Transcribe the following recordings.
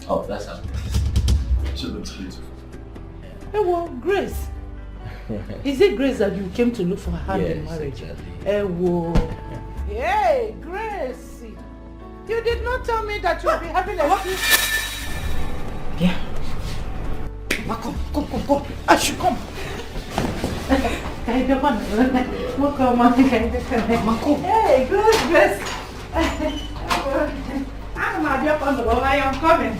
Oh, that's how. She looks beautiful. Hey, well, Grace. Is it Grace that you came to look for her in marriage? Hey, whoa. Hey, Grace. You did not tell me that you'll be having a Yeah. Come. I should come. Hey, Grace. I'm coming.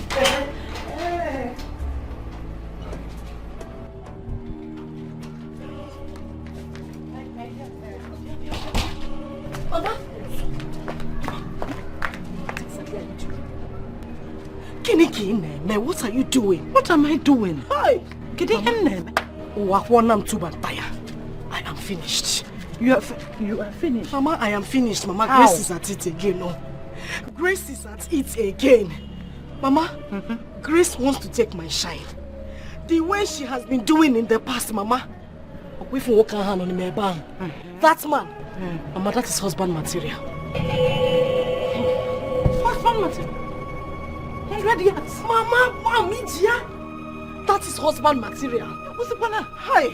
Man, what are you doing? What am I doing? Hi. I am finished. You are finished? Mama, I am finished. Mama, How? Grace is at it again. No. Grace is at it again. Mama, Grace wants to take my shine. The way she has been doing in the past, Mama. Away from walking hand on my bang. That man, Mama, that is husband material. Husband material? 100 years. Mama, Media. That is husband material. What's the plan? Hi.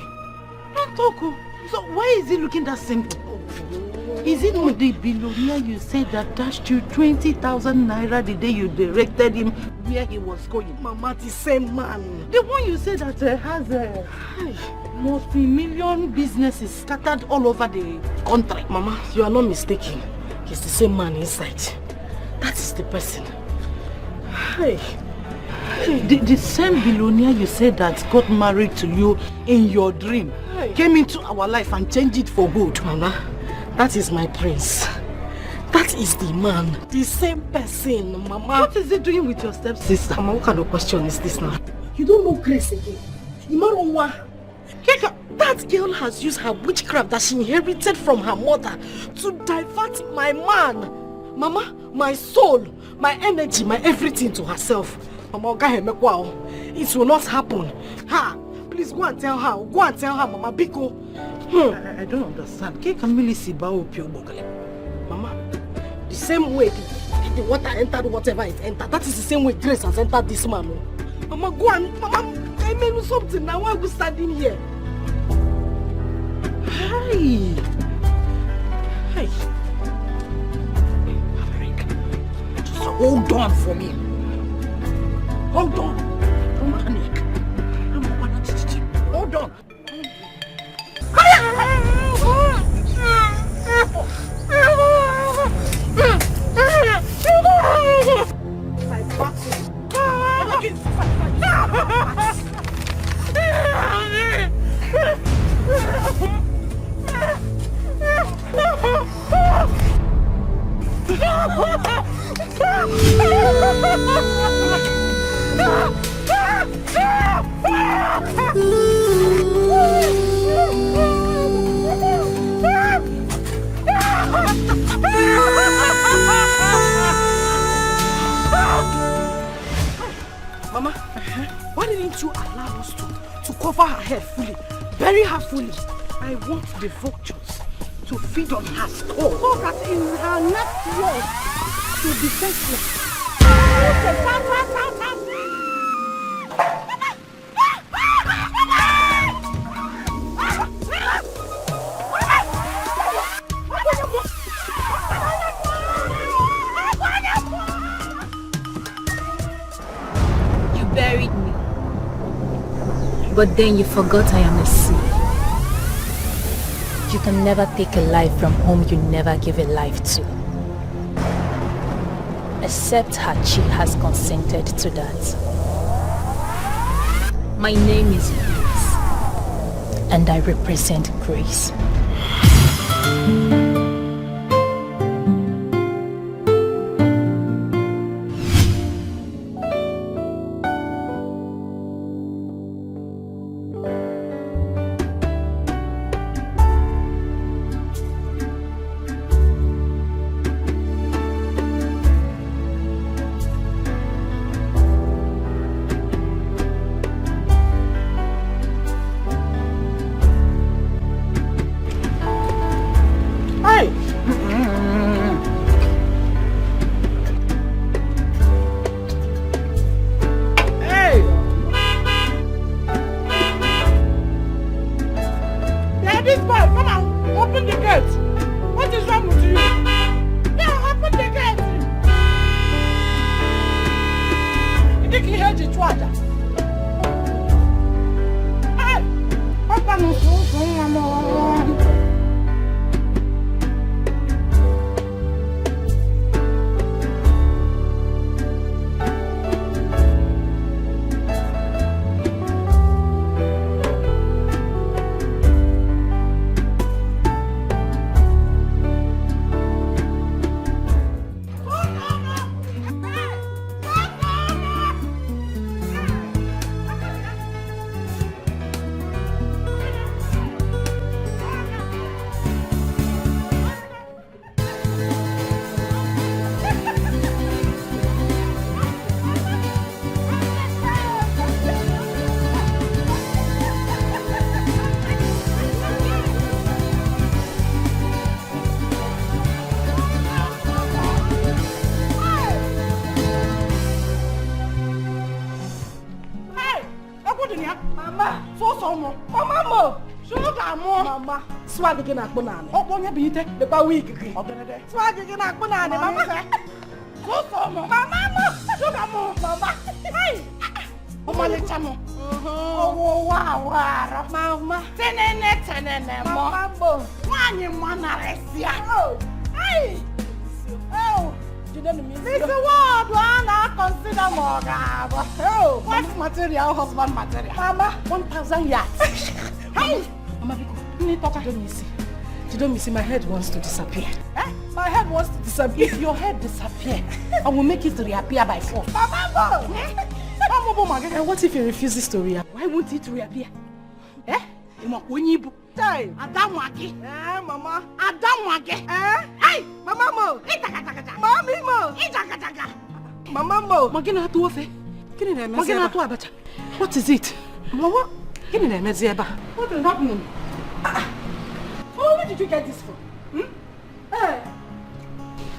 Tonto. So why is he looking that simple? Is it not the billionaire you said that dashed you 20,000 naira the day you directed him where he was going? Mama, the same man. The one you said that has multi-million businesses scattered all over the country. Mama, you are not mistaken. He's the same man inside. That is the person. Hey. The same billionaire you said that got married to you in your dream came into our life and changed it for good. Mama, that is my prince. That is the man. The same person, Mama. What is he doing with your stepsister? Mama, what kind of question is this now? You don't know Grace again. That girl has used her witchcraft that she inherited from her mother to divert my man. Mama, my soul, my energy, my everything to herself. Mama, it will not happen. Ha! Please go and tell her. Go and tell her, Mama Biko. I don't understand. Mama, the same way the water entered whatever it entered, that is the same way Grace has entered this man. Mama, go and Mama, I may do something now. Why are we standing here? Hey. Just hold on for me. Hold on. Don't panic. Hold on. Mama, why didn't you allow us to cover her head fully, bury her fully? I want the vultures to feed on her skull so that in her next world to be senseless. You buried me, but then you forgot I am a sea. You can never take a life from whom you never give a life to. Except Hachi has consented to that. My name is Grace, and I represent Grace. Sugar mo. Mama. Swag again at banana. Oh, bonya bite. The power week. Swag again at banana, mama. Mama. Sugar mo, mama. Hey. Mama le chamo. Oh, wow. Mama. Tenene mo. Mama. Wanye manaresia. Oh. Hey. Oh. This word one I consider more. Oh, what material, husband material? Mama, 1,000 yards. Hey, Mama, you don't miss it. My head wants to disappear. Eh? My head wants to disappear. If your head disappear, I will make it reappear by force. Mama, and what if it refuses to reappear? Why won't it reappear? Eh? Time. Adamwaki. Mama. Adamwaki. Hey, Mama mo. Mommy mo. Mama mo. Magina to ofe. Magina to abacha. What is it? Mama. What is happening? Where did you get this from? Hey.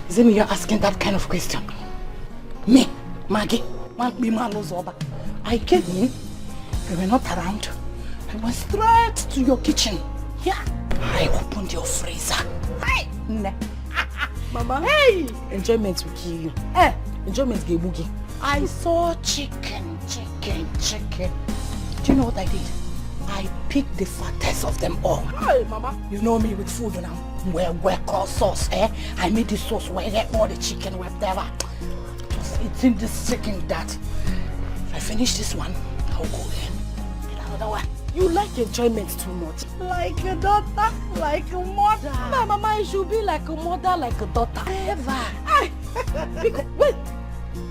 Is it me you're asking that kind of question? Me, Maggie, I came in, you were not around. I went straight to your kitchen. Yeah. I opened your freezer. Hey! Mama. Hey! Enjoyment will kill you. Enjoyment will boogie. I saw chicken. Do you know what I did? I picked the fattest of them all. Hey, Mama. You know me with food now. Where called sauce, I made the sauce where all the chicken, whatever. Just eating this chicken that. If I finish this one, I'll go in. Get another one. You like enjoyment too much. Like a daughter, like a mother. No, Mama, you should be like a mother, like a daughter. Ever. Because, wait,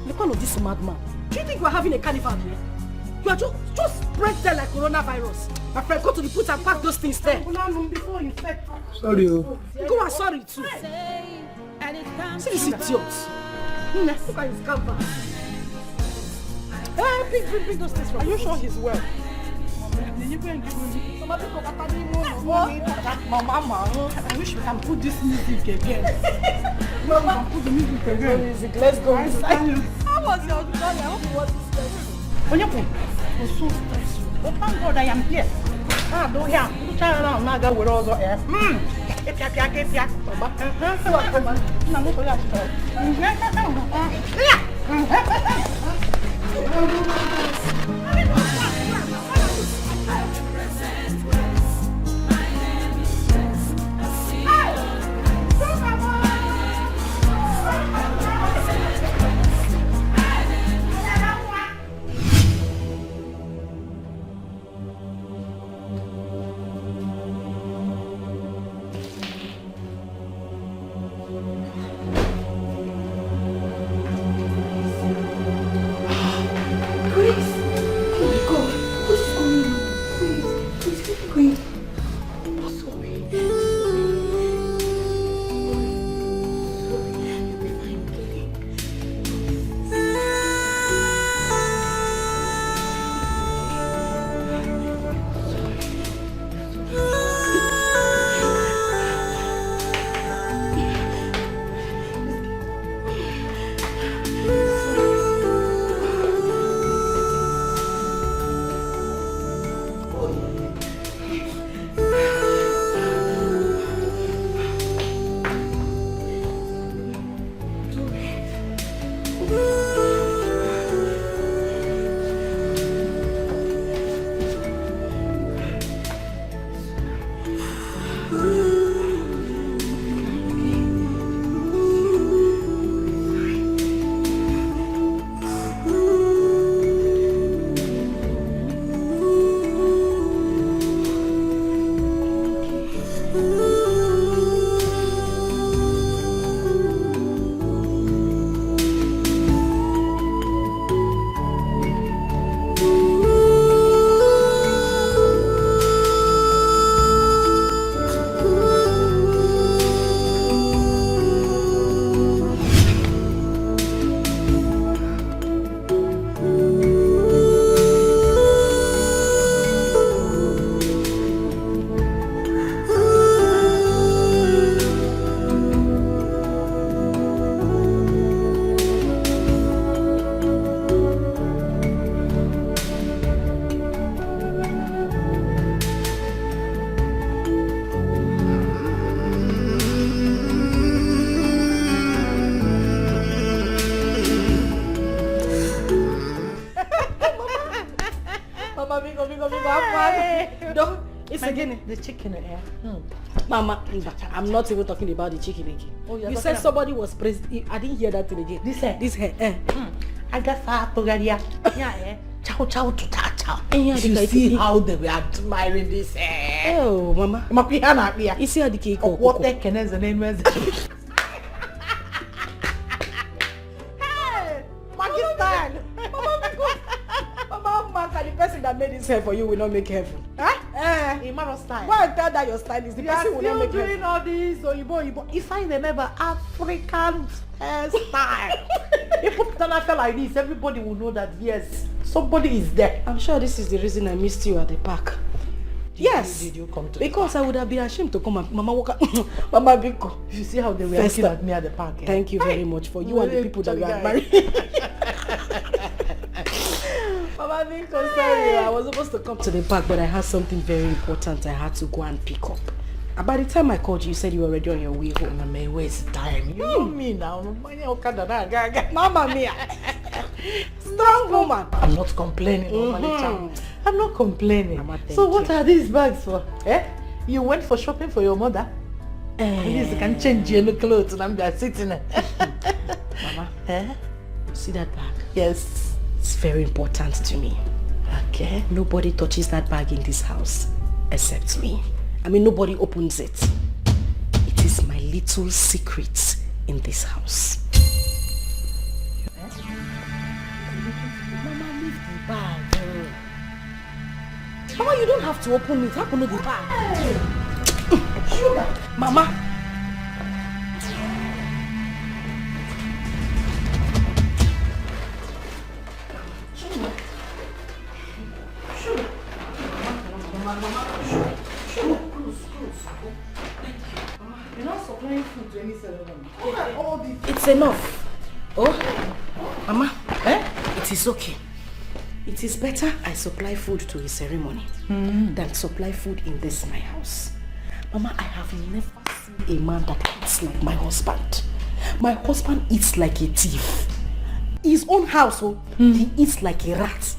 look all of this madman. Do you think we're having a carnival here? You are just spread there like coronavirus. My friend, go to the put and pack those things there. Before you said. Sorry. Go and sorry too. See this idiot. Look at his canvas. Hey, bring those things from. Are you sure he's well? Mama, I wish we can put this music again. Mama, put the music again. Let's go inside. How was your journey? I hope it was stressful. Onyekwe, it was so stressful. But thank God I am here. Don't hear. You try around now, that we're all there. Baba. No, it's again. The chicken, Mama, I'm not even talking about the chicken again. Oh, you said somebody was present. I didn't hear that thing again. This hair. I got fat Pogaria. Yeah, Chow chow to chow. You see how they were admiring this hair. Oh, Mama. You see how the cake of what the can the name was. Hey, Pakistan. Mama, the person that made this hair for you will not make heaven. Huh? Imaro style. Go and tell that your style is the person will not make heaven. Doing all this Oyibo. If I remember African hairstyle. If you put on a hair like this, everybody will know that yes, somebody is there. I'm sure this is the reason I missed you at the park. Did you come to because I would have been ashamed to come and Mama walk Mama Biko. You see how they were looking at me at the park. Thank you very much for you and the people that you are married. Mama Biko, sorry. I was supposed to come to the park, but I had something very important I had to go and pick up. And by the time I called you, you said you were already on your way home. I may waste time. You know me now. Mama mia. Strong woman. I'm not complaining. I'm not complaining. Mama, so what are these bags for? You went for shopping for your mother? Please, you can change your clothes and I'm just sitting there. Mama, see that bag? Yes. It's very important to me. Okay. Nobody touches that bag in this house except me. I mean, nobody opens it. It is my little secret in this house. Mama, leave the bag. Mama, you don't have to open it. Open the bag. Sugar. Mama. It's enough. Oh, Mama, it is okay. It is better I supply food to a ceremony than supply food in this my house. Mama, I have never seen a man that eats like my husband. My husband eats like a thief. His own house, he eats like a rat.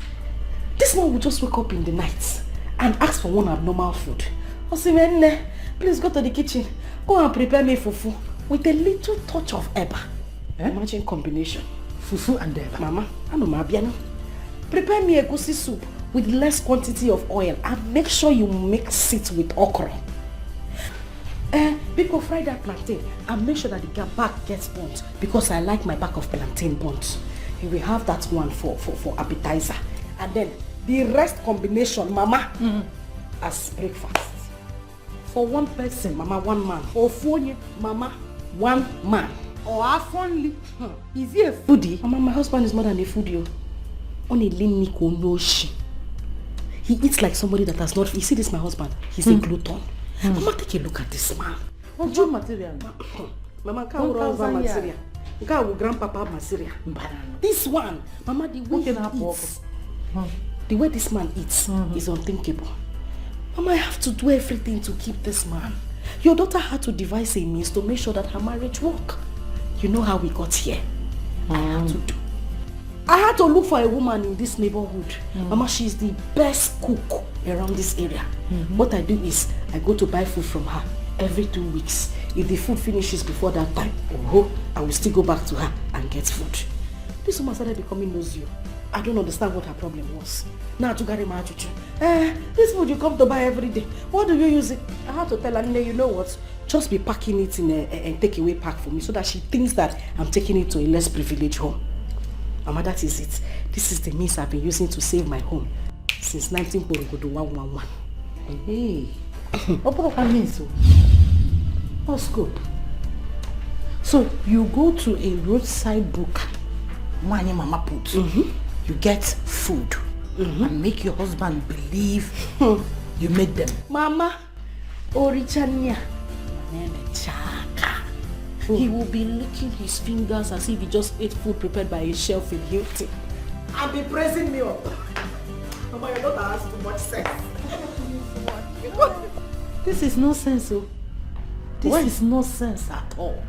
This man will just wake up in the night and ask for one abnormal food. I say, please go to the kitchen. Go and prepare me fufu with a little touch of eba. Imagine combination. Fufu and eba. Mama, I know my piano. Prepare me a goosey soup with less quantity of oil and make sure you mix it with okra. People fry that plantain and make sure that the back gets burnt because I like my back of plantain burnt. You will have that one for appetizer. And then the rest combination, Mama, as breakfast. For one person, Mama, one man. For 4 years, Mama, one man. Or half only. Is he a foodie? Mama, my husband is more than a foodie. Only Liniko Noshi. He eats like somebody that has not. You see this, my husband? He's a glutton. Mama, take a look at this man. What's your material? Mama, can't material. Go grandpapa material. This one, Mama, the way he eats, the way this man eats is unthinkable. Mama, I have to do everything to keep this man. Your daughter had to devise a means to make sure that her marriage work. You know how we got here. I had to look for a woman in this neighborhood. Mama, she's the best cook around this area. What I do is, I go to buy food from her every 2 weeks. If the food finishes before that time, I will still go back to her and get food. This woman started becoming nosy. I don't understand what her problem was. Now to carry my chuchu. This food you come to buy every day. What do you use it? I had to tell her, you know what? Just be packing it in a takeaway pack for me so that she thinks that I'm taking it to a less privileged home. Mama, that is it. This is the means I've been using to save my home since 1911. Hey, what means so? What's good? So you go to a roadside book, money Mama put. You get food and make your husband believe you made them. Mama, Orichania. He will be licking his fingers as if he just ate food prepared by a chef in Hilton. And be praising me up. Mama, your daughter has too much sex. This is nonsense, oh. This is nonsense at all.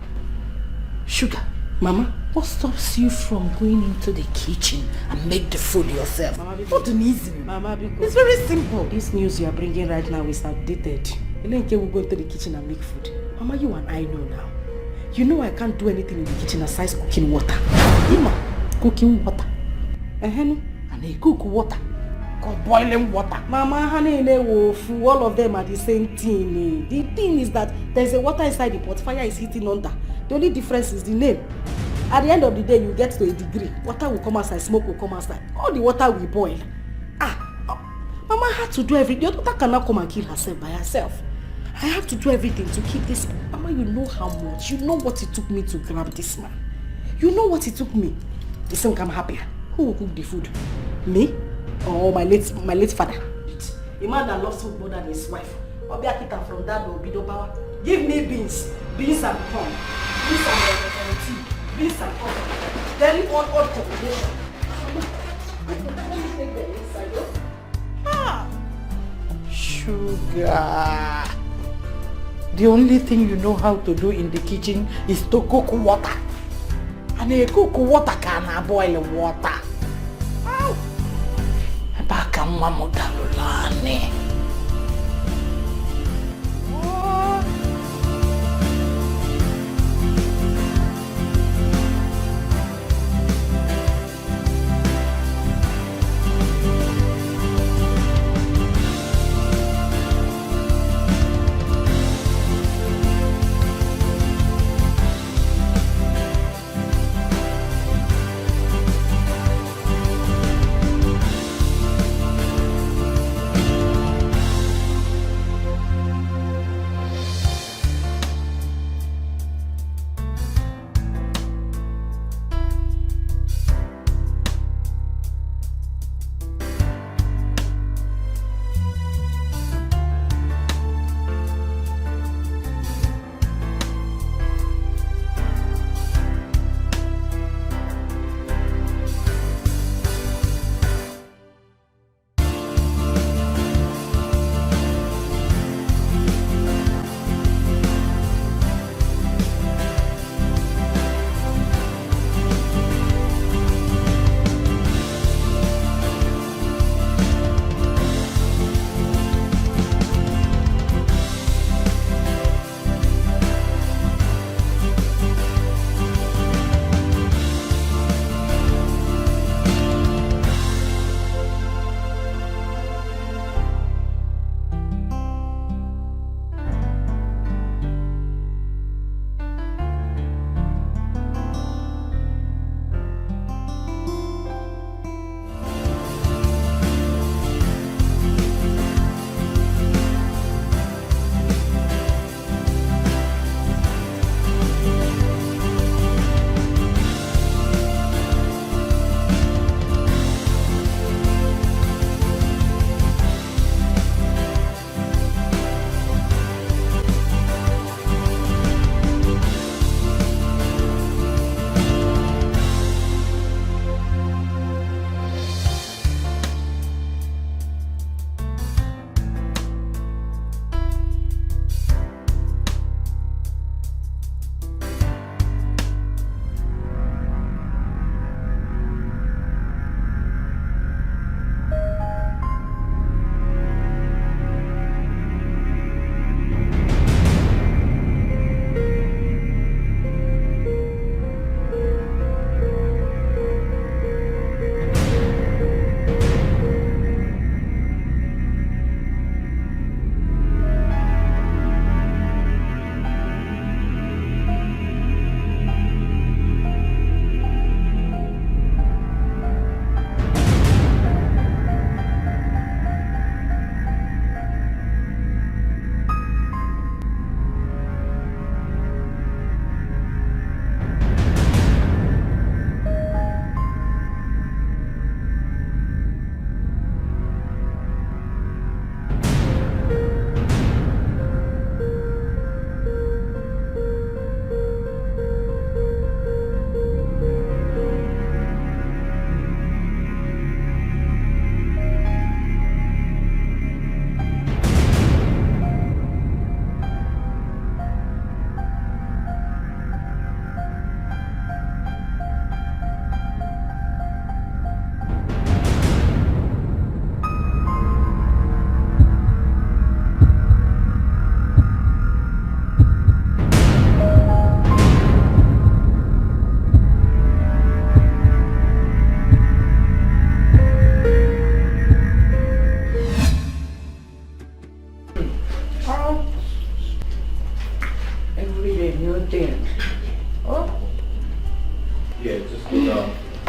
Sugar, Mama, what stops you from going into the kitchen and make the food yourself? Mama, not easy. Mama, it's very simple. This news you are bringing right now is outdated. Elenke will go into the kitchen and make food. Mama, you and I know now. You know I can't do anything in the kitchen aside cooking water. Ima, cooking water. And I cook water. Boiling water. Mama, honey, all of them are the same thing. The thing is that there's a water inside the pot, fire is hitting under. The only difference is the name. At the end of the day, you get to a degree. Water will come outside, smoke will come outside. All the water will boil. Mama had to do everything. Your daughter cannot come and kill herself by herself. I have to do everything to keep this. Mama, you know how much. You know what it took me to grab this man. You know what it took me. Listen, I'm happy. Who will cook the food? Me? Or my late father? A man that loves food more than his wife. Obiakita from that will be the power. Give me beans and corn, beans and tea, beans and corn. Very odd combination. Let me take the inside. Sugar. The only thing you know how to do in the kitchen is to cook water. And a cook water can boil water. Baka mama dalulane.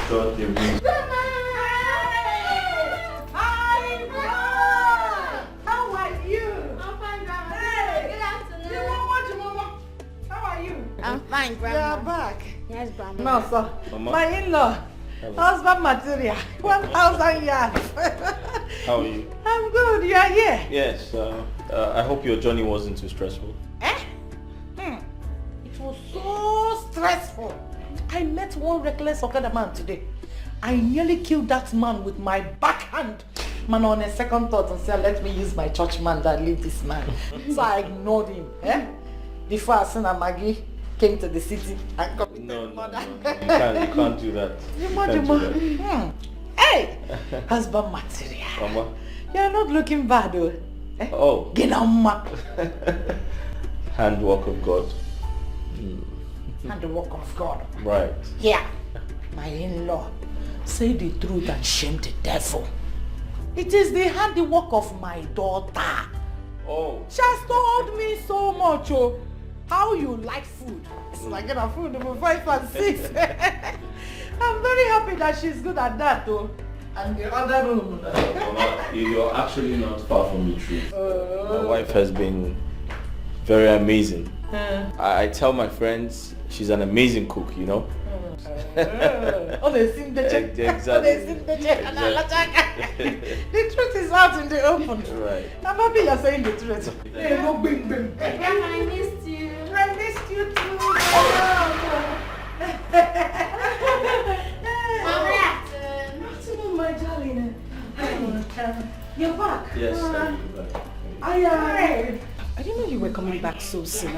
Shut the room. How are you? I'm fine, Grandma. Hey. Good afternoon. You want what, Mama? How are you? I'm fine, Grandma. You're back. Yes, Grandma. No, sir. Mama? My in-law. Husband material. 1,000 yards. How are you? I'm good. You are here. Yes. I hope your journey wasn't too stressful. It was so stressful. I met one reckless Okada man today. I nearly killed that man with my backhand. Man, on a second thought and said, let me use my church man that leave this man. So I ignored him. Before I seen Maggie came to the city and committed murder. You can't do that. You can't do that. Hey! Husband material. Mama? You're not looking bad though. Oh. Ginamma. Handwork of God. And the work of God. Right. Yeah. My in-law. Say the truth and shame the devil. It is the handiwork of my daughter. Oh. She has told me so much, oh. How you like food. It's like getting food number 5 and 6. I'm very happy that she's good at that, though. And the other room. Mama, you're actually not far from the truth. My wife has been very amazing. I tell my friends she's an amazing cook, you know. Oh, they seem the check. Exactly. Oh, they seem the check. The truth is out in the open. Right. I'm happy you're saying the truth. Hey, no bing bing. Grandma, I missed you. I missed you too. Afternoon, my darling. You're back. Yes, I'll be back. I didn't know you were coming back so soon.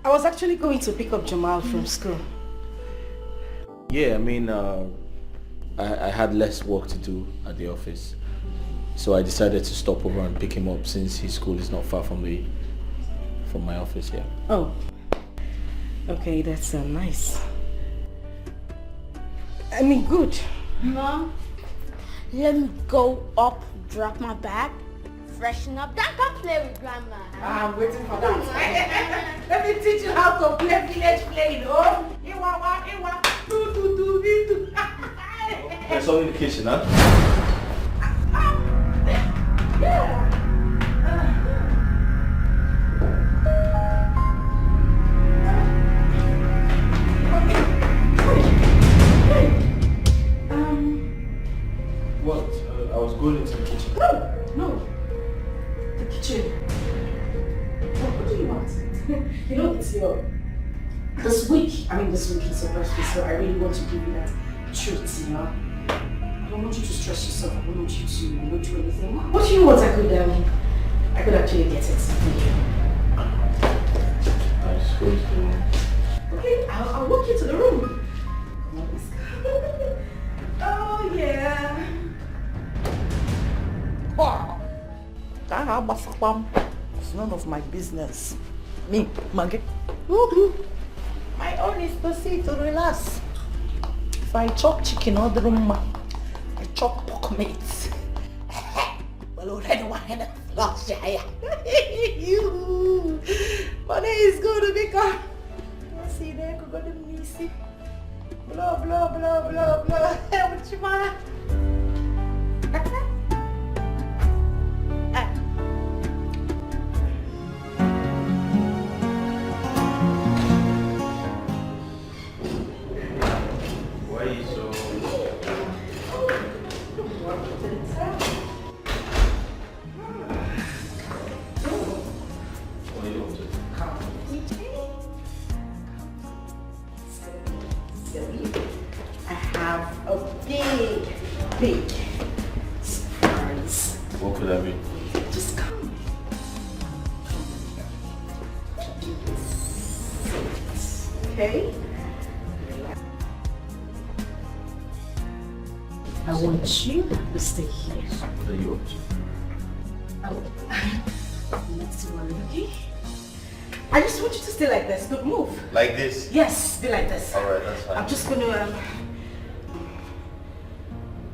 I was actually going to pick up Jamal from school. Yeah, I mean, I had less work to do at the office. So I decided to stop over and pick him up since his school is not far from my office here. Oh. Okay, that's nice. I mean, good. Mom, let me go up, drop my bag, freshen up, then come play with Grandma. I'm waiting for that. Let me teach you how to play village playing, oh. Iwa, do. There's something in the kitchen, huh? Yeah. What? I was going into the kitchen. No. The kitchen. What do you want? You know, it's this week is your birthday, so I really want to give you that treat, you know. I don't want you to stress yourself. I don't want you to not do anything. What do you want? I could actually get it for you. I just go to the room. Okay, I'll walk you to the room. Come on, let's go. Oh yeah. Wow. It's none of my business. Me, Maggie. My own is to see to relax. If I chop chicken or the room, I chop pork meat. Well, already one hand last year. You. Money is going to become. See there, go to Missy. Blah, blah, blah, blah, blah. What you want? Why are you so... What are you up to? I have a big surprise. What could that be? Just come. Okay? I want you to stay here. What are you up to? Oh, next one, okay? I just want you to stay like this. Don't move. Like this? Yes, stay like this. Alright, that's fine. I'm just gonna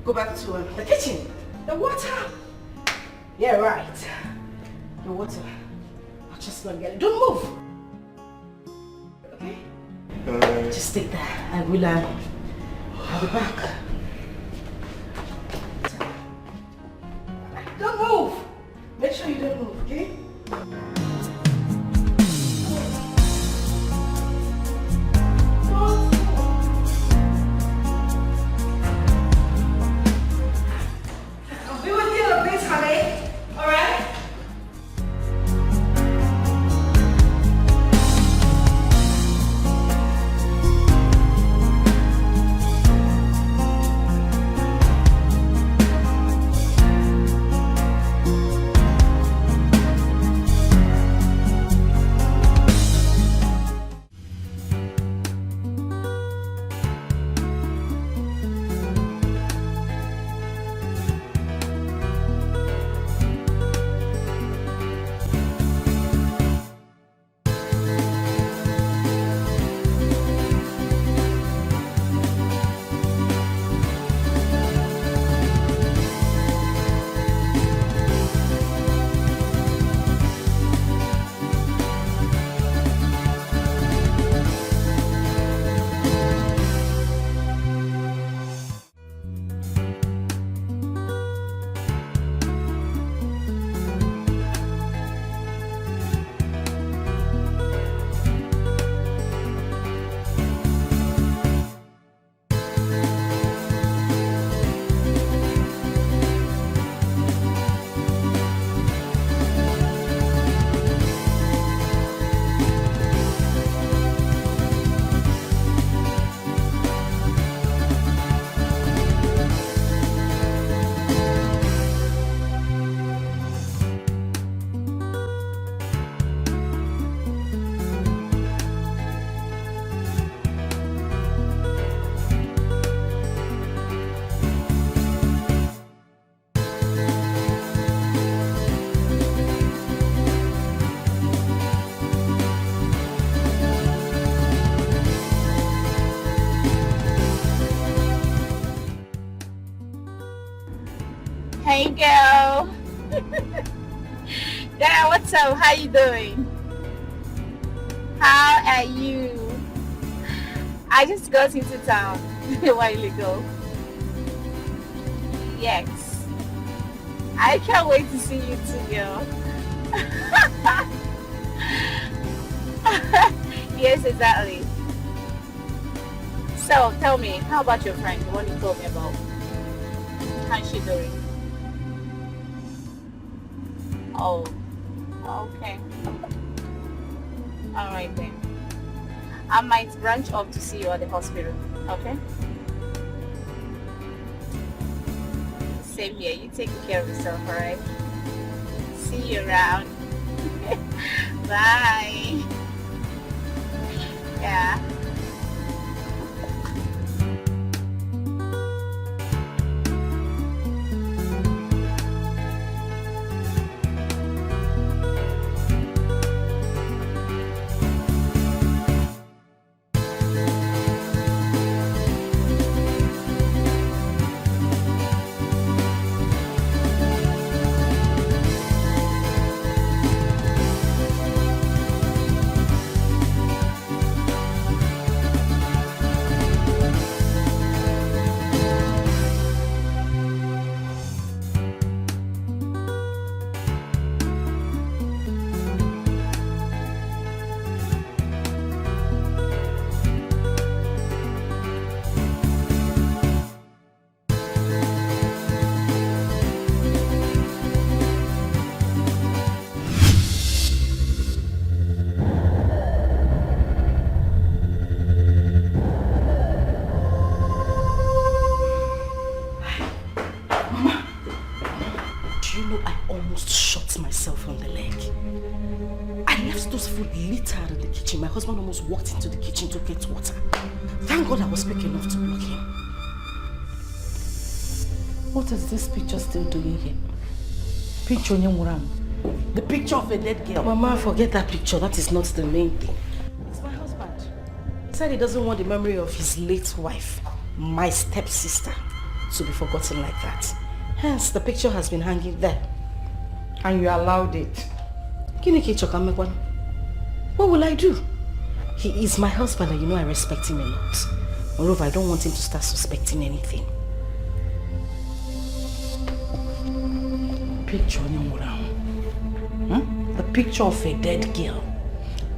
go back to the kitchen. The water. Yeah, right. The water. I'm just gonna get it. Don't move. Okay? Just stay there. I will, I'll be back. Don't move! Make sure you don't move, okay? I'll be with you in a bit, honey. Alright? Hey girl. Dad, what's up? How you doing? How are you? I just got into town a while ago. Yes. I can't wait to see you too, girl. Yes, exactly. So, tell me, how about your friend, the one you told me about? How's she doing? Oh, okay. Alright then. I might branch off to see you at the hospital, okay? Same here. You take care of yourself, alright? See you around. Bye. Yeah. My husband almost walked into the kitchen to get water. Thank God I was quick enough to block him. What is this picture still doing here? Picture Nyamuram. The picture of a dead girl. Mama, forget that picture. That is not the main thing. It's my husband. He said he doesn't want the memory of his late wife, my stepsister, to be forgotten like that. Hence, the picture has been hanging there. And you allowed it. What will I do? He is my husband and you know I respect him a lot. Moreover, I don't want him to start suspecting anything. Picture the picture of a dead girl.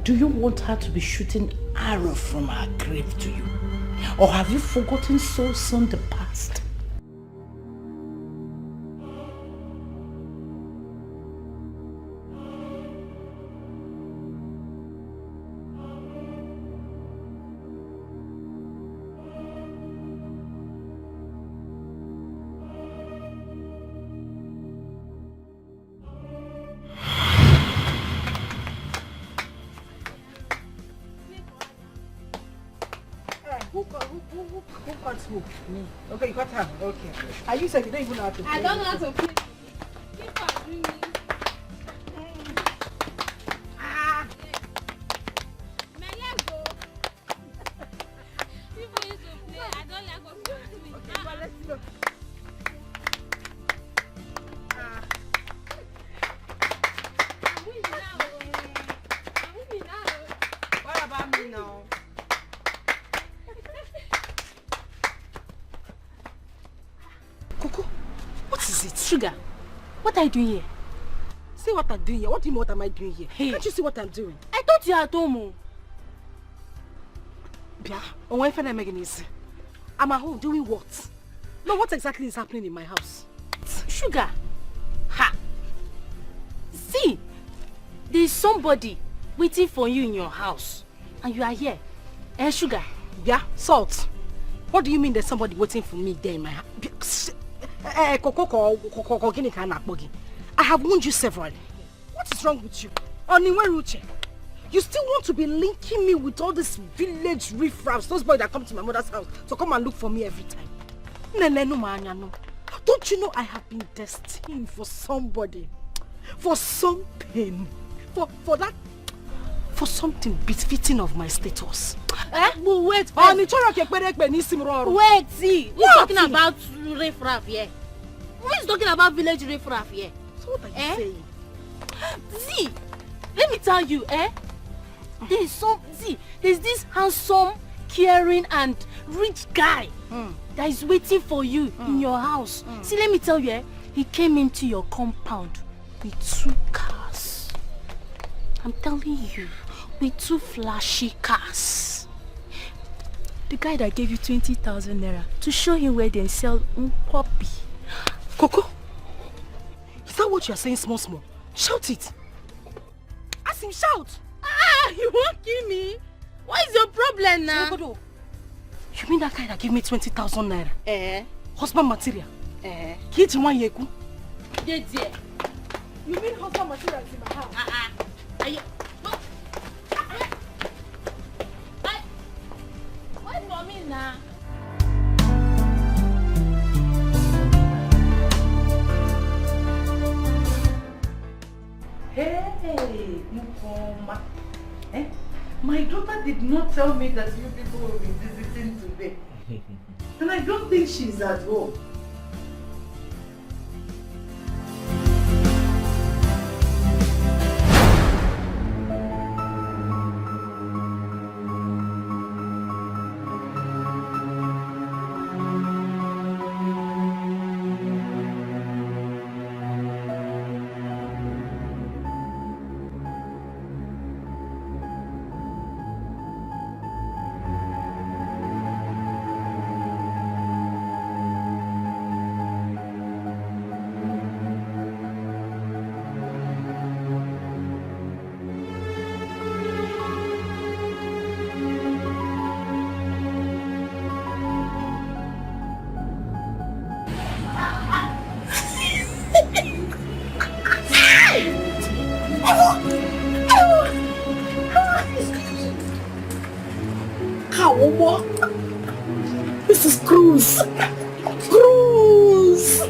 Do you want her to be shooting arrows from her grave to you? Or have you forgotten so soon the past? Who got who? Me. Okay, you got her. Okay. Are you saying you don't even know how to play? I don't know how to play. People are doing me. My leg go. People used to play. I don't like what people do. Okay, well, let's go. I'm winning now. I'm winning now. What about me now? Coco, what is it? Sugar, what are you doing here? See what I'm doing here. What do you mean what am I doing here? Hey. Can't you see what I'm doing? I thought you were at home. Bia, on one friend I'm making is. I'm at home doing what? No, what exactly is happening in my house? Sugar, ha! See, there's somebody waiting for you in your house. And you are here. Sugar. Bia, Salt. What do you mean there's somebody waiting for me there in my house? I have warned you severally. What is wrong with you? You still want to be linking me with all this village riffraffs, those boys that come to my mother's house to come and look for me every time. Don't you know I have been destined for somebody, for something, for that, for something befitting of my status? Well, wait. Wait, see. Who's talking about riffraff here? Who is talking about village riffraff here? So what are you saying? See, let me tell you, there's this handsome, caring and rich guy that is waiting for you in your house. See, let me tell you, he came into your compound with 2 cars. I'm telling you, with 2 flashy cars. The guy that gave you 20,000 naira to show him where they sell puppy. Coco, is that what you're saying small? Shout it. Ask him, shout. You won't kill me. What is your problem now? You mean that guy that gave me 20,000 naira? Husband material? Kiji one yeku? You mean husband material is in my house? Wait for me now. Hey, Mukoma. My daughter did not tell me that you people will be visiting today. And I don't think she's at home. This is Cruz. Cruz.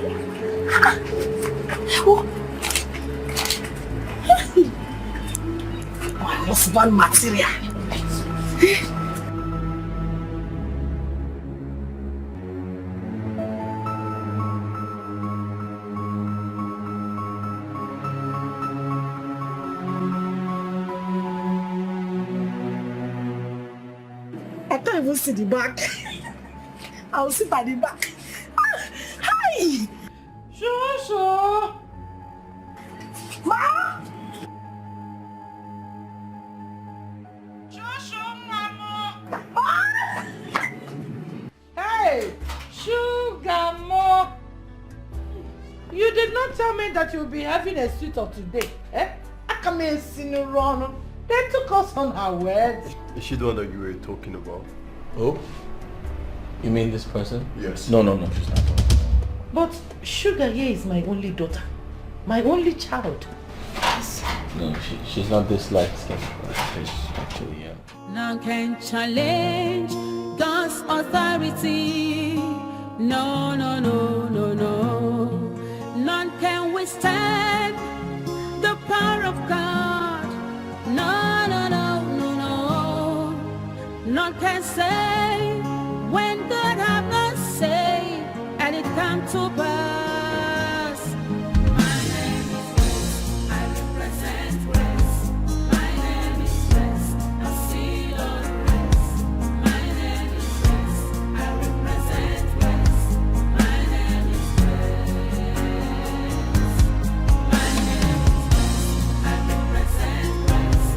My husband material. can't even see the back. I'll sit at the back. Hi! Shosho! Ma! Shosho, Mama! Ma! Hey! Sugar Mo! You did not tell me that you'll be having a suit of today. Eh? I come in Sinurano. They took us on our words. Is she the one that you were talking about? Oh? You mean this person? Yes. No, she's not. But Sugar here is my only daughter. My only child. No, she's not this light-skinned. She's actually, yeah. None can challenge God's authority. No. None can withstand the power of God. No. None can say when God have not said, and it come to pass. My name is Grace, I represent Grace. My name is Grace, I see on Grace. My name is Grace, I represent Grace. My name is Grace. My name is Grace, I represent Grace.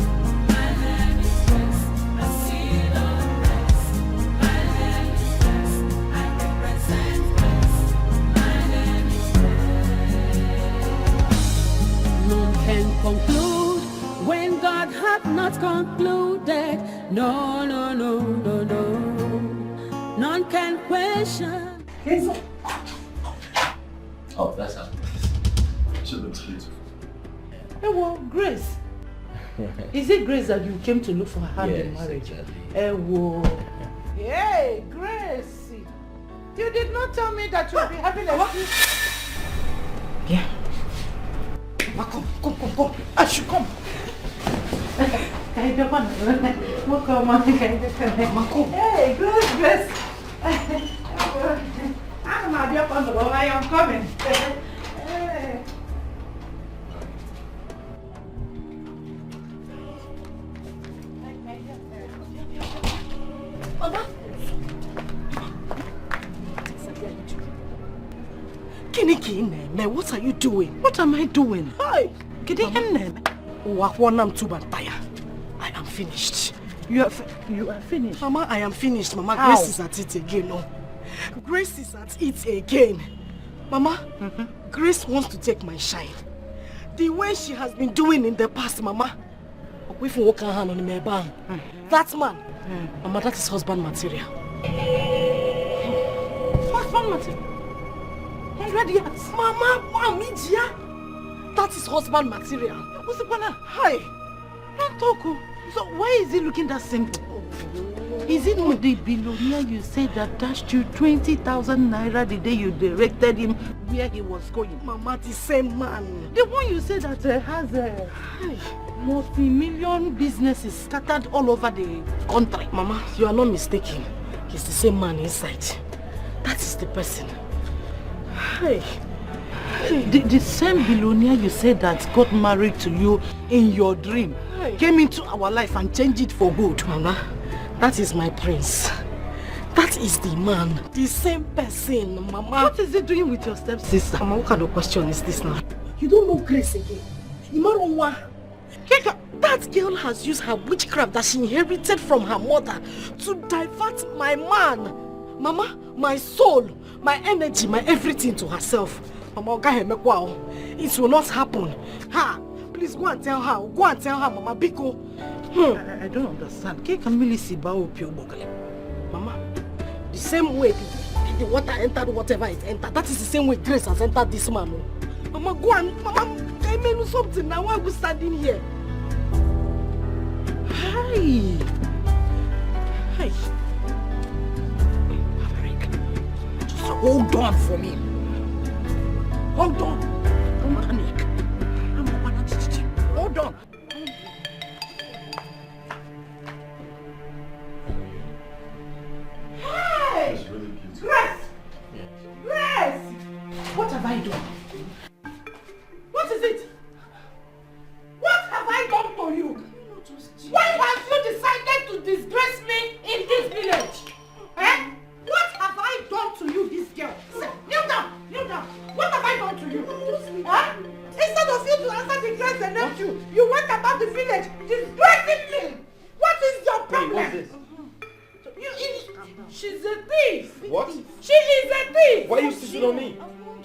My name is Grace, I see on Grace. My name is Grace, I represent Grace. My name is Grace. None can conclude when God hath not concluded. No. None can question. Oh, that's her. She looks beautiful. Hey, well, Grace. Is it Grace that you came to look for her hand in Yes, marriage? exactly. Hey, whoa. Hey, Grace. You did not tell me that you'll be having a suit. Yeah. Ma, come. I should come. Hey, come. Hey, Grace. I am coming. Hey. Mama. Kiniki, what are you doing? What am I doing? Hi. I am finished. You are finished. Mama, I am finished. Mama, How? Grace is at it again. No. Grace is at it again. Mama, Grace wants to take my shine. The way she has been doing in the past, Mama. That man, Mama, that is husband material. Husband material? 100 years. Mama, that is husband material. What's the banner? Hi. Don't talk. So why is he looking that simple? Is it not the billionaire you said that dashed you 20,000 naira the day you directed him where he was going? Mama, the same man. The one you said that has a multi-million businesses scattered all over the country. Mama, you are not mistaken. He's the same man inside. That is the person. Hey. The same billionaire you said that got married to you in your dream came into our life and changed it for good. Mama, that is my prince. That is the man. The same person, Mama. What is he doing with your stepsister? Mama, what kind of question is this now? You don't know Grace again. That girl has used her witchcraft that she inherited from her mother to divert my man, Mama, my soul, my energy, my everything to herself. Mama, it will not happen. Ha! Please go and tell her. Go and tell her, Mama Biko. I don't understand. Mama, the same way the water entered whatever it entered, that is the same way Grace has entered this man. Mama, go and, Mama, I may do something now. Why are we standing here? Hi. Hi. Just hold on for me. Hold on. Don't panic. Hold on. Hey! It's really beautiful. Grace! Yeah. Grace! What have I done? What is it? What have I done to you? Why have you decided to disgrace me in this village? She's a thief. What? She is a thief. Why are you sitting on me?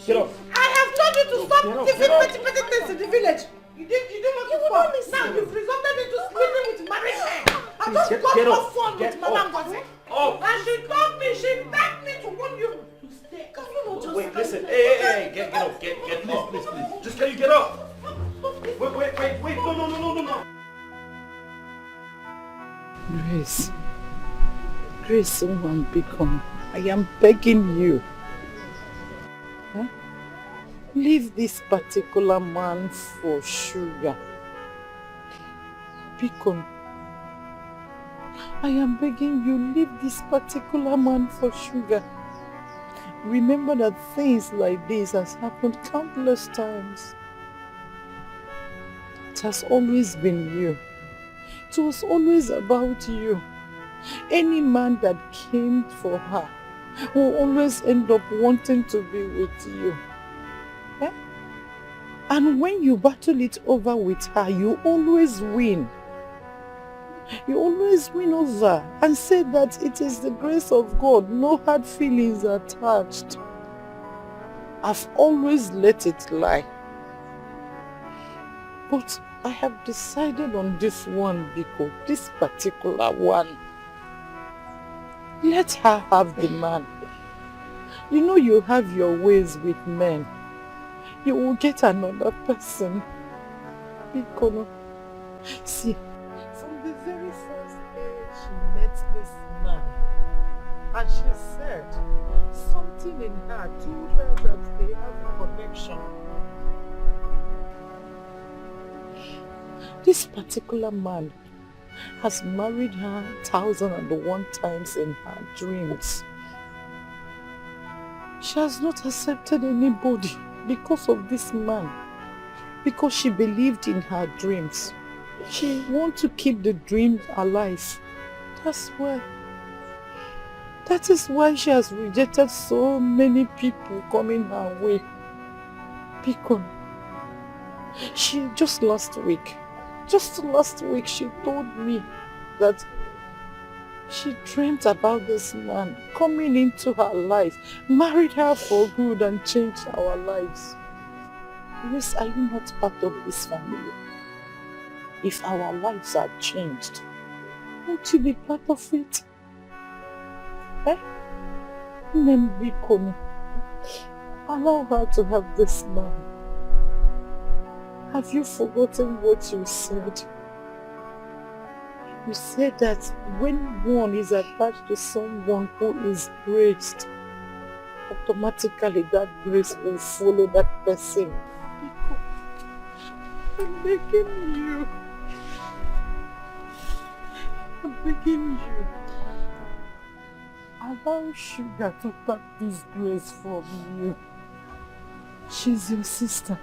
Get up. I have told you to stop thieving petty things in the village. You didn't want to stop. Now you've resulted into sleeping with married men. I just got off phone with Madam Gosse. And she told me, she begged me to warn you to stay. Can you not just... Wait, listen. Hey, get up. Get please. Just can you get up? Wait. No. Grace, Nwambikon, I am begging you. Huh? Leave this particular man for sugar. Bikon, I am begging you, leave this particular man for sugar. Remember that things like this has happened countless times. It has always been you. It was always about you. Any man that came for her will always end up wanting to be with you. Eh? And when you battle it over with her, you always win. You always win over and say that it is the grace of God, no hard feelings attached. I've always let it lie. But I have decided on this one, Biko, this particular one. Let her have the man. You know you have your ways with men. You will get another person. Biko, see, from the very first day she met this man, and she said something in her told her that they have a connection. This particular man has married her 1,001 times in her dreams. She has not accepted anybody because of this man. Because she believed in her dreams. She wants to keep the dream alive. That's why. That is why she has rejected so many people coming her way. Because just last week, she told me that she dreamt about this man coming into her life, married her for good and changed our lives. Yes, are you not part of this family? If our lives are changed, won't you be part of it? Eh? Nembikoni, allow her to have this man. Have you forgotten what you said? You said that when one is attached to someone who is graced, automatically that grace will follow that person. I'm begging you. Allow Sugar to tap this grace from you. She's your sister.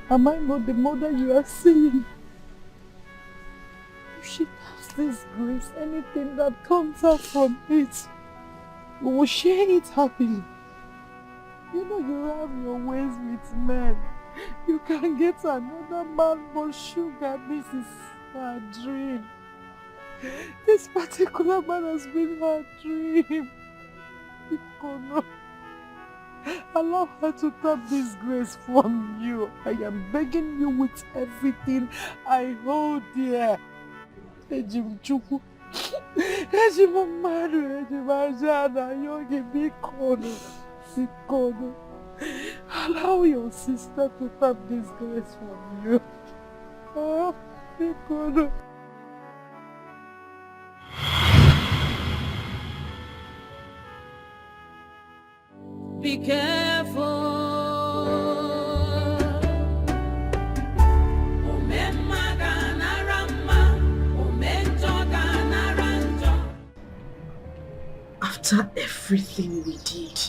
Am I not the mother you are seeing? If she taps this grace, anything that comes out from it, we will share it happily. You know you have your ways with men. You can get another man, but Sugar, this is her dream. This particular man has been her dream. Allow her to tap this grace from you. I am begging you with everything I hold dear. Ejim Chuku, Ejim Amadu, Ejim Ajana, Yogi Bikono. Allow your sister to tap this grace from you. Oh, Bikono. Be careful. After everything we did,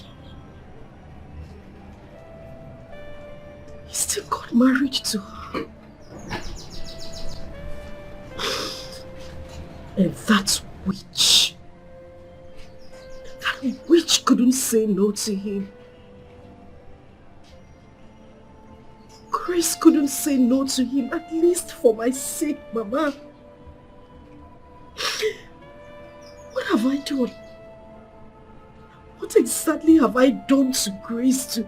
he still got married to her. And that witch couldn't say no to him. Grace couldn't say no to him, at least for my sake, Mama. What have I done? What exactly have I done to Grace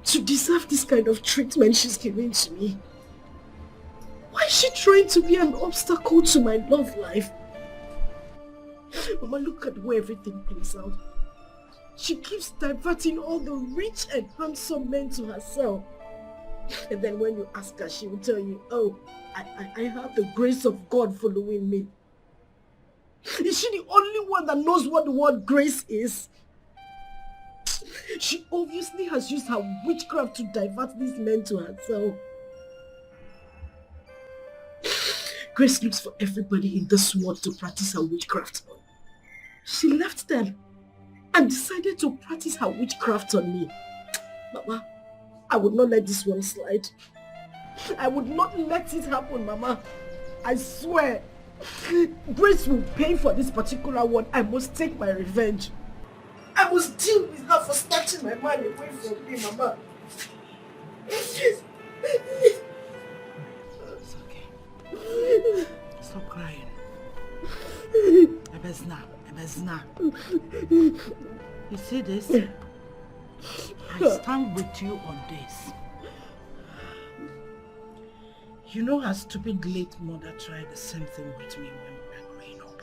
to deserve this kind of treatment she's giving to me? Why is she trying to be an obstacle to my love life? Mama, look at the way everything plays out. She keeps diverting all the rich and handsome men to herself. And then when you ask her, she will tell you, oh, I have the grace of God following me. Is she the only one that knows what the word grace is? She obviously has used her witchcraft to divert these men to herself. Grace looks for everybody in this world to practice her witchcraft on. She left them and decided to practice her witchcraft on me. Mama, I would not let this one slide. I would not let it happen, Mama. I swear. Grace will pay for this particular one. I must take my revenge. I must deal with her for snatching my man away from me, Mama. It's okay. Stop crying. Ebezna. You see this? I stand with you on this. You know her stupid late mother tried the same thing with me when we were growing up.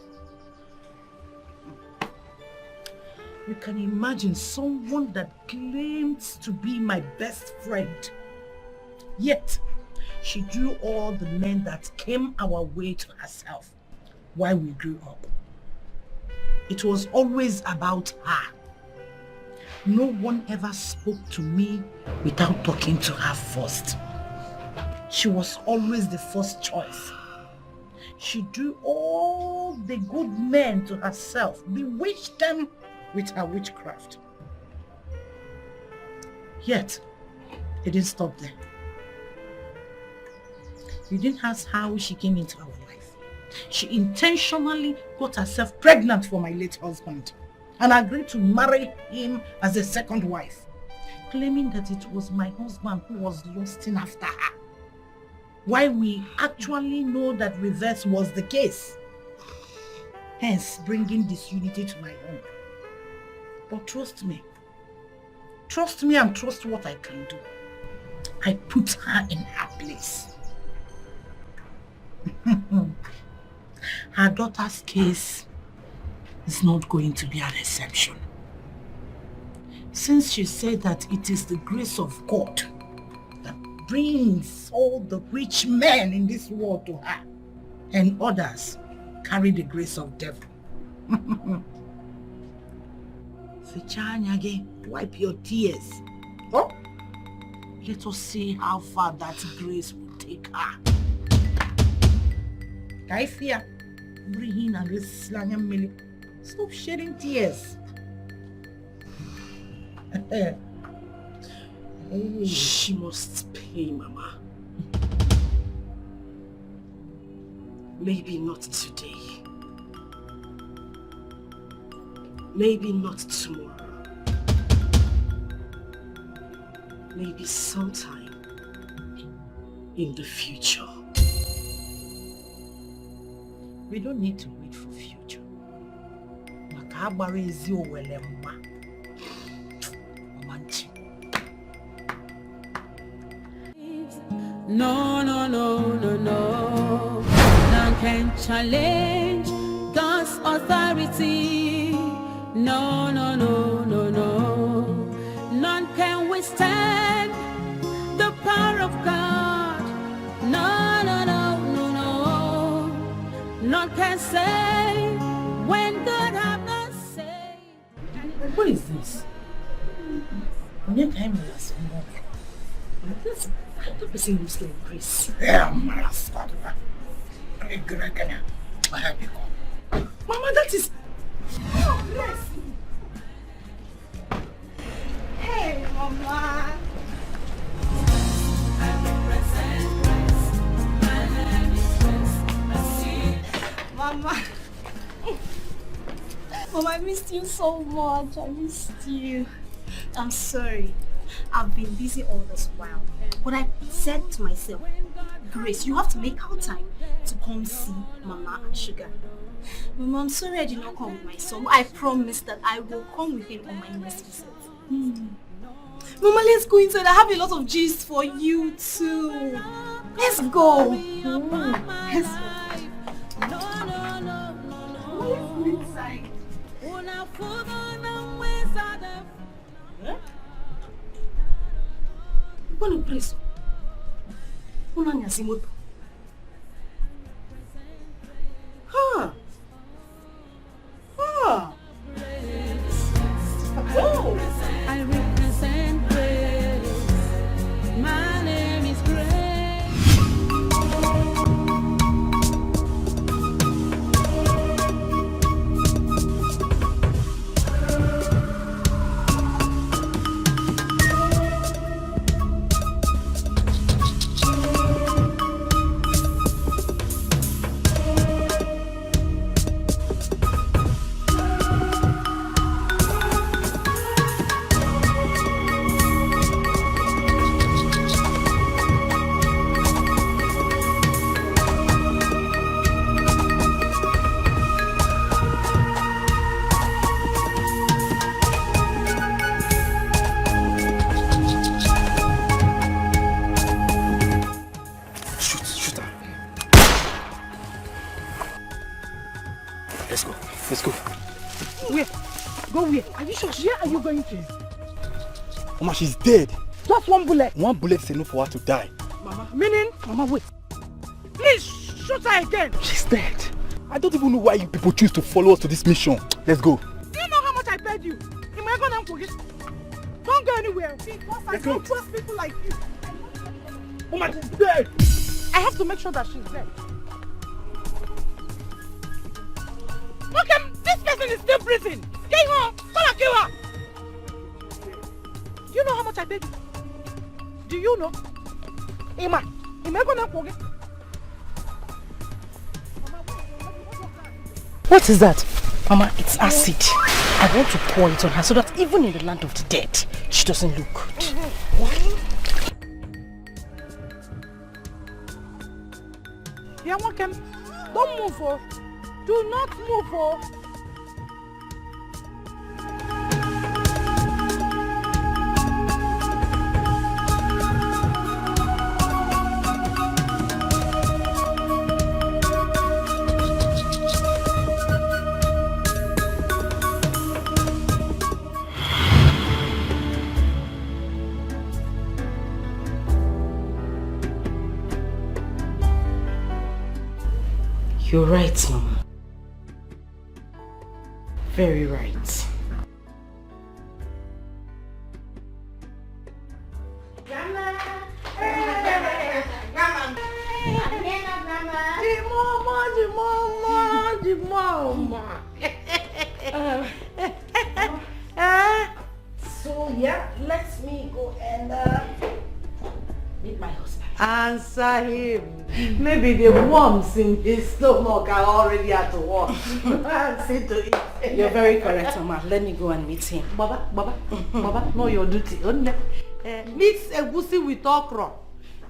You can imagine someone that claims to be my best friend. Yet, she drew all the men that came our way to herself while we grew up. It was always about her. No one ever spoke to me without talking to her first. She was always the first choice. She drew all the good men to herself, bewitched them with her witchcraft. Yet, it didn't stop there. You didn't ask how she came into our life. She intentionally got herself pregnant for my late husband and agreed to marry him as a second wife, claiming that it was my husband who was lusting after her. Why we actually know that reverse was the case, hence bringing disunity to my home. But trust me and trust what I can do. I put her in her place. Her daughter's case is not going to be an exception. Since she said that it is the grace of God that brings all the rich men in this world to her, and others carry the grace of devil. Wipe your tears. Oh? Let us see how far that grace will take her. Kaifia, bring and this stop shedding tears. She must pay, Mama. Maybe not today. Maybe not tomorrow. Maybe sometime in the future. We don't need to wait for future. No, no, no, no, no. None can challenge God's authority. No, no, no, no, no. None can withstand the power of God. No, no, no, no, no. None can say when God have not said. What is this? The person who's like Grace. Mama, that is... Oh, Grace! Hey, Mama. Mama. Mama, I missed you so much. I missed you. I'm sorry. I've been busy all this while. But I said to myself, Grace, you have to make out time to come see Mama and Sugar. Mama, I'm sorry I did not come with my son. I promise that I will come with him on my next visit. Mama, let's go inside. I have a lot of gist for you too. Let's go. Let's go. Let's go inside. Buono preso. Una nyasimoto. Ah. Oh. I represent grace. My name is Grace. Let's go. Where? Go where? Are you sure? Where are you going to? Mama, she's dead. Just one bullet. One bullet is enough for her to die. Mama, meaning? Mama, wait. Please, shoot her again. She's dead. I don't even know why you people choose to follow us to this mission. Let's go. Do you know how much I paid you? Am I gonna forget? Don't go anywhere. Because I don't trust people like you. Mama, she's dead. I have to make sure that she's dead. Okay, this person is still breathing. Get her. Come and kill her. Do you know how much I paid you? Do you know? Emma, am I gonna forget? What is that? Mama, it's acid. I want to pour it on her so that even in the land of the dead, she doesn't look good. Yeah, welcome. Don't move, oh. Do not move, oh. You're right, Mama. Very right. Grandma! Hey, Grandma! The mama! So yeah, let me go and meet my husband. Answer him. Maybe the worms in his stomach are already at work. See to it. You're very correct, Mama. Let me go and meet him. Baba, know your duty. Mix egusi with okra.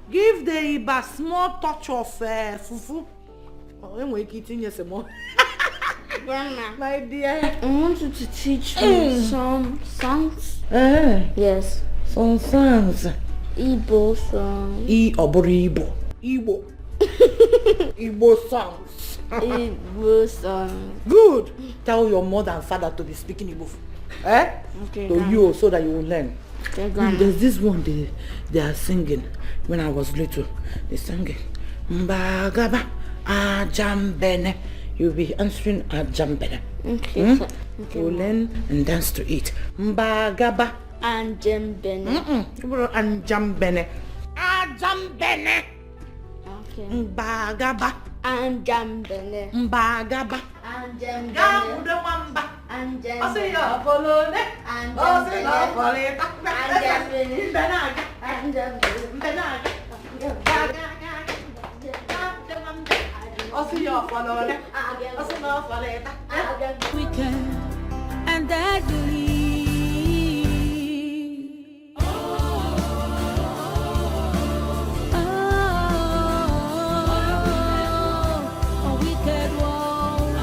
Give the Iba small touch of fufu. Oh, I'm eating yes more. Grandma, My dear. I want you to teach me some songs. Yes. Some songs. Igbo songs. Igbo. Igbo songs. Igbo songs. Good. Tell your mother and father to be speaking Igbo. Okay. To you so that you will learn. Okay, Grandma. There's this one they are singing when I was little. They sang it. Mbagaba ajambene. You'll be answering ajambene. Okay. Okay. You learn and dance to it. Mbagaba Anjambene. Anjambene. Ajambene. Okay. Mbagaba Anjambene. Mbagaba Anjambene. Gamude wamba. Anjambene. Osiyo folone. Osiyo folone. Anjambene. Mbenaga. Anjambene. Mbenaga. Osiyo folone. Osiyo folone. Weekend and deadly. A wicked world.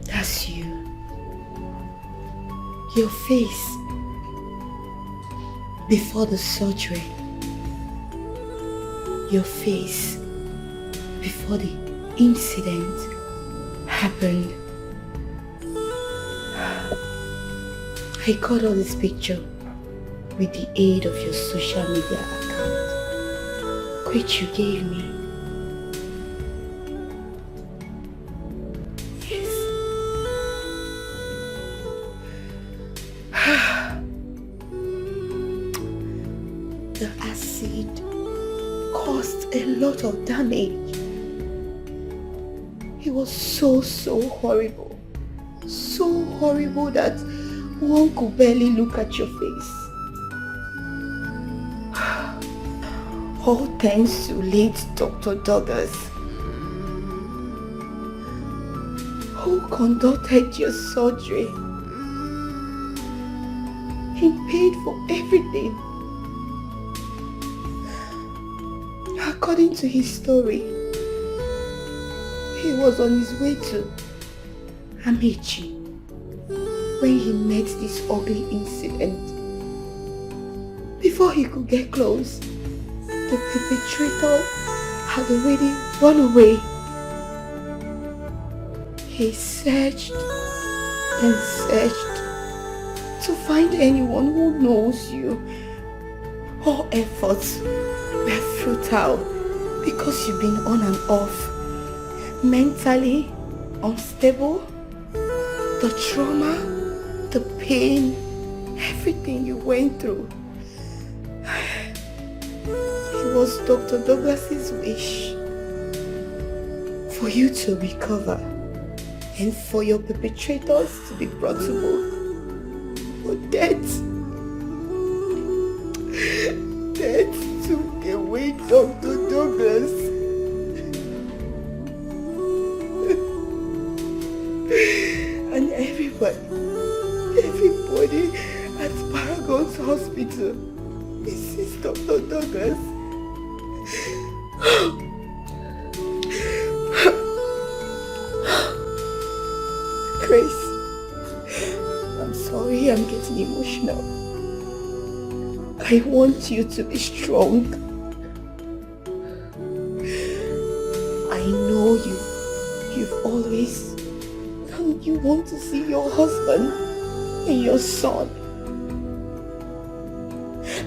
That's you. Your face before the surgery. Your face before the incident happened. I got all this picture with the aid of your social media account, which you gave me. The acid caused a lot of damage. It was so horrible. So horrible that one could barely look at your face. All thanks to late Dr. Douglas, who conducted your surgery. He paid for everything. According to his story, he was on his way to Amici when he met this ugly incident. Before he could get close, the perpetrator had already run away. He searched and searched to find anyone who knows you. All efforts were futile because you've been on and off, mentally unstable. The trauma, the pain, everything you went through. It was Dr. Douglas's wish for you to recover and for your perpetrators to be brought to book. But death took away Dr. Douglas. And everybody at Paragon's hospital hospital. Mrs. Dr. Douglas. Grace, I'm sorry I'm getting emotional. I want you to be strong. I know you've always, you want to see your husband and your son.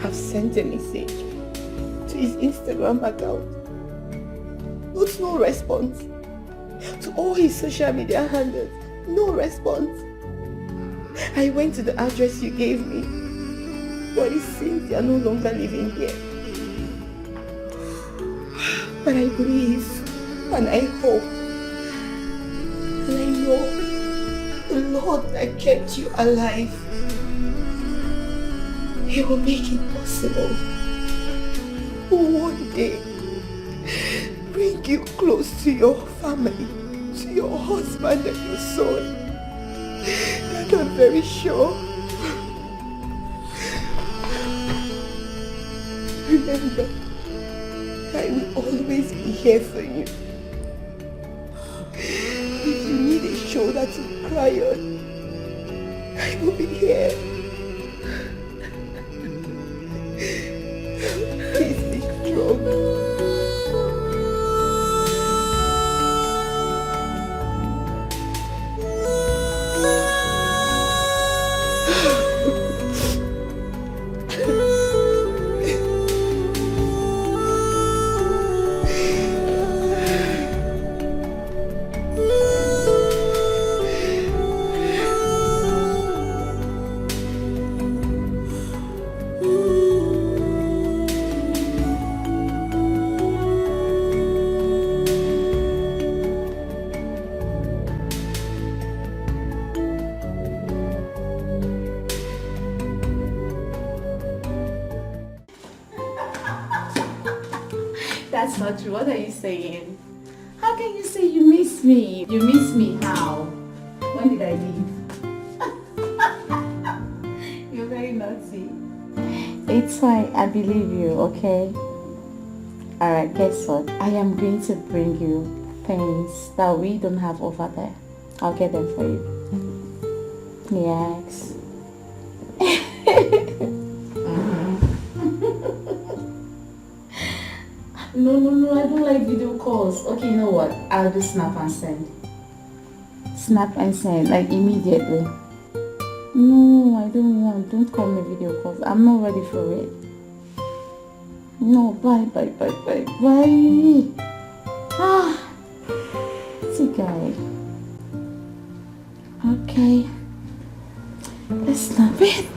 I've sent a message to his Instagram account, but no response. To all his social media handles, no response. I went to the address you gave me, but it seems they are no longer living here. But I believe and I hope and I know the Lord that kept you alive, He will make it possible. One day, bring you close to your family, to your husband and your son. That I'm very sure. Remember, I will always be here for you. If you need a shoulder to cry on, I will be here. Please be strong. That's not true. What are you saying? How can you say you miss me? You miss me how? When did I leave? You're very naughty. It's fine. I believe you, okay? Alright, guess what? I am going to bring you things that we don't have over there. I'll get them for you. Yes. No, I don't like video calls. Okay, you know what? I'll do snap and send. Snap and send, like immediately. No, I don't want. Don't call me video calls. I'm not ready for it. No, bye. Ah, it's a guy. Okay. Let's snap it.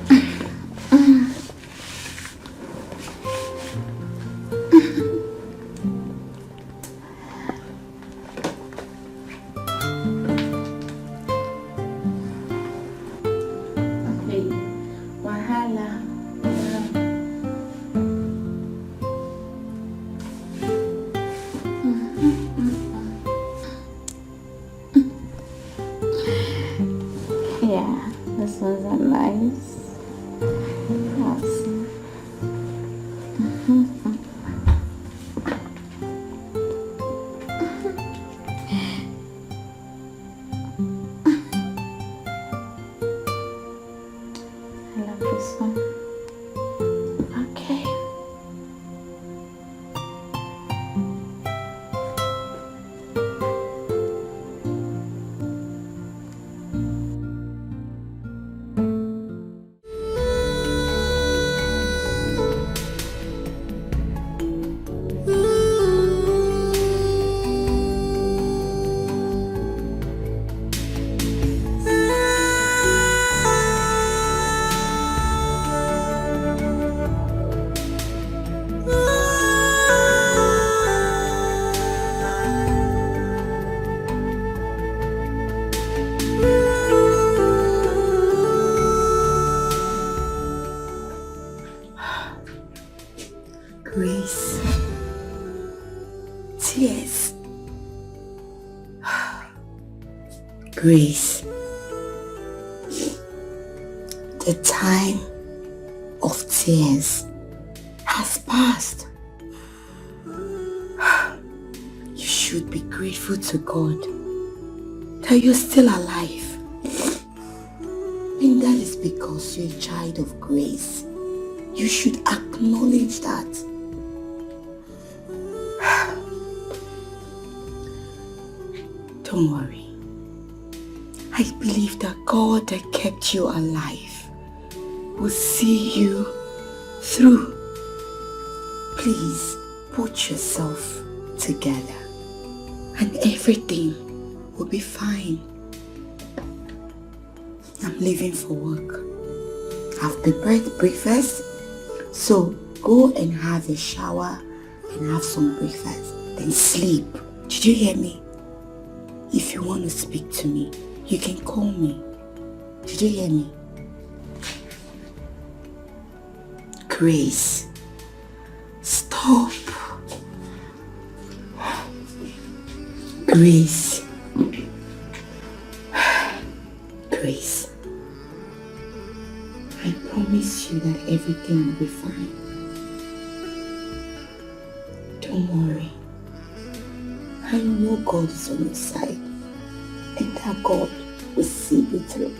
Grace, the time of years has passed. You should be grateful to God that you're still alive. And that is because you're a child of grace. You should acknowledge that. Don't worry. I believe that God that kept you alive will see you through. Please put yourself together and everything will be fine. I'm leaving for work. I've prepared breakfast, so go and have a shower and have some breakfast, then sleep. Did you hear me? If you want to speak to me, you can call me. Did you hear me? Grace, stop. Grace. Grace. I promise you that everything will be fine. Don't worry. I know God is on your side and that God will see you through.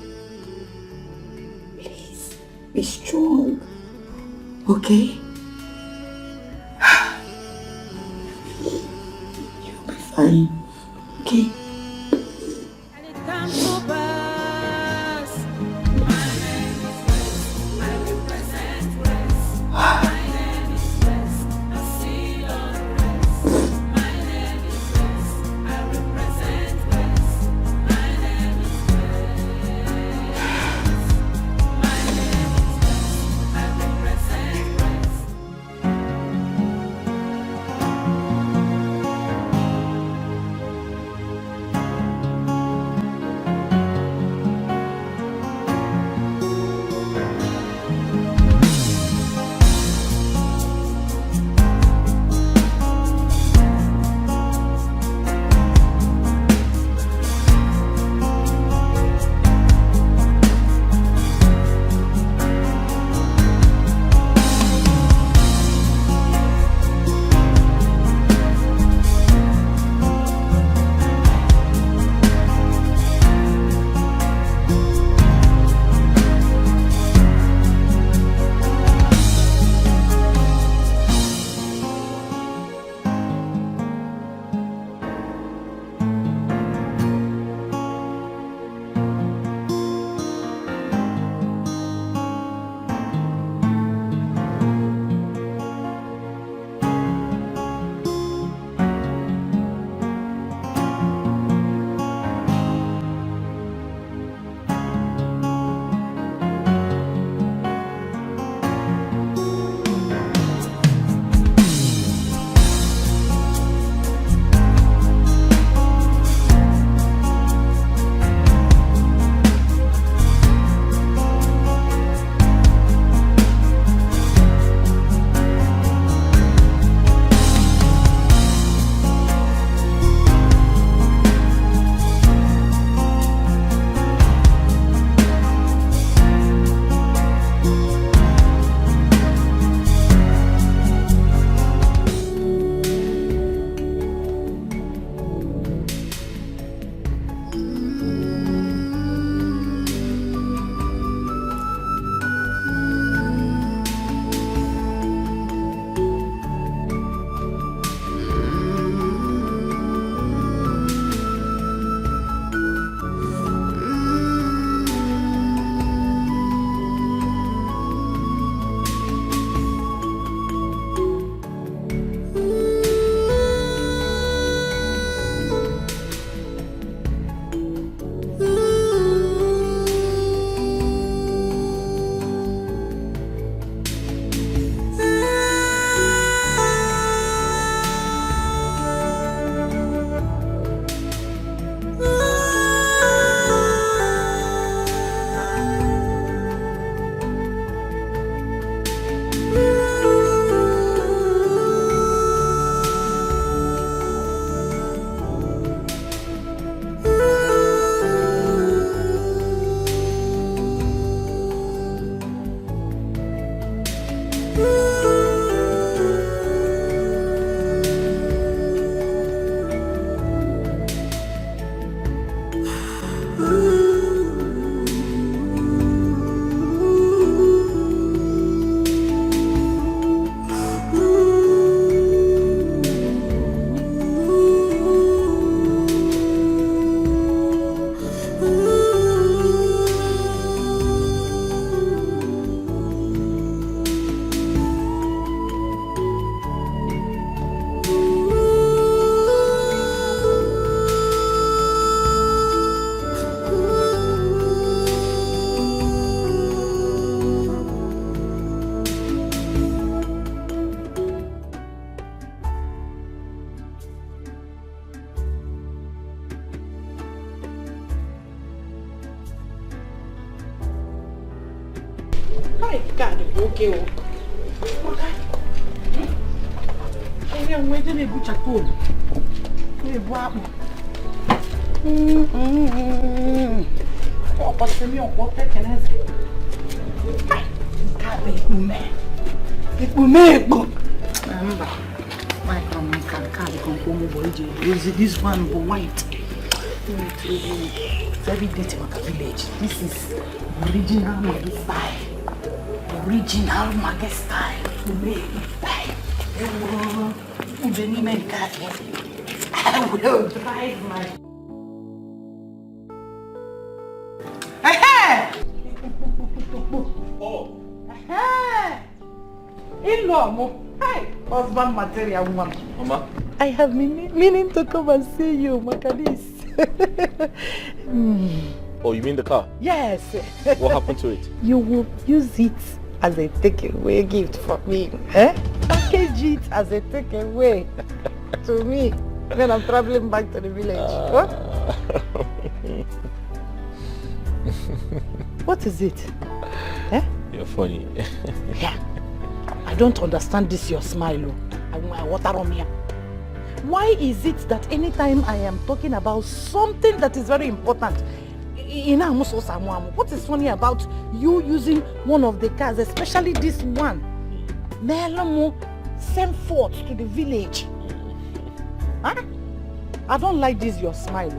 Please, be strong. Okay? You'll be fine. Okay? And it comes to pass. My name is Grace. I represent Grace. My name is Grace. I see your grace. My name is Grace. I represent Grace. My name is Grace. My name is Grace. I represent Grace. Okay. I'm waiting a butcher cold. Oh, but me on what can I say? Can't make me. It will make me. My can't come over. This one for white. Very dirty village. This is original Maggie style. Original Maggie style. To make it style. I will drive my. Oh. In-law, hi, husband material woman. Mama? I have been meaning to come and see you, Makalis. Oh, you mean the car? Yes. What happened to it? You will use it as a takeaway gift for me. Eh? Package it as a takeaway to me when I'm traveling back to the village. What is it? Eh? You're funny. Yeah. I don't understand this your smile. Water on here. Why is it that anytime I am talking about something that is very important, what is funny about you using one of the cars, especially this one? Send forth to the village. Huh? I don't like this your smile.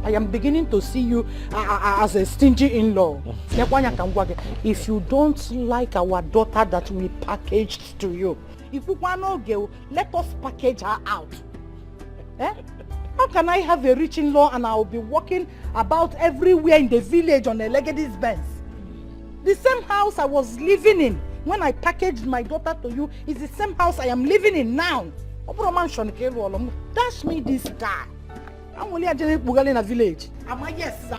I am beginning to see you as a stingy in-law. If you don't like our daughter that we packaged to you, if you want to go, let us package her out. Eh? How can I have a rich in-law and I'll be walking about everywhere in the village on a Legacy's Benz? The same house I was living in when I packaged my daughter to you is the same house I am living in now. Dash me this guy. I'm only a in a village. Yes,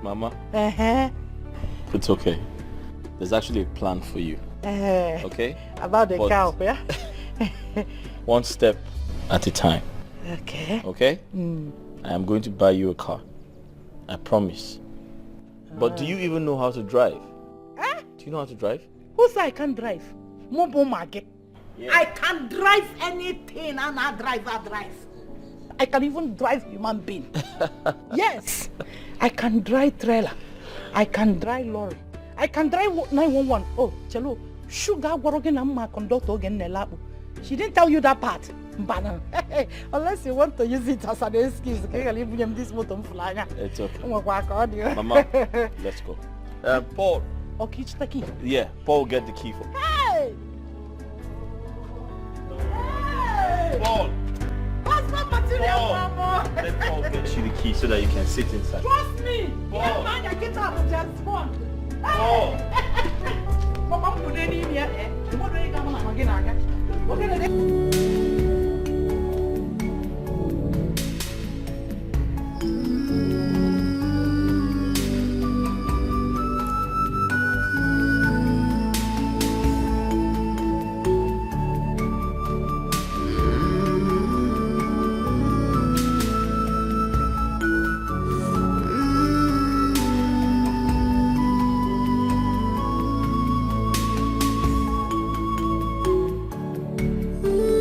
Mama? Uh-huh. It's okay. There's actually a plan for you. Okay? About the cow, yeah? One step at a time. Okay. Okay? I am going to buy you a car. I promise. But do you even know how to drive? Do you know how to drive? Who said I can't drive? Yeah. I can drive anything and I drive. I can even drive human being. Yes. I can drive trailer. I can drive lorry. I can drive 911. Oh, Chelo, sugar warogen and my conductor again nelabu. She didn't tell you that part. Unless you want to use it as an excuse. It's okay. Mama, let's go. Paul. Okay, it's the key. Yeah, Paul will get the key for me. Hey! Paul! What's my material, Mama? Let Paul get you the key so that you can sit inside. Trust me! Paul! Yeah, man, I get out of just one. Paul! Mama, put it in here. What do you come on again? Mm-hmm.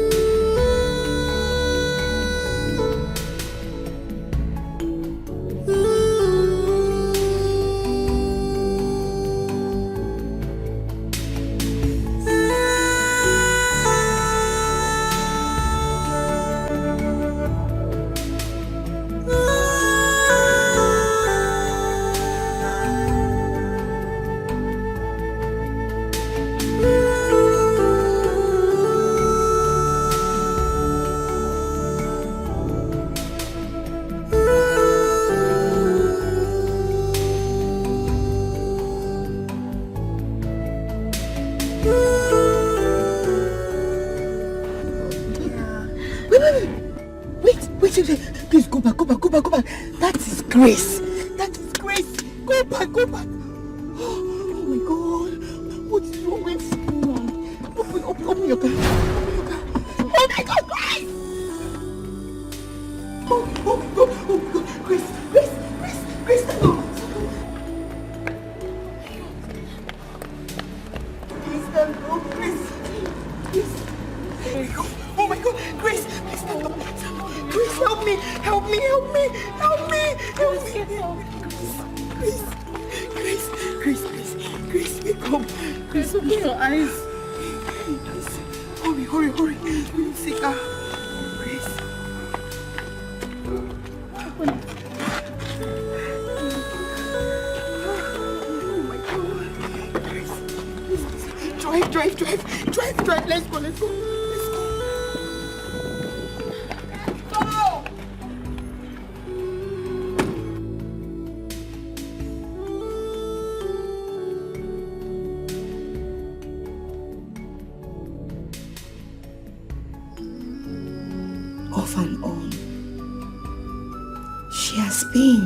Grace. That is Grace. Go back, go back. Oh my God. What is wrong with you? Open your car. Open your car. Oh my God, Grace! Oh God. Grace, stand up. Please stand up, Grace. Oh my God, Grace, please stand up. Grace, help me. Grace, wake up. Grace, open your eyes. Please. Hurry. We need to see her. Grace. Oh my God. Grace, please. Drive. Let's go. Off and on, she has been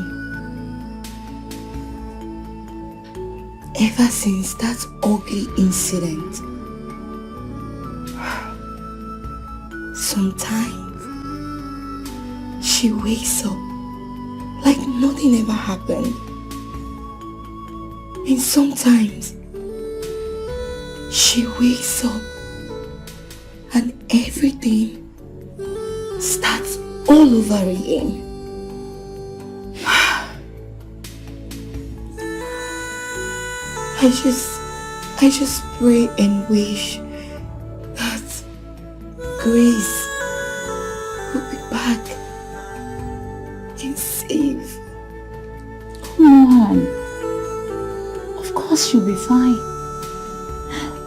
ever since that ugly incident. Sometimes she wakes up like nothing ever happened, and sometimes she wakes up and everything starts all over again. I just pray and wish that Grace will be back and safe. Come on. Of course she'll be fine.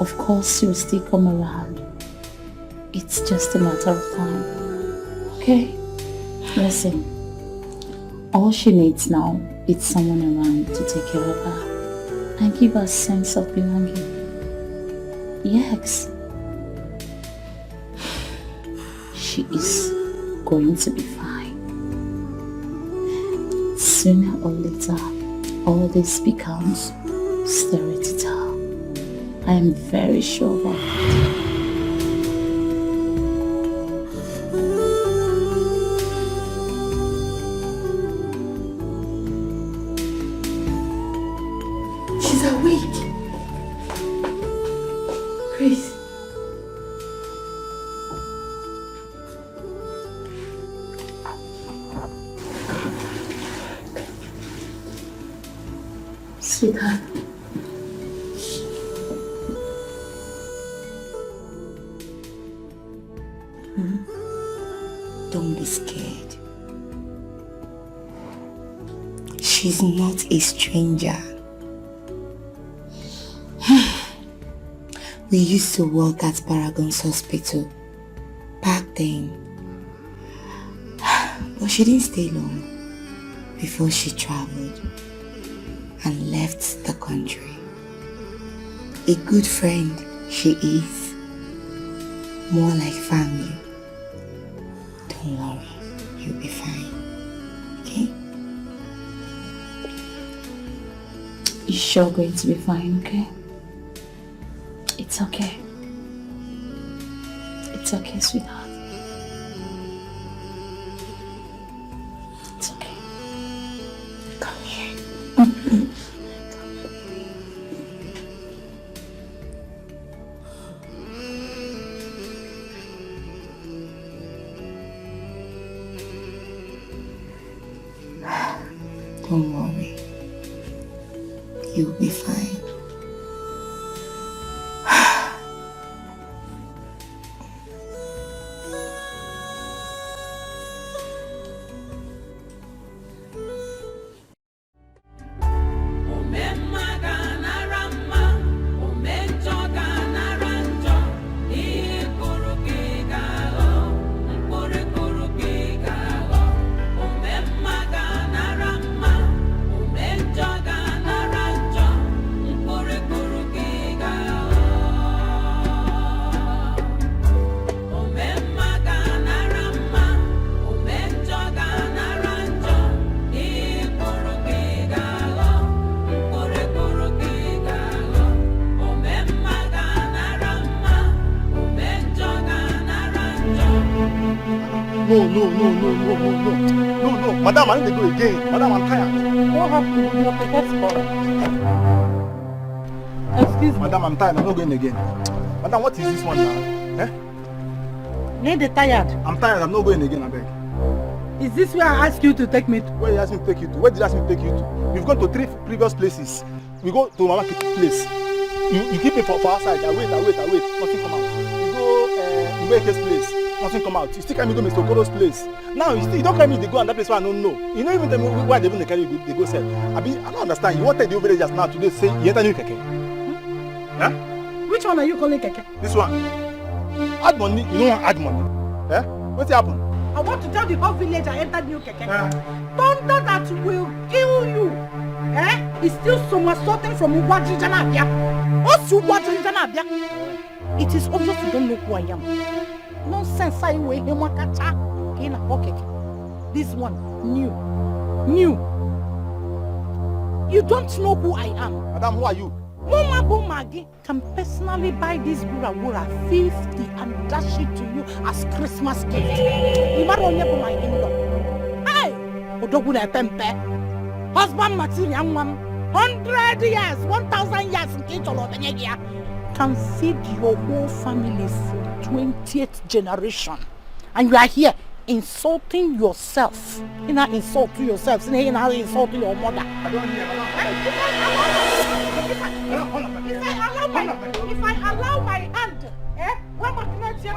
Of course she'll still come around. It's just a matter of time. Okay? Listen. All she needs now is someone around to take care of her and give her a sense of belonging. Yes. She is going to be fine. Sooner or later, all this becomes story to tell. I am very sure about it. She's awake. Grace. Sweetheart. Don't be scared. She's not a stranger. We used to work at Paragon's hospital back then. But she didn't stay long before she traveled and left the country. A good friend she is. More like family. Don't worry, you'll be fine. Okay? You're sure going to be fine, okay? It's okay. It's okay, sweetheart. It's okay. Come here. Don't worry. You'll be fine. No. Madam, I need to go again. Madam, I'm tired. What happened with your ticket spot? Excuse me. Madam, I'm tired. I'm not going again. Madam, what is this one now? Eh? Lady tired. I'm tired. I'm not going again, I beg. Is this where I asked you to take me to? Where did you ask me to take you to? Where did you ask me to take you to? We've gone to 3 previous places. We go to Mama Kitty's place. You keep me for outside. I wait. Nothing come out. You go Ubeke's place. Nothing come out. You still carry me to Mr. Okoro's place. Now you don't carry me to go and that place where I don't know. You don't even tell me why they even carry you they go sell. I don't understand. You wanted the villagers now today say you enter new keke. Huh? Which one are you calling keke? This one. Add money. You don't want add money. Eh? What's happened? I want to tell the whole village I entered new keke. Tonto that will kill you. It's still somersaulting from Ugwajijanabia. It is obvious you don't know who I am. Nonsense, I will in a pocket. This one, new. You don't know who I am. Madam, who are you? Mama Bomagi can personally buy this Gura 50 and dash it to you as Christmas gift. Hey! Odoguna Tempe. Husband material 100 years, 1,000 years in Kitolo can feed your whole family for 20th generation. And you are here insulting yourself. You're not insulting yourself, you're not insulting your mother. I don't hear. If I allow my hand, what am I going to do?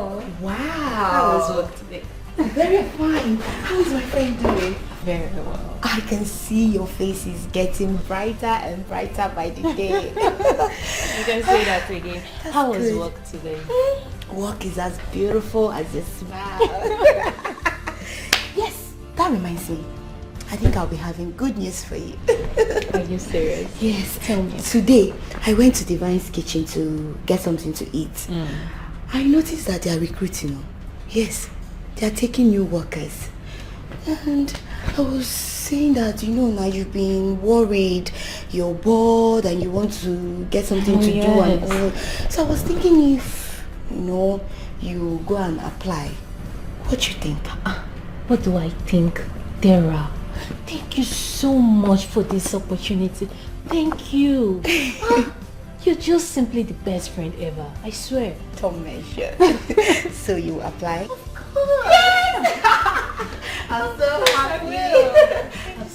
know. Wow. How was work today? Very fine. How is my friend doing? Very well. I can see your face is getting brighter and brighter by the day. You can say that again. How was good. work today? Work is as beautiful as a smile. Yes, that reminds me. I think I'll be having good news for you. Are you serious? Yes. Tell me. Today, I went to Divine's kitchen to get something to eat. I noticed that they are recruiting. Yes, they are taking new workers. And I was saying that, now you've been worried, you're bored and you want to get something to do and all. So I was thinking if, you go and apply. What do you think? What do I think? Dara, thank you so much for this opportunity. Thank you. You're just simply the best friend ever. I swear. Don't mention. So you apply? I'm so happy.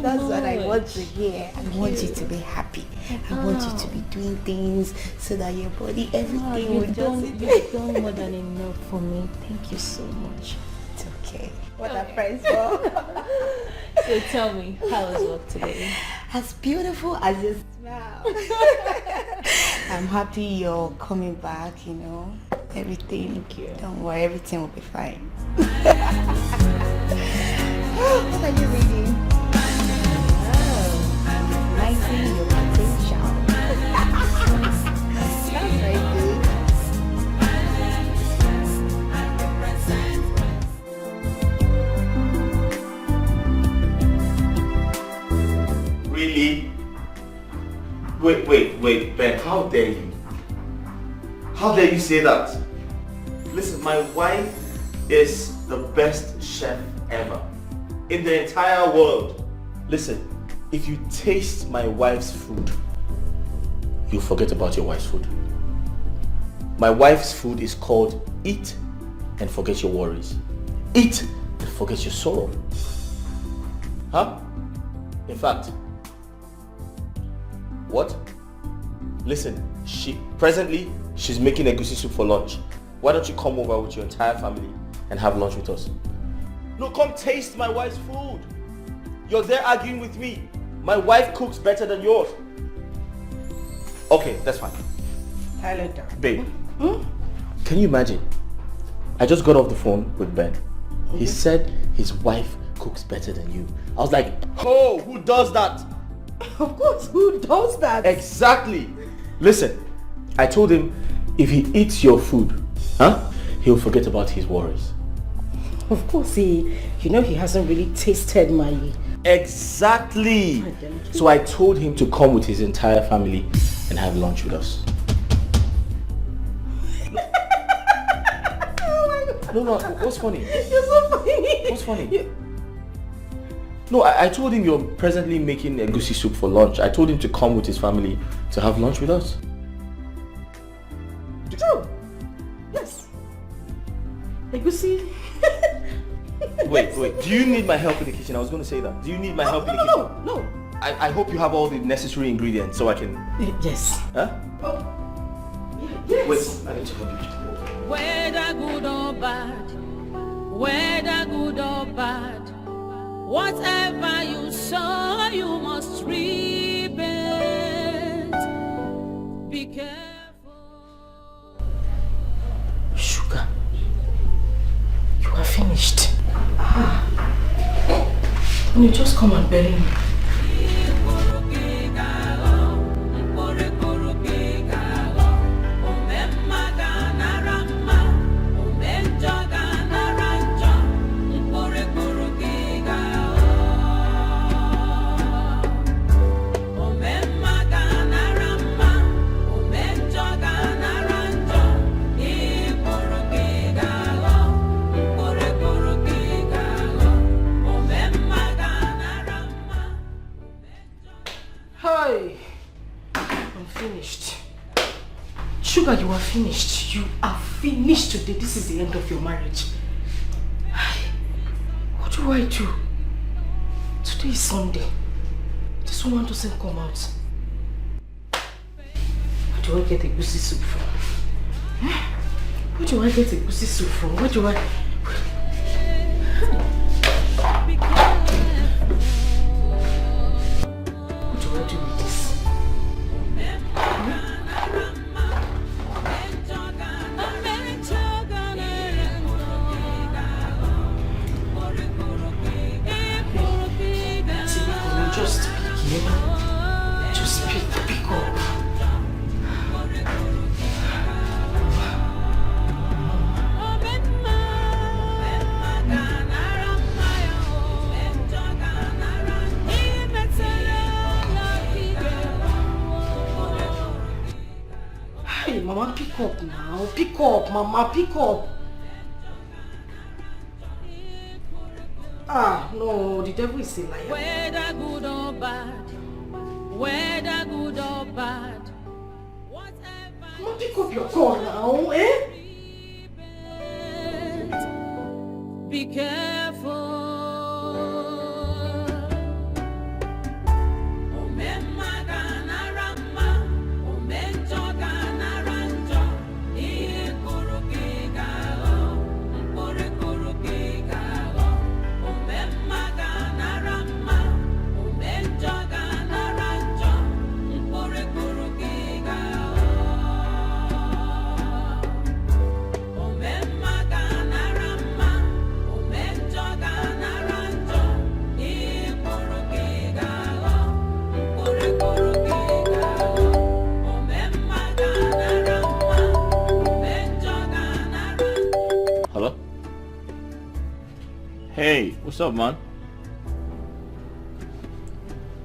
That's what I want to hear. I want you to be happy. I want you to be doing things so that your body, everything will You've done more than enough for me. Thank you so much. It's okay. What are friends for? So tell me, how was work today? As beautiful as you smile. I'm happy you're coming back, Everything. Thank you. Don't worry, everything will be fine. What are you reading? Maximizing your potential. That's very good. Really? Wait, Ben, how dare you? How dare you say that? Listen, my wife is the best chef ever in the entire world. Listen, if you taste my wife's food, you'll forget about your wife's food. My wife's food is called eat and forget your worries. Eat and forget your sorrow. Huh? In fact, what? Listen, she's making egusi soup for lunch. Why don't you come over with your entire family and have lunch with us? No, come taste my wife's food. You're there arguing with me. My wife cooks better than yours. Okay, that's fine. Babe, can you imagine? I just got off the phone with Ben. He said his wife cooks better than you. I was like, oh, who does that? Of course, who does that? Exactly. Listen, I told him if he eats your food, he'll forget about his worries. Of course, he hasn't really tasted my... Exactly. So I told him to come with his entire family and have lunch with us. No, what's funny? You're so funny. What's funny? No, I told him you're presently making egusi soup for lunch. I told him to come with his family to have lunch with us. True. Yes. Egusi. Wait. Do you need my help in the kitchen? I was going to say that. Do you need my help in the kitchen? No. I hope you have all the necessary ingredients so I can... Yes. Huh? Yes. Wait, I need to help you. Whether good or bad, whether good or bad, whatever you sow, you must reap it. Be careful. Sugar, you are finished. You just come and bury me. Sugar, you are finished. You are finished today. This is the end of your marriage. What do I do? Today is Sunday. This woman doesn't come out. Where do I get a goosey soup from? Where do I get a pussy soup from? Where do I... What do I do with this? Just pick up. Hey, Mama, pick up now. Pick up, Mama, pick up. Ah, no, the devil is a liar. Whether good or bad, whether good or bad, whatever. Mama, pick up your call now, eh? Be careful. Hey, what's up, man?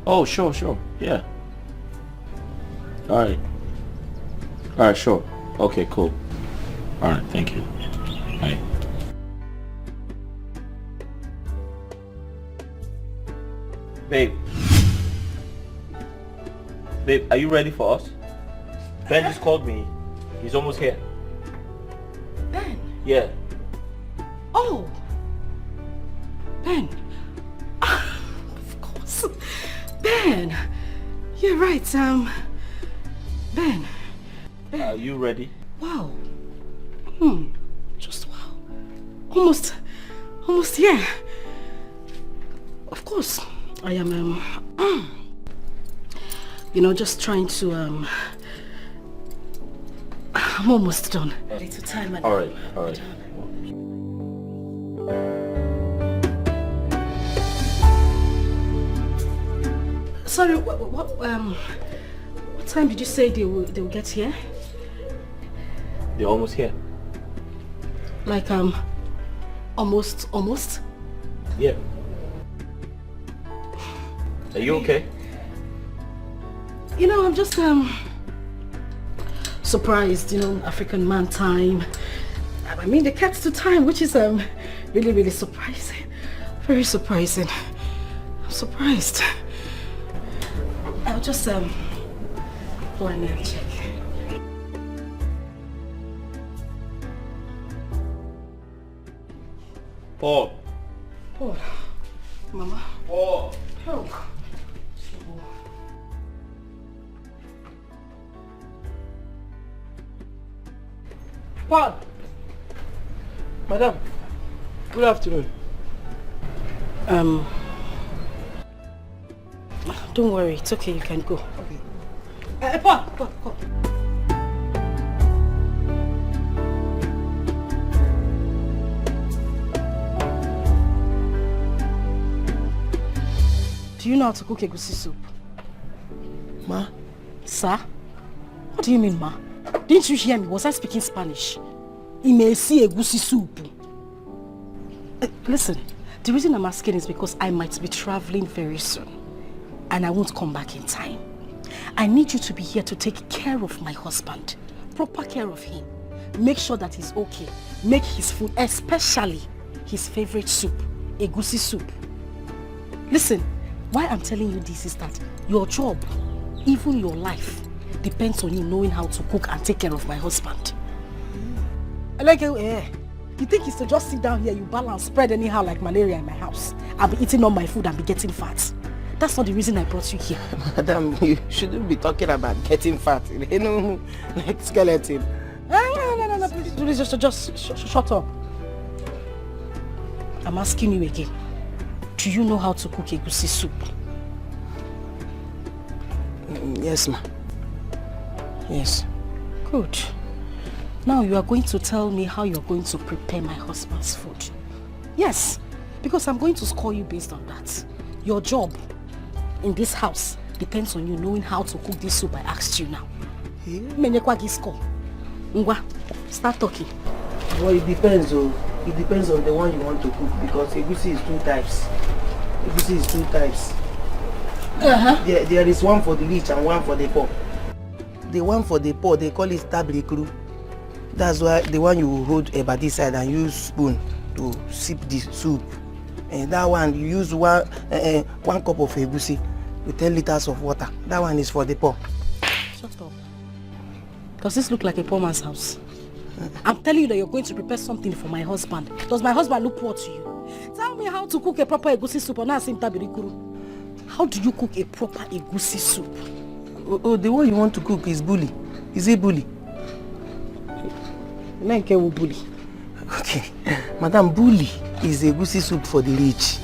Oh, sure, yeah. Alright, sure. Okay, cool. Alright, thank you. Bye. Babe, are you ready for us? Ben just called me. He's almost here. Ben? Yeah. Oh! Ben! Of course. Ben! You're right, Ben. Are you ready? Wow. Just wow. Almost, yeah. Of course, I am, just trying to, I'm almost done. Little time. All right. Sorry, what time did you say they will get here? They're almost here. Like, almost? Yeah. Are you okay? I'm just, surprised, African man time. I mean, the cat's to time, which is, really, really surprising. Very surprising. I'm surprised. I'll just, go in there and check. Paul. Mama. Paul. Help. Paul. Madam, good afternoon. Don't worry, it's okay, you can go. Okay. Paul. Do you know how to cook egusi soup? Ma? Sir? What do you mean, ma? Didn't you hear me? Was I speaking Spanish? Imesi egusi soup. Listen, the reason I'm asking is because I might be traveling very soon. And I won't come back in time. I need you to be here to take care of my husband. Proper care of him. Make sure that he's okay. Make his food, especially his favorite soup, egusi soup. Listen, why I'm telling you this is that your job, even your life, depends on you knowing how to cook and take care of my husband. Like, you think it's to just sit down here, you balance, spread anyhow like malaria in my house. I'll be eating all my food and be getting fat. That's not the reason I brought you here. Madam, you shouldn't be talking about getting fat. Like skeleton. No, please. Just shut up. I'm asking you again. Do you know how to cook egusi soup? Yes, ma. Yes. Good. Now you are going to tell me how you're going to prepare my husband's food. Yes, because I'm going to score you based on that. Your job in this house depends on you knowing how to cook this soup I asked you now. Ngwa, start talking. Well, it depends, oh. It depends on the one you want to cook because egusi is 2 types. Egusi is 2 types. There is one for the rich and one for the poor. The one for the poor, they call it tabrikru. That's why the one you hold a body side and use spoon to sip the soup. And that one you use 1 cup of egusi with 10 liters of water. That one is for the poor. Shut up. Does this look like a poor man's house? I'm telling you that you're going to prepare something for my husband. Does my husband look poor to you? Tell me how to cook a proper egusi soup or not tabirikuru. How do you cook a proper egusi soup? Oh, the one you want to cook is bully. Is it bully? Bully. Okay. Madam, bully is egusi soup for the rich.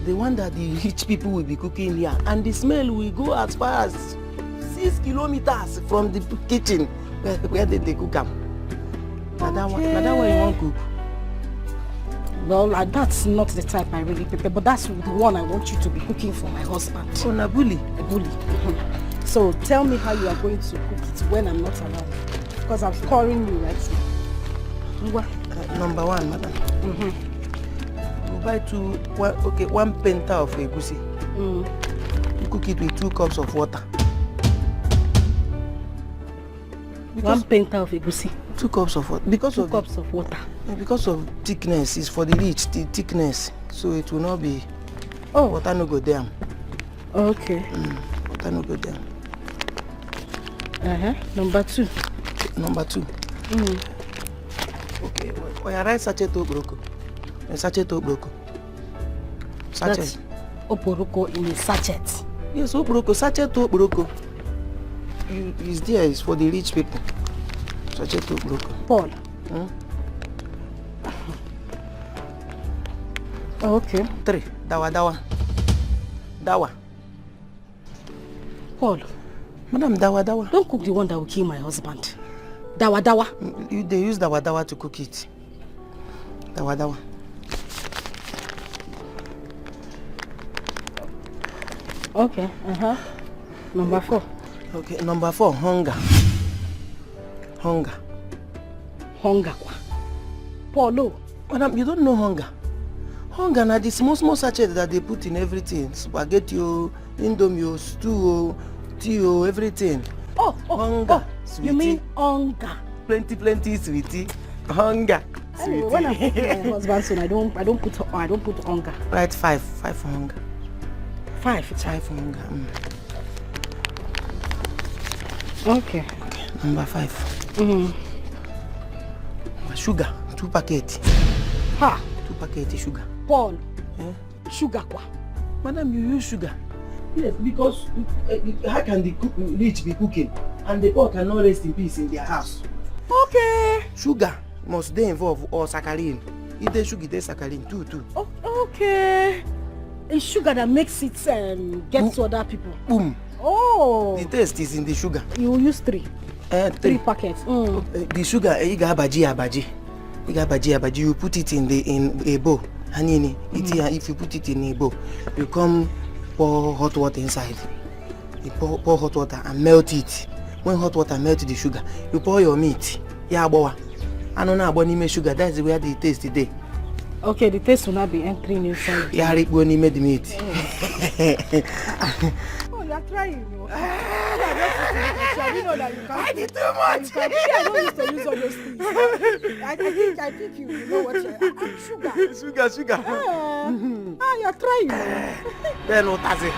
The one that the rich people will be cooking here. And the smell will go as far as 6 kilometers from the kitchen where they cook them. That one you want to cook? Well, that's not the type I really prepare, but that's the one I want you to be cooking for my husband. Oh, na bully? A bully. So tell me how you are going to cook it when I'm not around. Because I'm scoring you right now. Number 1, madam. You buy 1 penta of egusi. You cook it with 2 cups of water. 1 penta of egusi. 2 cups of water. Because 2 cups of water. Because of thickness, it's for the rich, the thickness. So it will not be. Oh. Water no go down. Okay. Water no go down. Number 2. Number 2. Okay. When I write sachet obroko. Sachet obroko. Sachet. That's obroko in a sachet. Yes, obroko. Sachet obroko. Is there is for the rich people. Sachet obroko. Paul. Okay. 3. Dawa. Paul. Madam, dawa. Don't cook the one that will kill my husband. Dawa. They use dawa to cook it. Dawa. Okay. Number 4. Okay, number 4, hunger. Paulo. Madam, you don't know hunger. Hunger na the small sachet that they put in everything. Spaghetti, indomie, stew, tea, everything. Hunger. You mean hunger? Plenty, sweetie. Hunger. Anyway, when I cook my husband's son, I don't put hunger. Right, 5 for hunger. 5 for hunger. Okay. Number 5. Sugar, 2 packets. 2 packets sugar. Paul. Sugar kwa? Madam, you use sugar. Yes, because how can the rich be cooking and the poor cannot rest in peace in their house? Okay. Sugar must they involve or saccharin. If they sugar, they saccharin too. Okay. It's sugar that makes it get to other people. Boom. Oh. The taste is in the sugar. You use 3. 3 packets. The sugar, you got abaji. You put it in a bowl. Hanini, if you put it in a bowl, you come pour hot water inside. You pour hot water and melt it. When hot water melts the sugar, you pour your meat. Yeah, boy. I don't know about any sugar. That's where the taste today. Okay, the taste will not be entering inside. Yeah, when you made the meat. Oh, you're trying. I know that you can't. I did too much. I don't used to use all those things. I think you know what sugar. You're trying. Then what does it?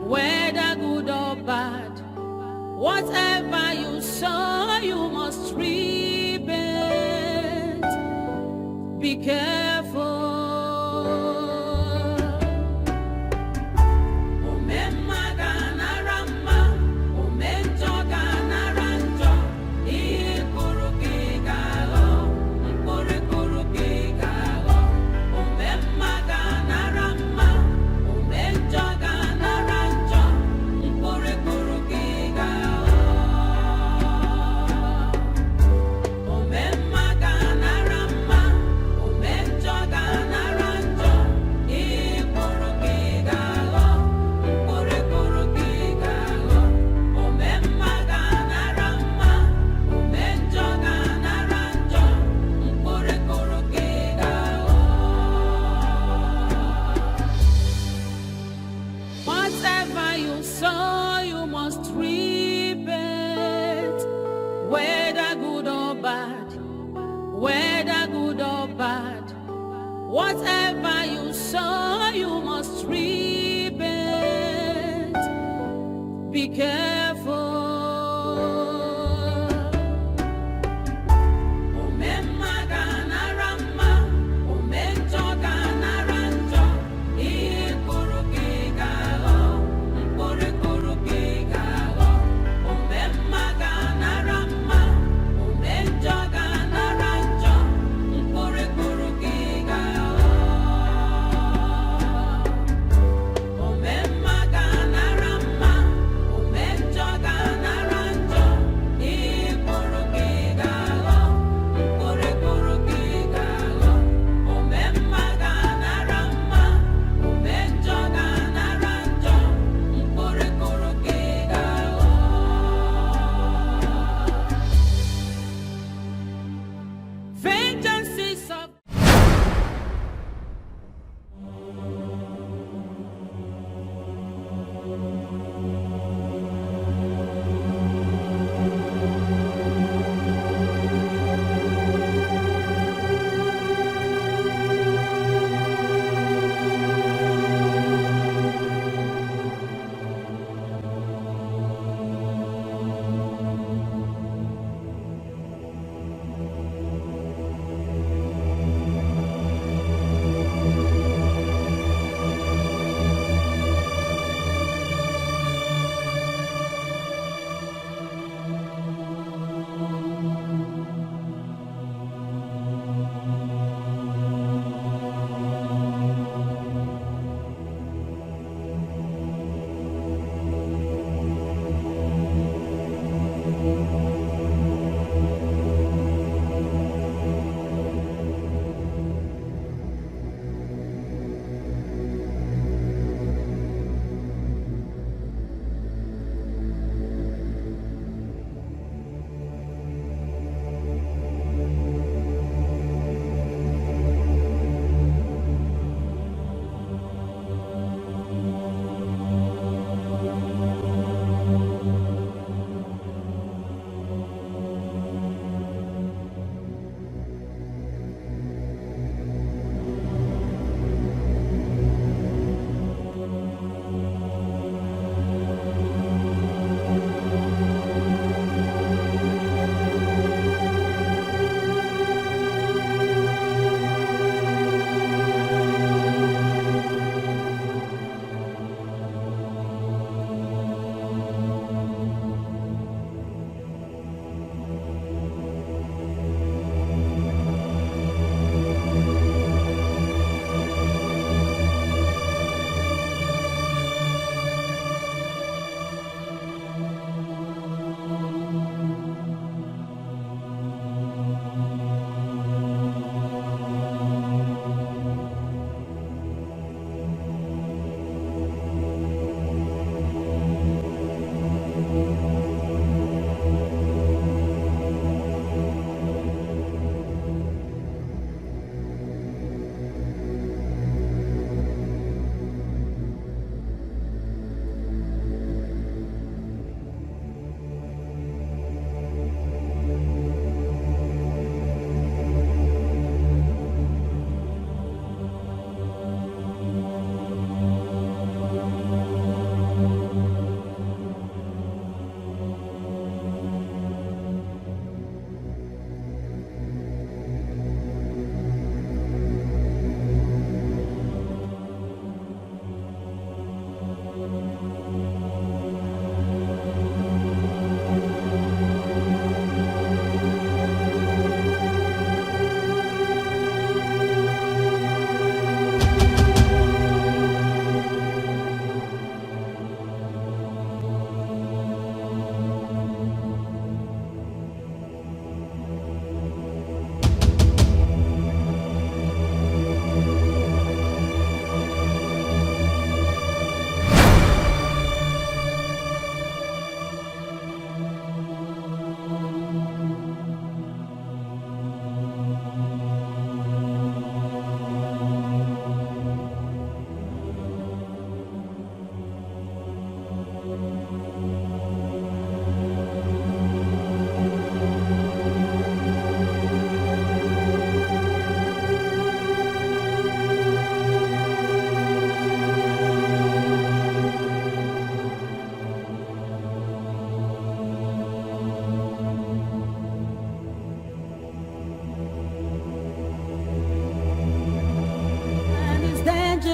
Whether good or bad, whatever you sow, you must reap it. Be careful. whether good or bad. Whatever you sow, you must reap it. Be careful.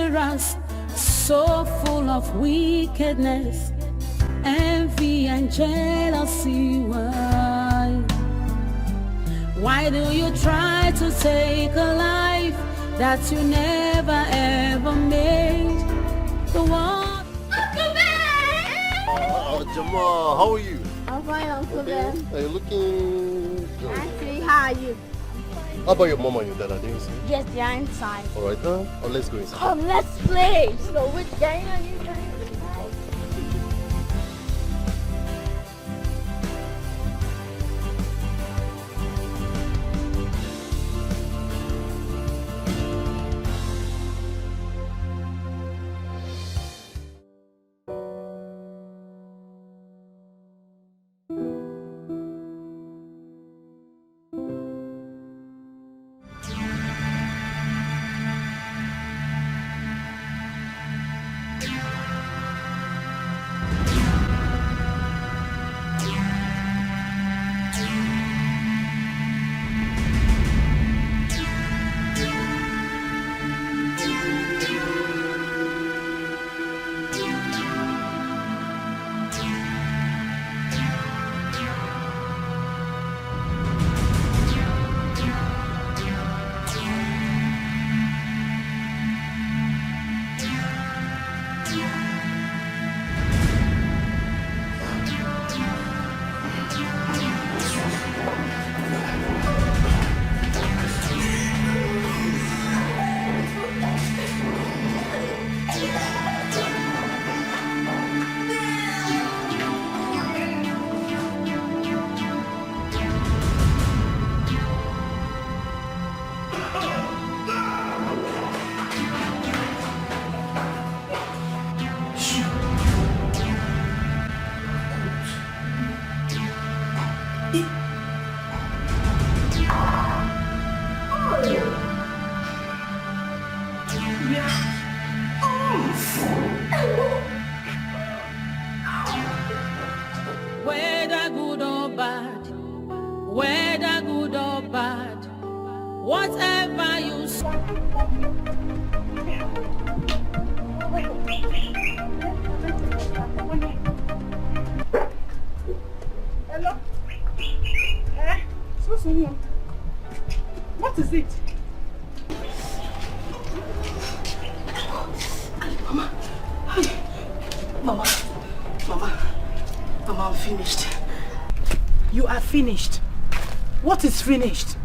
dangerous, so full of wickedness, envy and jealousy. Why do you try to take a life that you never ever made? The one. Uncle Ben! Oh, Jamal, how are you? I'm fine, Uncle Ben. Are you looking good? Auntie, how are you? How about your mom and your dad? Are they inside? Yes, they are inside. Alright now, let's go inside. Come, let's play. So which game are you playing? Whether good or bad, whether good or bad, whatever you say. Hello? What is it? Mama. Mama, I'm finished. You are finished. What is finished?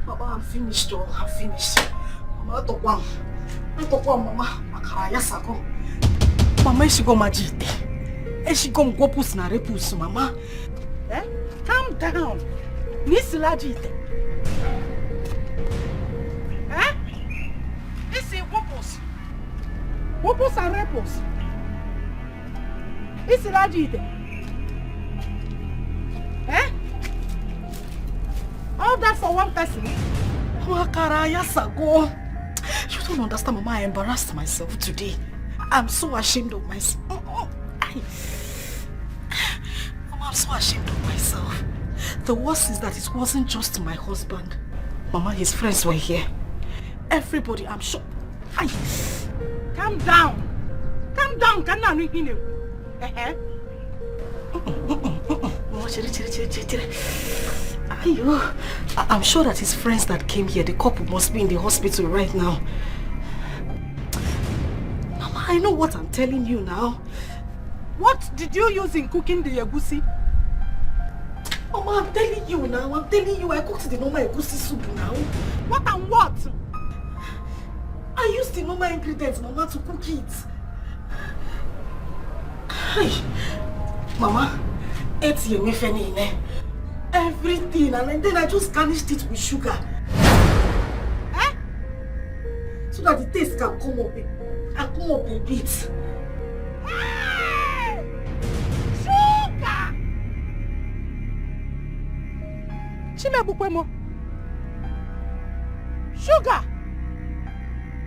Mama, I'm finished. I'm finished. Mama, I don't want Mama. Mama, she go majite. She go pus na repus, Mama. Calm down. Miss Lajite. This is wopus. Wopus and repus. Miss Lajite. All that for one person? You don't understand, Mama. I embarrassed myself today. I'm so ashamed of myself. Mama, I'm so ashamed of myself. The worst is that it wasn't just my husband. Mama, his friends were here. Everybody, I'm sure. Calm down. Calm down. I'm sure that his friends that came here, the couple must be in the hospital right now. Mama, I know what I'm telling you now. What did you use in cooking the egusi? Mama, I'm telling you now. I'm telling you, I cooked the normal egusi soup now. What and what? I used the normal ingredients, Mama, to cook it. Mama, everything, and then I just garnished it with sugar. So that the taste can come up a bit. Sugar! Chimebukwemo. Sugar!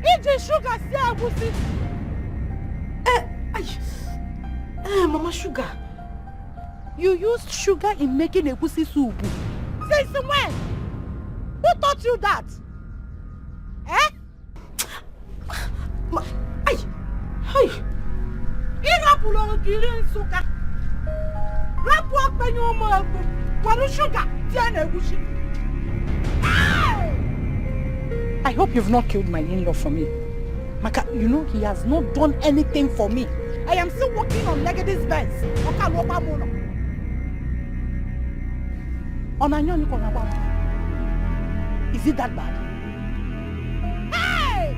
Iji sugar si agusi. Mama, sugar. You used sugar in making egusi soup. Since when? Who taught you that? Kiri Suka. Rap walk by your mother. What sugar? Diana Gushi. I hope you've not killed my in-law for me. Maka, you know he has not done anything for me. I am still working on negative beds. Is it that bad? Hey!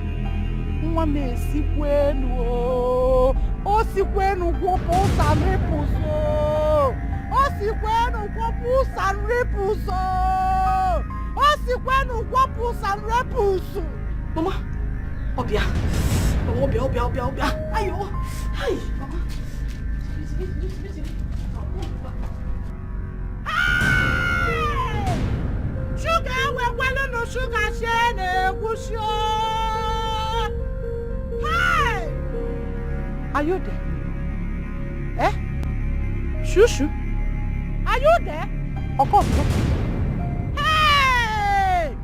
Mwame sikwenu o sikwenu gwopo sanrepuso o sikwenu gwopo sanrepuso o sikwenu gwopo sanrepuso. Mama, Obia, ayo, hi, Mama. Sugar, we're no sugar, shane, wusho. Hi! Are you there? Eh? Shushu? Are you there? Of course. Hey!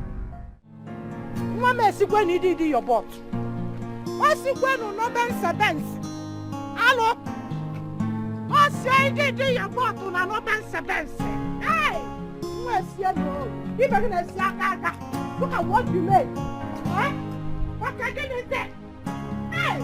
Mama, see when you did your butt. What's it when you no Benz? Hello? What's it did your butt on no Benz? Hey! Look at what you made. Huh? What can you do? Hey!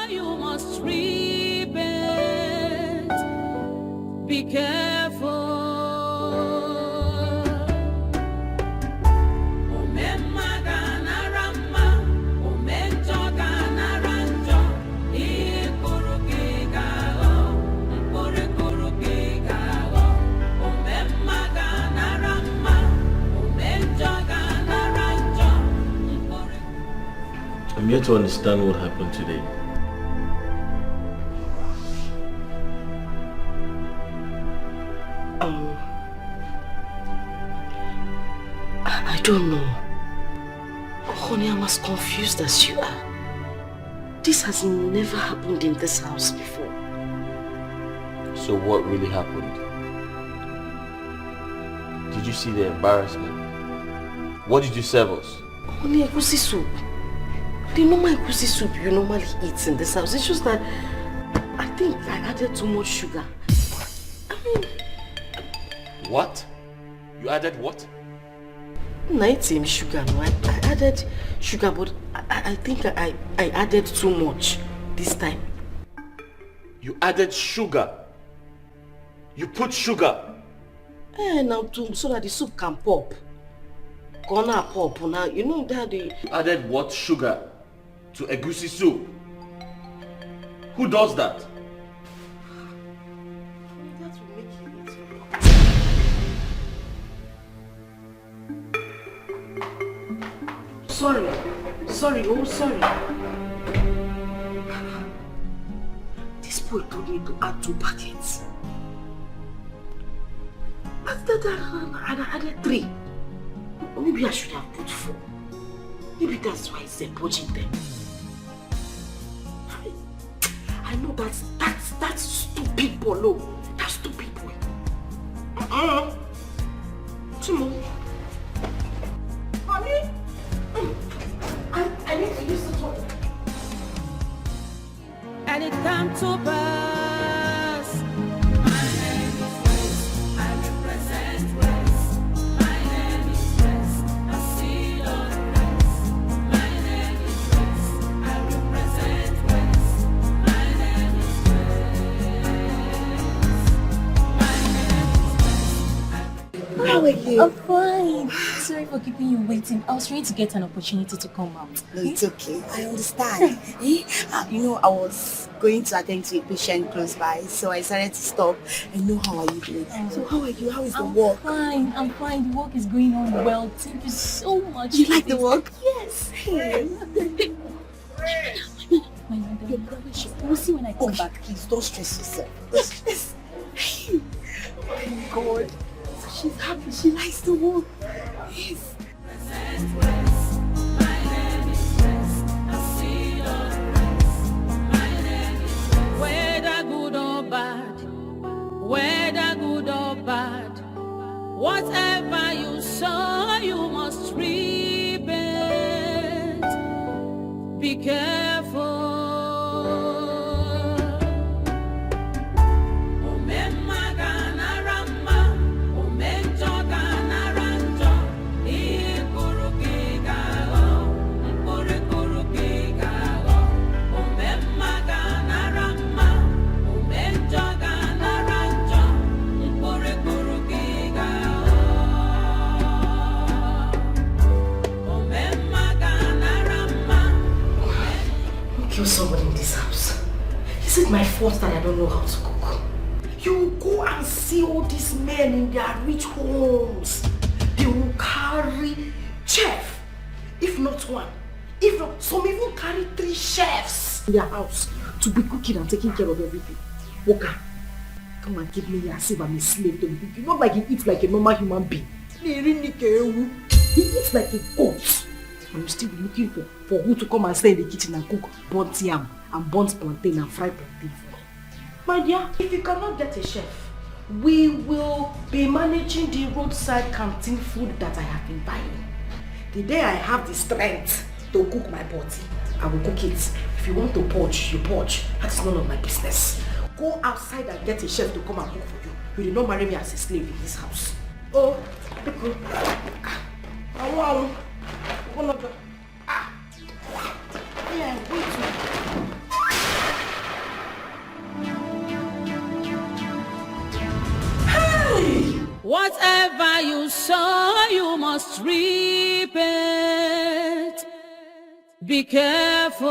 You must repent. Be careful. I'm yet to understand what happened today. I don't know. Honey, I'm as confused as you are. This has never happened in this house before. So what really happened? Did you see the embarrassment? What did you serve us? Honey, egusi soup. The normal egusi soup you normally eat in this house. It's just that I think I added too much sugar. I mean... What? You added what? Not sugar, no. I added sugar, but I think I added too much this time. You added sugar? You put sugar? Now so that the soup can pop. Gonna pop now. You know that the... You added what sugar to egusi soup? Who does that? That will make it easy. Sorry, oh sorry. This boy told me to add 2 packets. But I added 3. Maybe I should have put 4. Maybe that's why it's purging them. I know that's stupid Bolo. That's stupid boy. Timo. Honey? I need to use the toilet. And it come to pass. My name is Grace. I represent Grace. My name is Grace. I see on Grace. My name is Grace. I represent Grace. My name is Grace. My name is Grace. How are you? I'm fine. Sorry for keeping you waiting. I was trying to get an opportunity to come out. No, it's okay. I understand. You know, I was going to attend to a patient close by, so I decided to stop. And know how are you doing? So how are you? How is the work? I'm fine. The work is going on well. Thank you so much. You like the work? Yes. My mother. We'll see when I come back. Please don't stress yourself. Don't stress. Oh my God. She's happy. She likes the work. Yes. Whether good or bad, kill someone in this house. Is it my fault that I don't know how to cook? You go and see all these men in their rich homes. They will carry chef, if not one. If not, some even carry 3 chefs in their house to be cooking and taking care of everything. Walker, come and give me as if I'm a slave to be cooking. Not like he eats like a normal human being. He eats like a goat. And you still be looking for who to come and stay in the kitchen and cook burnt yam and burnt plantain and fried plantain for me. My dear, if you cannot get a chef, we will be managing the roadside canteen food that I have been buying. The day I have the strength to cook my body, I will cook it. If you want to poach, you poach. That's none of my business. Go outside and get a chef to come and cook for you. You did not marry me as a slave in this house. Oh, because whatever you sow, you must reap it. Be careful.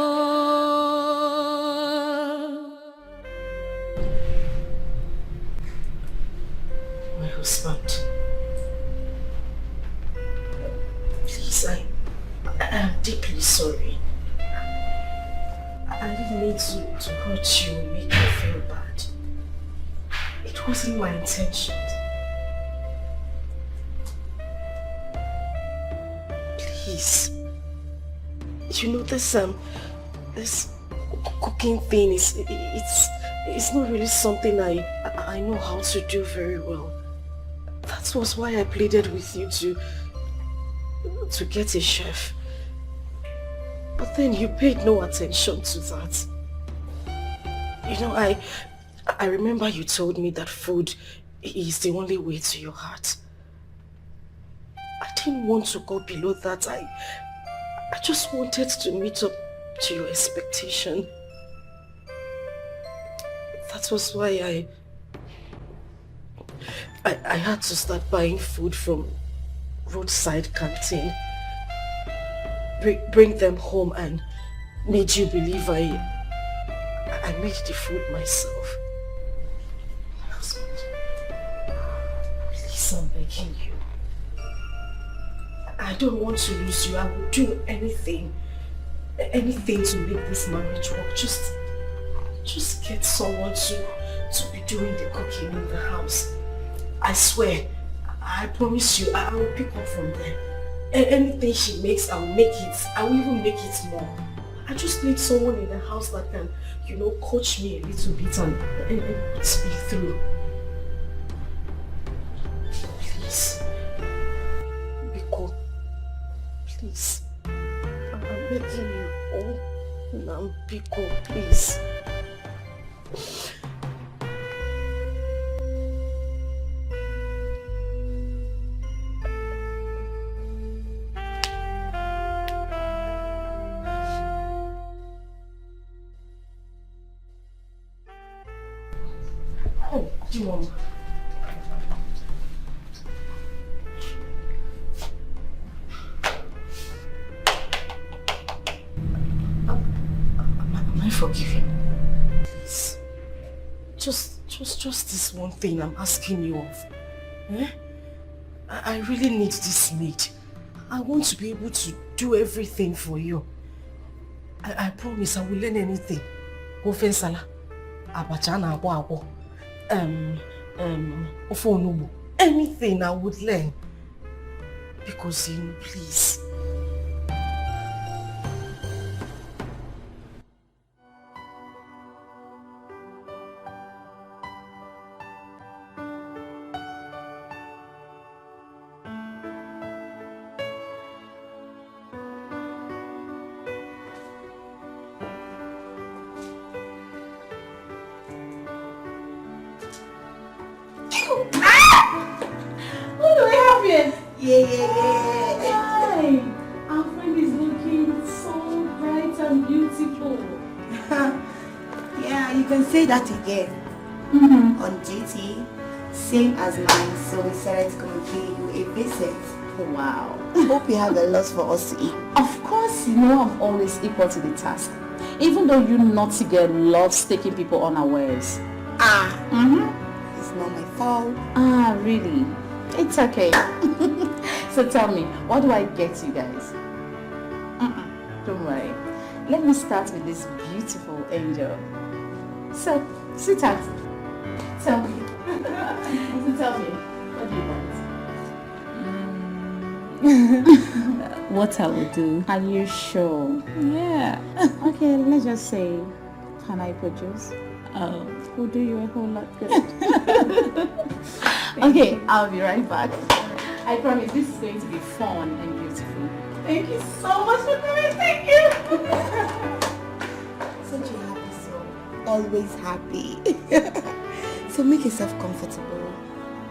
My husband, please, I am deeply sorry. I didn't mean to hurt you and make you feel bad. It wasn't my intention. Please. You know, this cooking thing it's not really something I know how to do very well. That was why I pleaded with you to get a chef. But then you paid no attention to that. You know, I remember you told me that food is the only way to your heart. I didn't want to go below that. I just wanted to meet up to your expectation. That was why I had to start buying food from roadside canteen. Bring them home and made you believe I made the food myself. My husband, please, I'm begging you. I don't want to lose you. I will do anything to make this marriage work. Just get someone to be doing the cooking in the house. I swear, I promise you, I will pick up from there. Anything she makes, I will make it. I will even make it more. I just need someone in the house that can, coach me a little bit and put me through. Please. Biko. Please. I'm begging you. Oh, Biko, please. Oh, do you want? Am I forgiven? Please. Just this one thing I'm asking you of. Eh? I really need this maid. I want to be able to do everything for you. I promise I will learn anything. Ofe nsala, abacha na agbo. Ofe onugbu. Anything I would learn. Because please. What do we have here? Yeah. Hi. Our friend is looking so bright and beautiful. Yeah, you can say that again. On duty, same as mine, so we decided to come and pay you a visit. Wow. Hope you have a lot for us to eat. Of course, I'm always equal to the task. Even though you naughty girl loves taking people unawares. It's not my fault. Really? It's okay. So tell me, what do I get you guys? Don't worry. Let me start with this beautiful angel. So, sweetheart, tell me. Tell me, what do you want? What I will do. Are you sure? Yeah. Okay, let's just say, can I produce? Will do you a whole lot good. Okay, I'll be right back. I promise this is going to be fun and beautiful. Thank you so much for coming. Thank you. Such a happy soul. Always happy. So make yourself comfortable.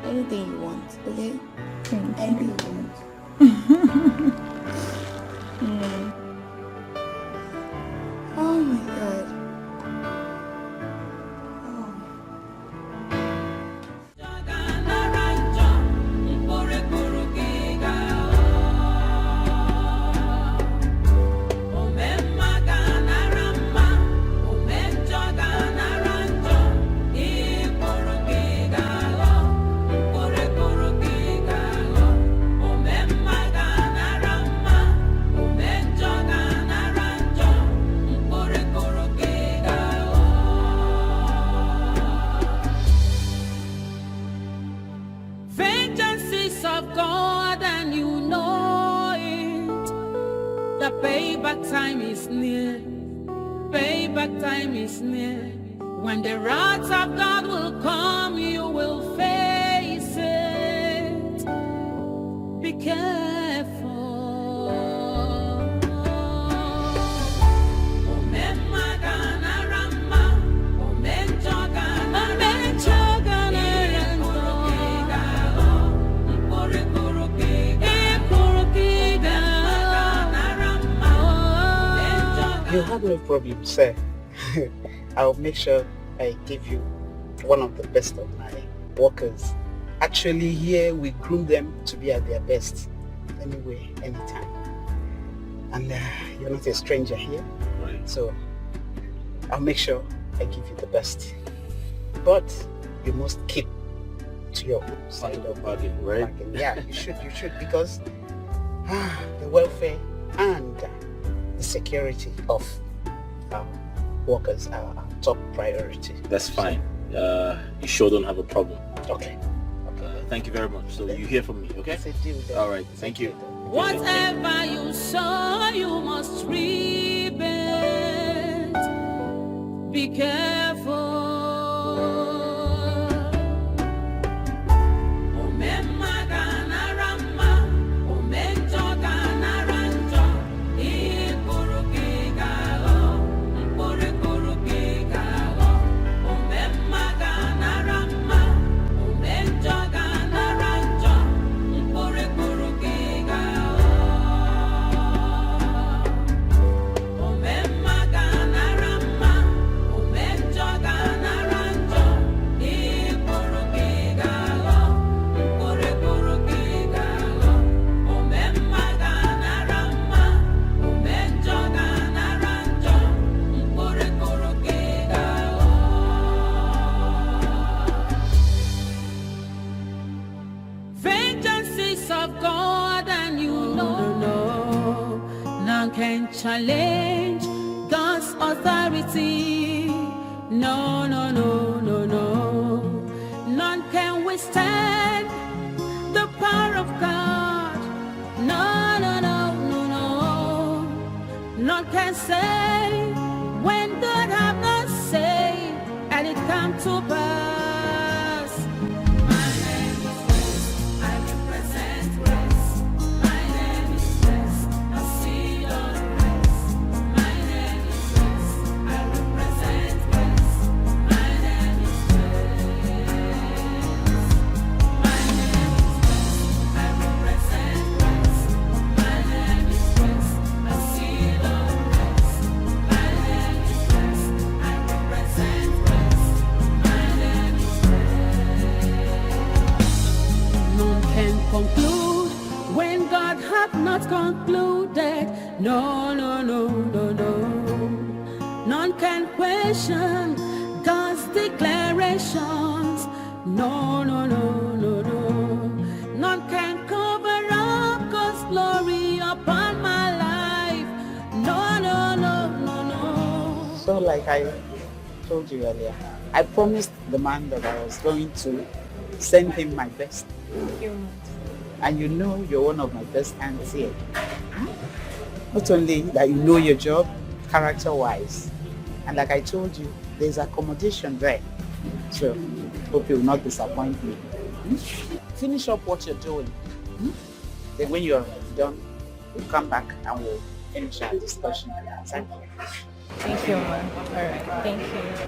Anything you want, okay? Thank you. Anything you want. Oh my god. Payback time is near. Payback time is near. When the wrath of God will come, you will face it. Be careful. You have no problem, sir. I'll make sure I give you one of the best of my workers. Actually, here we groom them to be at their best. Anyway, anytime. And you're not a stranger here, right? So I'll make sure I give you the best. But you must keep to your side of bargain, right? Bargain. Yeah, you should, because the welfare and the security of workers are our top priority. That's fine. You sure don't have a problem. Okay. Thank you very much. So you hear from me, okay? All right. Thank you. Whatever you sow, you must reap it. Be careful. Can challenge God's authority. No, no, no, no, no. None can withstand the power of God. No, no, no, no, no. None can say when God have not said, and it come to pass. Conclude when God hath not concluded. No, no, no, no, no. None can question God's declarations. No, no, no, no, no. None can cover up God's glory upon my life. No, no, no, no, no. So like I told you earlier, I promised the man that I was going to send him my best. And you know you're one of my best hands here. Not only that you know your job, character-wise, and like I told you, there's accommodation there. So, hope you will not disappoint me. Finish up what you're doing. Then when you're done, we'll come back and we'll finish our discussion. Thank you. Thank you, Ma. Alright, thank you.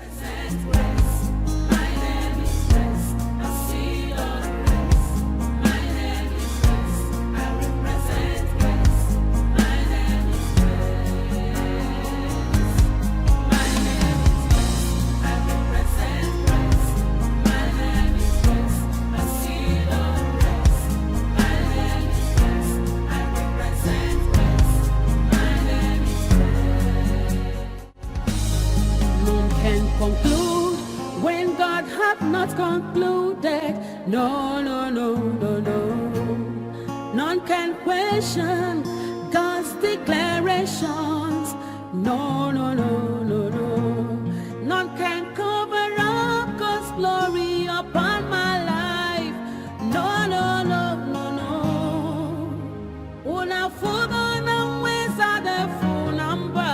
Conclude when God hath not concluded. No, no, no, no, no. None can question God's declarations. No, no, no, no, no. None can cover up God's glory upon my life. No, no, no, no, no. Una fuga na weza de full number.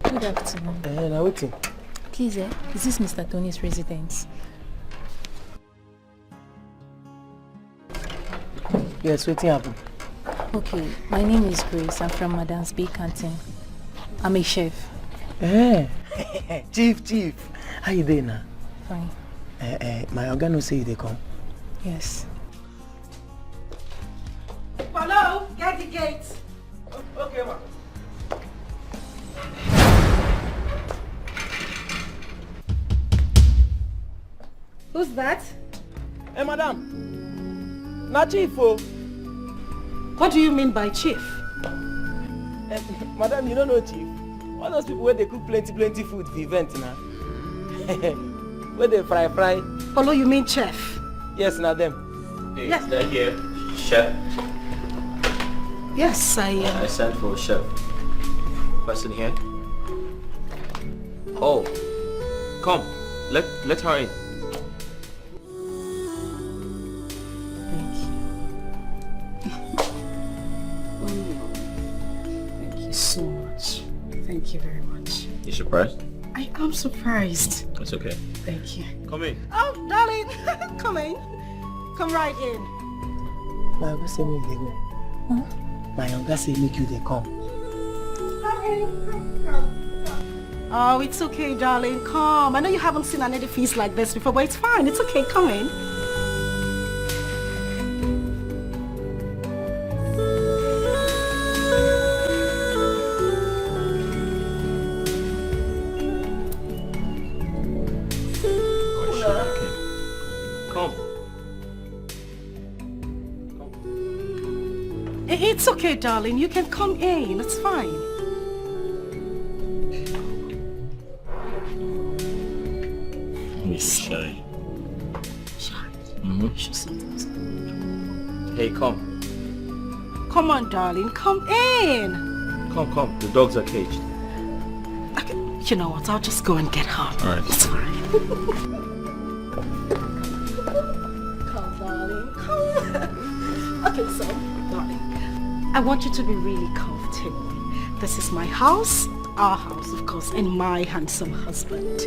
Good afternoon. Now waiting. Please, is this Mr. Tony's residence? Yes, waiting happen. Okay, my name is Grace. I'm from Madam's Bay Canteen. I'm a chef. Chief. How you doing now? Fine. My organ say they come. Yes. Hello, get the gate. Okay, ma. Who's that? Hey, madam. Na chief, oh. What do you mean by chief? Madam, you don't know chief. All those people where they cook plenty food for event now. Where they fry. Hello, you mean chef? Yes, now them. Hey, Yes. is that here? Chef? Yes, I sent for a chef. Person here? Oh, come. Let her in. Thank you so much. Thank you very much. You surprised? I am surprised. It's okay. Thank you. Come in. Oh, darling, come in. Come right in. My uncle say make they go. Huh? My uncle say make you they come. Oh, it's okay, darling. Come. I know you haven't seen an edifice like this before, but it's fine. It's okay. Come in. It's okay, darling. You can come in. It's fine. He's shy. Shy? Hey, come. Come on, darling. Come in. Come. The dogs are caged. Okay. You know what? I'll just go and get her. All right. It's fine. Come, darling, come. Okay, so, darling, I want you to be really comfortable. This is my house, our house, of course, and my handsome husband.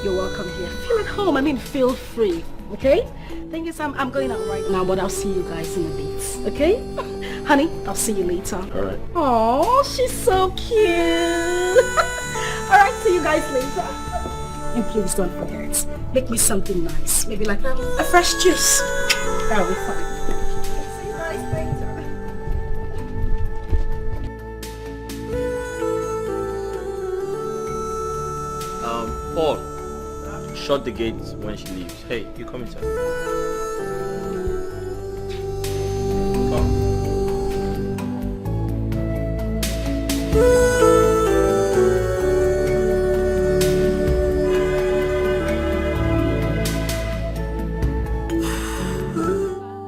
You're welcome here. Feel at home. I mean, feel free. Okay? Thing is, I'm going out right now, but I'll see you guys in a bit. Okay? Honey, I'll see you later. All right. Oh, she's so cute. All right, see you guys later. And please don't forget, make me something nice. Maybe like a fresh juice. That'll be fine. See you guys later. Paul, shut the gate when she leaves. Hey, you come inside.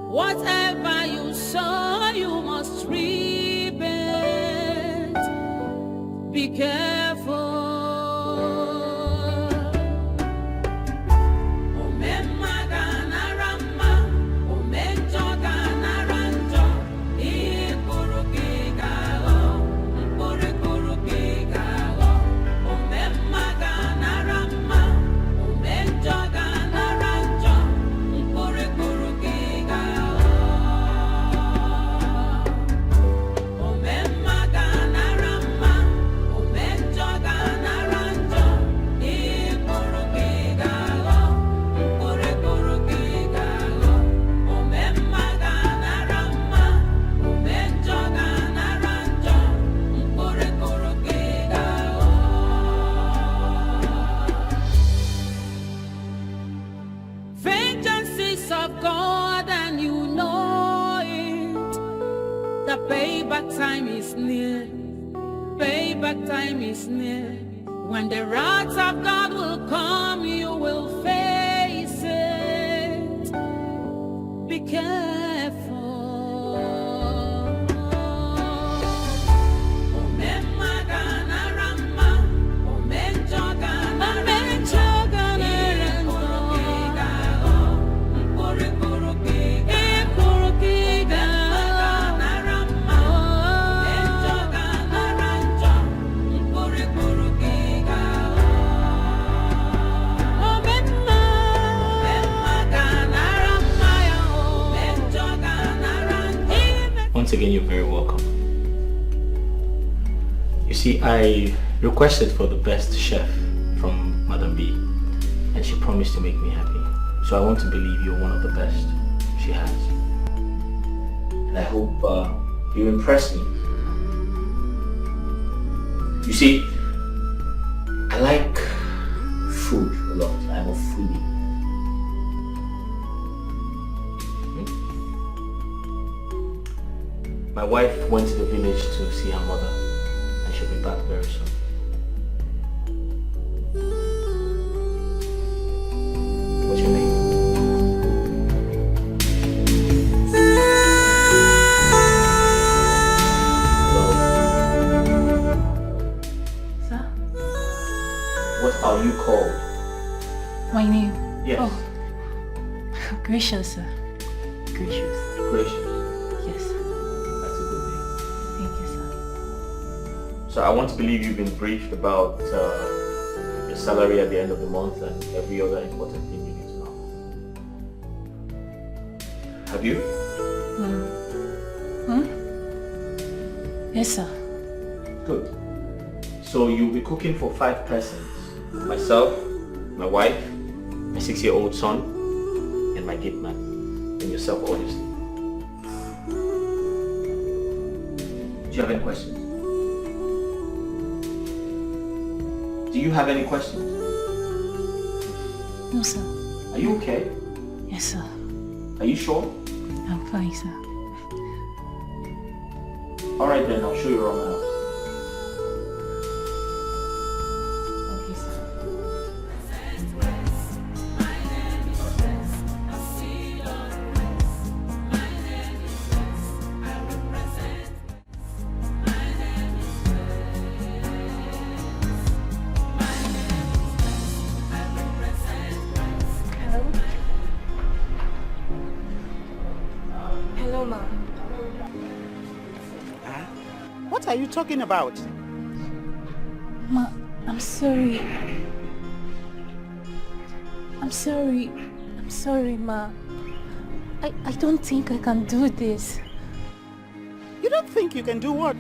Whatever you sow, you must reap it. Be careful. Time is near, payback time is near. When the wrath of God will come, you will face it. Be careful. Once again, you're very welcome. You see, I requested for the best chef from Madam B, and she promised to make me happy. So I want to believe you're one of the best she has. And I hope you impress me. You see, I like food a lot. I'm a foodie. My wife went to the village to see her mother, and she'll be back very soon. What's your name? Hello? Sir? What are you called? My name? Yes. Oh. Gracious, sir. Gracious. Gracious. Yes. That's a good name. Thank you, sir. So I want to believe you've been briefed about your salary at the end of the month and every other important thing you need to know. Have you? Yes, sir. Good. So you'll be cooking for 5 persons. Myself, my wife, my 6-year-old son, and my gate man. And yourself, obviously. Do you have any questions? Do you have any questions? No, sir. Are you okay? Yes, sir. Are you sure? I'm fine, sir. Alright then, I'll show you around my house. Okay, sir. are you talking about? Ma, I'm sorry. I'm sorry, Ma. I don't think I can do this. You don't think you can do what?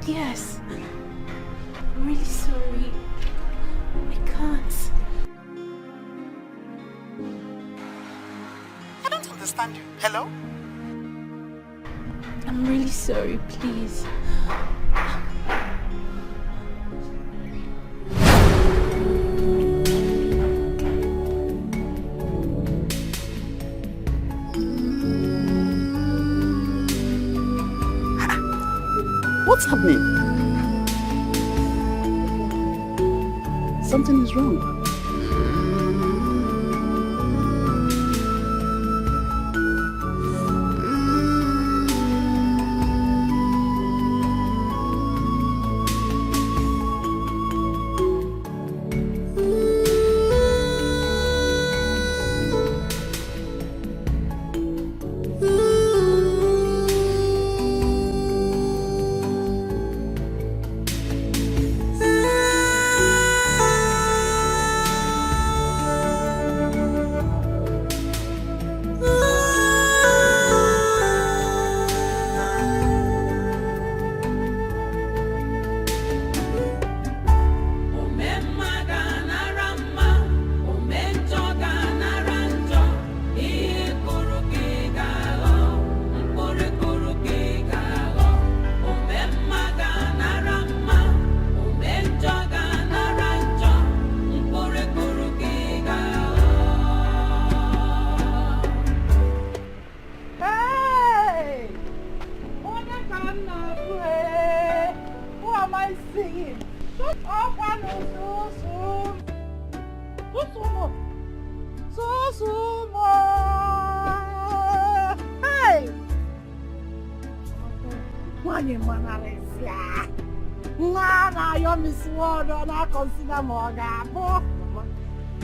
Yes. I'm really sorry. I can't. I don't understand you. Hello? I'm really sorry, please. What's happening? Something is wrong.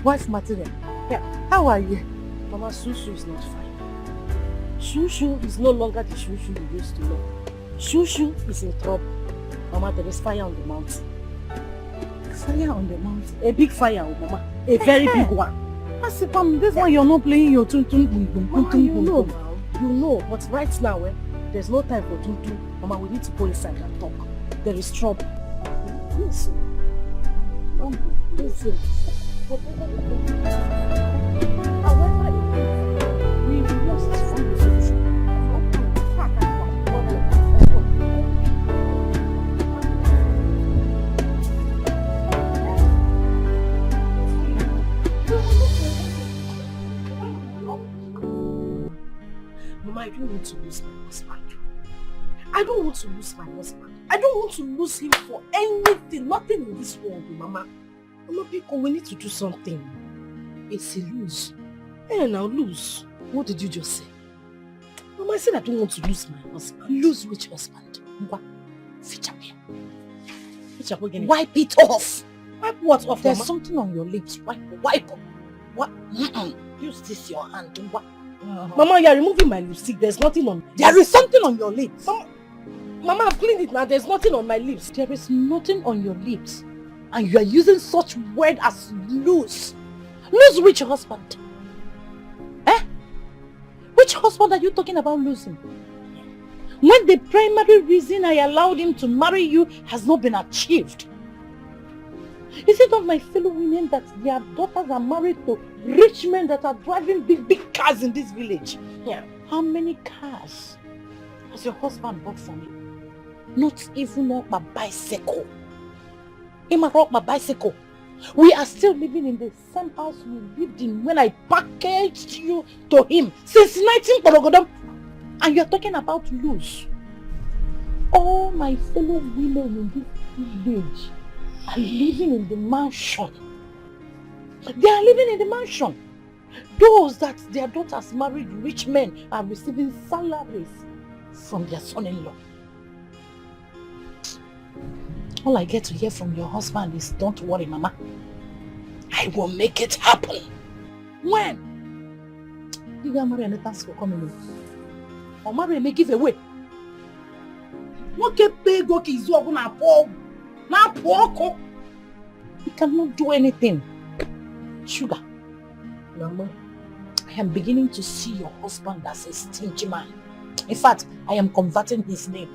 Wife material. Yeah. How are you? Mama, Shushu is not fine. Shushu is no longer the Shushu you used to know. Shushu is in trouble. Mama, there is fire on the mountain. Fire on the mountain? A big fire, Mama. A very big one. Asipam, this one you're not playing your tun-tun. Mama, you know now. You know, but right now, there's no time for tun-tun. Mama, we need to go inside and talk. There is trouble. Listen. Listen. Whatever it is, however it is, we must find a solution. Mama, I don't want to lose my husband. I don't want to lose my husband. I don't want to lose him for anything, nothing in this world, Mama. Mama, Biko, we need to do something. It's a lose. Hey, now lose. What did you just say? Mama, I said I don't want to lose my husband. Lose which husband? What? Wipe it off. Wipe what off, There's something on your lips. Wipe. What? Use this your hand. What? Mama, you are removing my lipstick. There's nothing on. There is something on your lips. Mama, I've cleaned it now. There's nothing on my lips. There is nothing on your lips. And you are using such word as lose. Lose which husband? Which husband are you talking about losing? When the primary reason I allowed him to marry you has not been achieved. Is it not my fellow women that their daughters are married to rich men that are driving big cars in this village? Yeah. How many cars has your husband bought for me? Not even a bicycle. He brought my bicycle. We are still living in the same house we lived in when I packaged you to him since 19 and you're talking about lose. All my fellow women in this village are living in the mansion. They are living in the mansion. Those that their daughters married rich men are receiving salaries from their son-in-law. All I get to hear from your husband is, don't worry, Mama. I will make it happen. When? You gonna marry Anita's for coming in. Or marry and give away. He cannot do anything. Sugar. Mama, I am beginning to see your husband as a stingy man. In fact, I am converting his name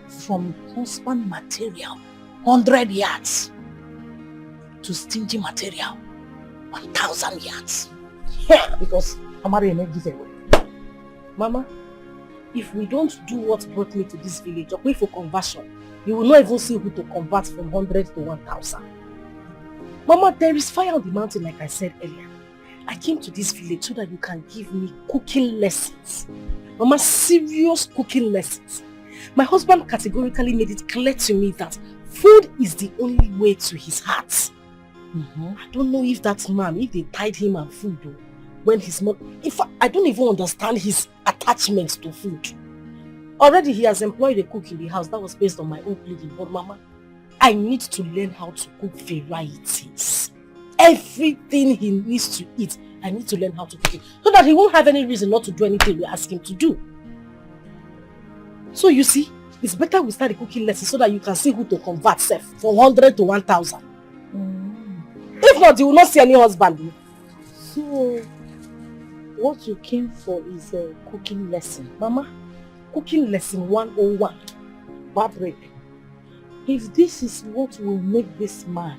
from husband material, 100 yards, to stingy material, 1,000 yards. Yeah, because Amari may give away. Mama, if we don't do what brought me to this village, or wait for conversion, you will not even see who to convert from 100 to 1,000. Mama, there is fire on the mountain, like I said earlier. I came to this village so that you can give me cooking lessons. Mama, serious cooking lessons. My husband categorically made it clear to me that food is the only way to his heart. I don't know if that man, if they tied him and food though, when he's not... In fact, I don't even understand his attachment to food. Already he has employed a cook in the house. That was based on my own pleading. But Mama, I need to learn how to cook varieties. Everything he needs to eat, I need to learn how to cook it. So that he won't have any reason not to do anything we ask him to do. So you see, it's better we start the cooking lesson so that you can see who to convert from 100 to 1,000. If not, you will not see any husband. So, what you came for is a cooking lesson. Mama, cooking lesson 101. Barbara, if this is what will make this man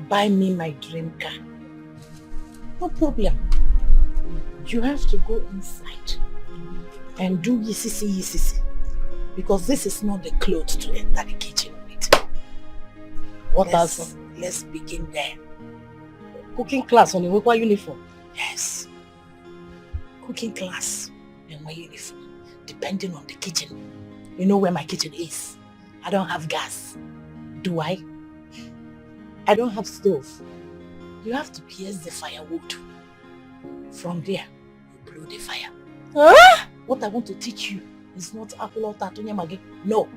buy me my dream car, no problem. You have to go inside and do yisisi. Because this is not the clothes to enter the kitchen with. What else? Let's begin there. Cooking class on the work uniform? Yes. Cooking class in my uniform. Depending on the kitchen. You know where my kitchen is. I don't have gas. Do I? I don't have stove. You have to pierce the firewood. From there, you blow the fire. Huh? What I want to teach you is not apple or tatunya magi. No.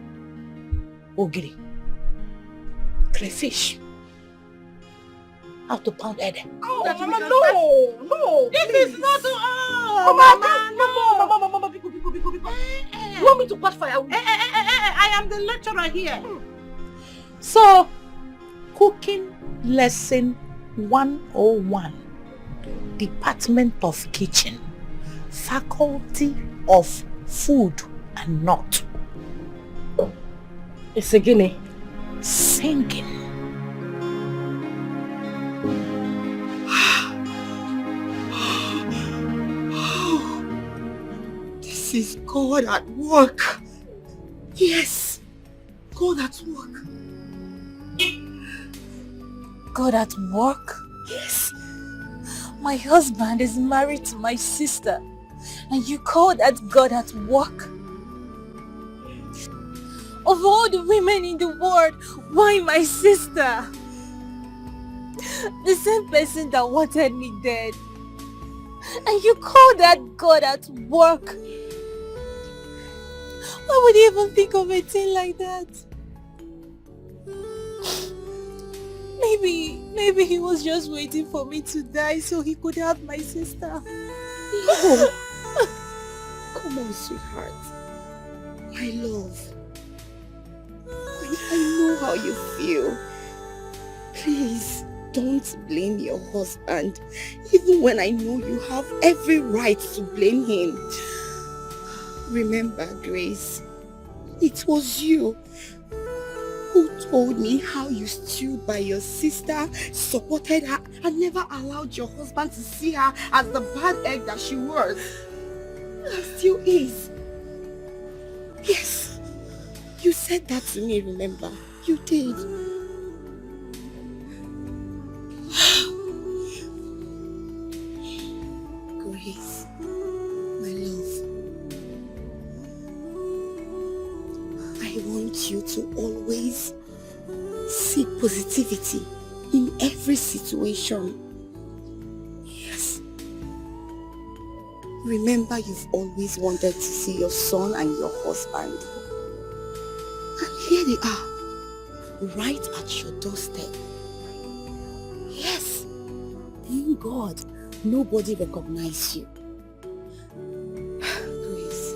Ogiri. Crayfish. How to pound egg. Oh, Mama, no. This is not... Mama, Biko. You want me to put fire? I am the lecturer here. So, cooking lesson 101. Department of Kitchen. Faculty of Food and Not. It's a guinea. Singing. This is God at work. Yes, God at work. God at work? Yes. My husband is married to my sister, and you call that God at work? Of all the women in the world, why my sister? The same person that wanted me dead. And you call that God at work? Why would he even think of a thing like that? Maybe he was just waiting for me to die so he could have my sister. No. Come on, sweetheart. My love. I know how you feel. Please, don't blame your husband, even when I know you have every right to blame him. Remember, Grace, it was you who told me how you stood by your sister, supported her, and never allowed your husband to see her as the bad egg that she was. And still is. Yes, you said that to me, remember? You did. Grace, my love, I want you to always see positivity in every situation. Yes. Remember, you've always wanted to see your son and your husband. And here they are, right at your doorstep. Yes. Thank God, nobody recognized you. Grace,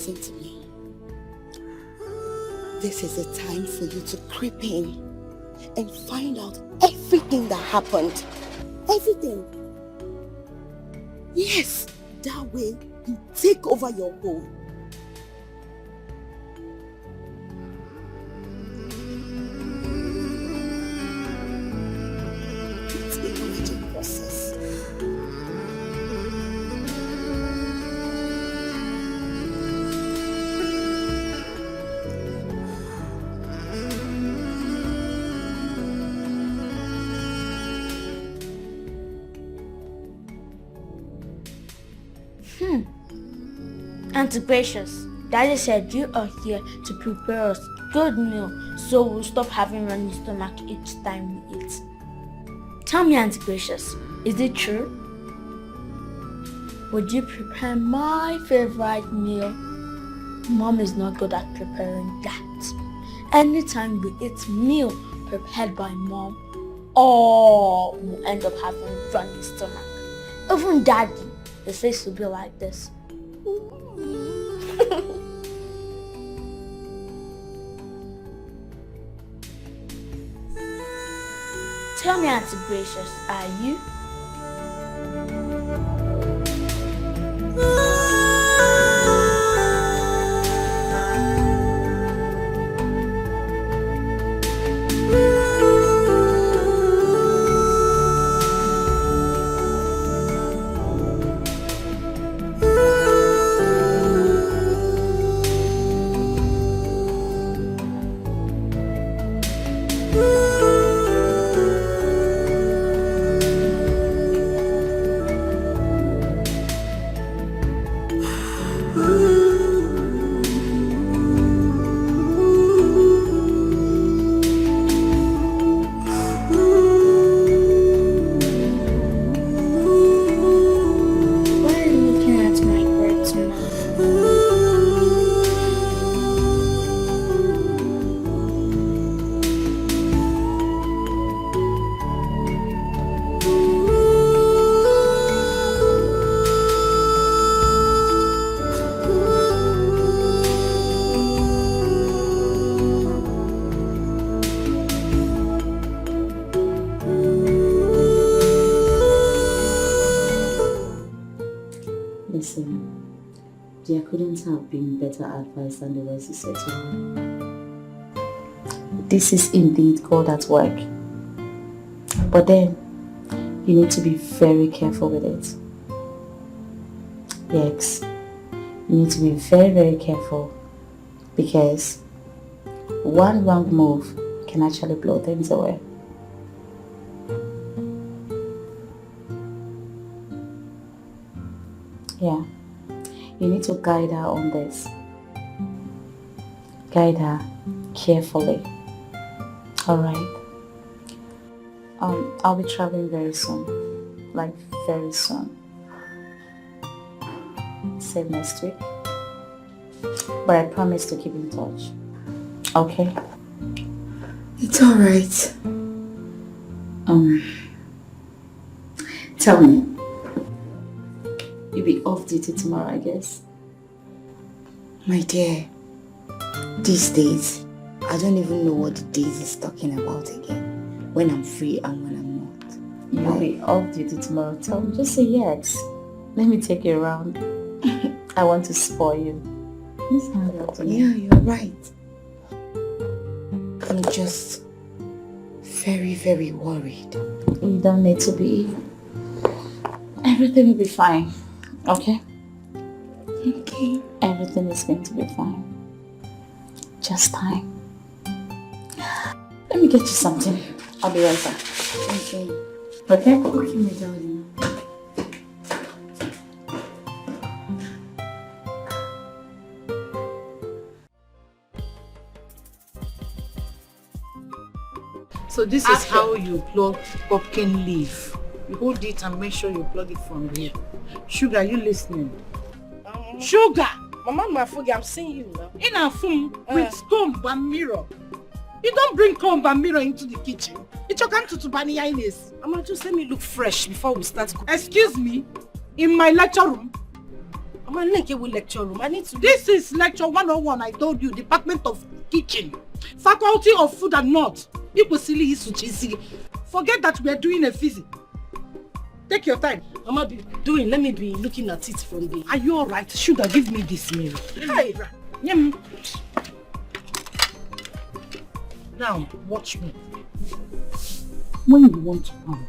Listen to me. This is a time for you to creep in and find out everything that happened. Everything. Yes, that way you take over your home. It's a gradual process. Auntie Gracious, Daddy said you are here to prepare us good meal so we'll stop having running stomach each time we eat. Tell me, Auntie Gracious, is it true? Would you prepare my favorite meal? Mom is not good at preparing that. Anytime we eat meal prepared by Mom, all will end up having running stomach. Even Daddy, the face will be like this. Tell me, Auntie Gracious, are you? There couldn't have been better advice than the words you said to me. This is indeed God at work. But then, you need to be very careful with it. Yes, you need to be very, very careful because one wrong move can actually blow things away. Yeah. You need to guide her on this. Guide her carefully. Alright? I'll be traveling very soon. Like very soon. Say next week. But I promise to keep in touch. Okay? It's alright. Tell me. You'll be off duty tomorrow, I guess. My dear, these days, I don't even know what the days is talking about again. When I'm free and when I'm not. You'll be off duty tomorrow. Tell me, just say yes. Let me take you around. I want to spoil you. Yeah, you're right. I'm just very, very worried. You don't need to be. Everything will be fine. Okay? Okay. Everything is going to be fine. Just time. Let me get you something. I'll be right back. Okay. Okay? Okay, my darling. So this is how you plug pumpkin leaf. You hold it and make sure you plug it from here. Sugar, you listening? Sugar! Mama Mafugi, I'm seeing you now. In a phone with comb and mirror. You don't bring comb and mirror into the kitchen. It's your kind to Bani Ines. Mama, just let me look fresh before we start cooking. Excuse me? In my lecture room? Mama, Link will lecture room. I need to... This is lecture 101, I told you. Department of Kitchen. Faculty of Food and Not. Forget that we are doing a physics. Take your time. Mama, let me be looking at it from the... Are you alright? Sugar, give me this meal. Hey. Now, watch me. When you want to pound,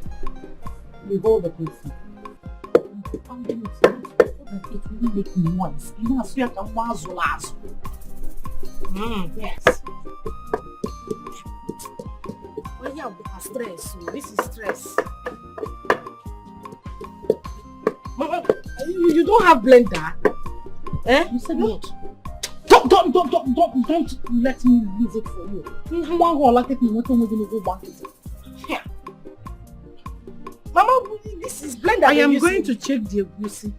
you hold the person. Pounding it so that it will make noise. You know, so you can wazzle. Yes. Well, yeah, stress. This is stress. Mama, you don't have blender? Eh? You said what? Don't let me use it for you. Yeah. Mama, this is blender. I am going to check the egusi.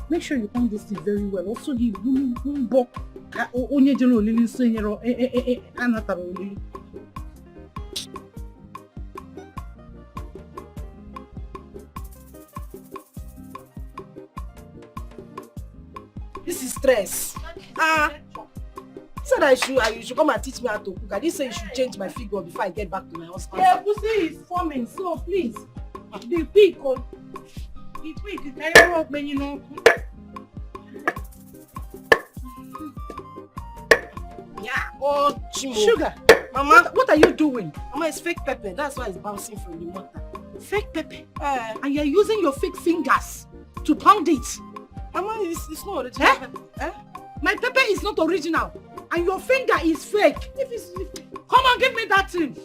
Make sure you pound this thing very well. Also the book. Onye general lili so nyero anataro lili. This is stress. Said you should come and teach me how to cook. I didn't say you should change my figure before I get back to my husband. Yeah, pussy is forming, so please be quick. Be quick. You can work when you know. Yeah. Oh, Chimo. Sugar. Mama, what are you doing? Mama, it's fake pepper. That's why it's bouncing from the mortar. Fake pepper? And you're using your fake fingers to pound it. Mama, it's not original. My pepper is not original. And your finger is fake. Come on, give me that thing.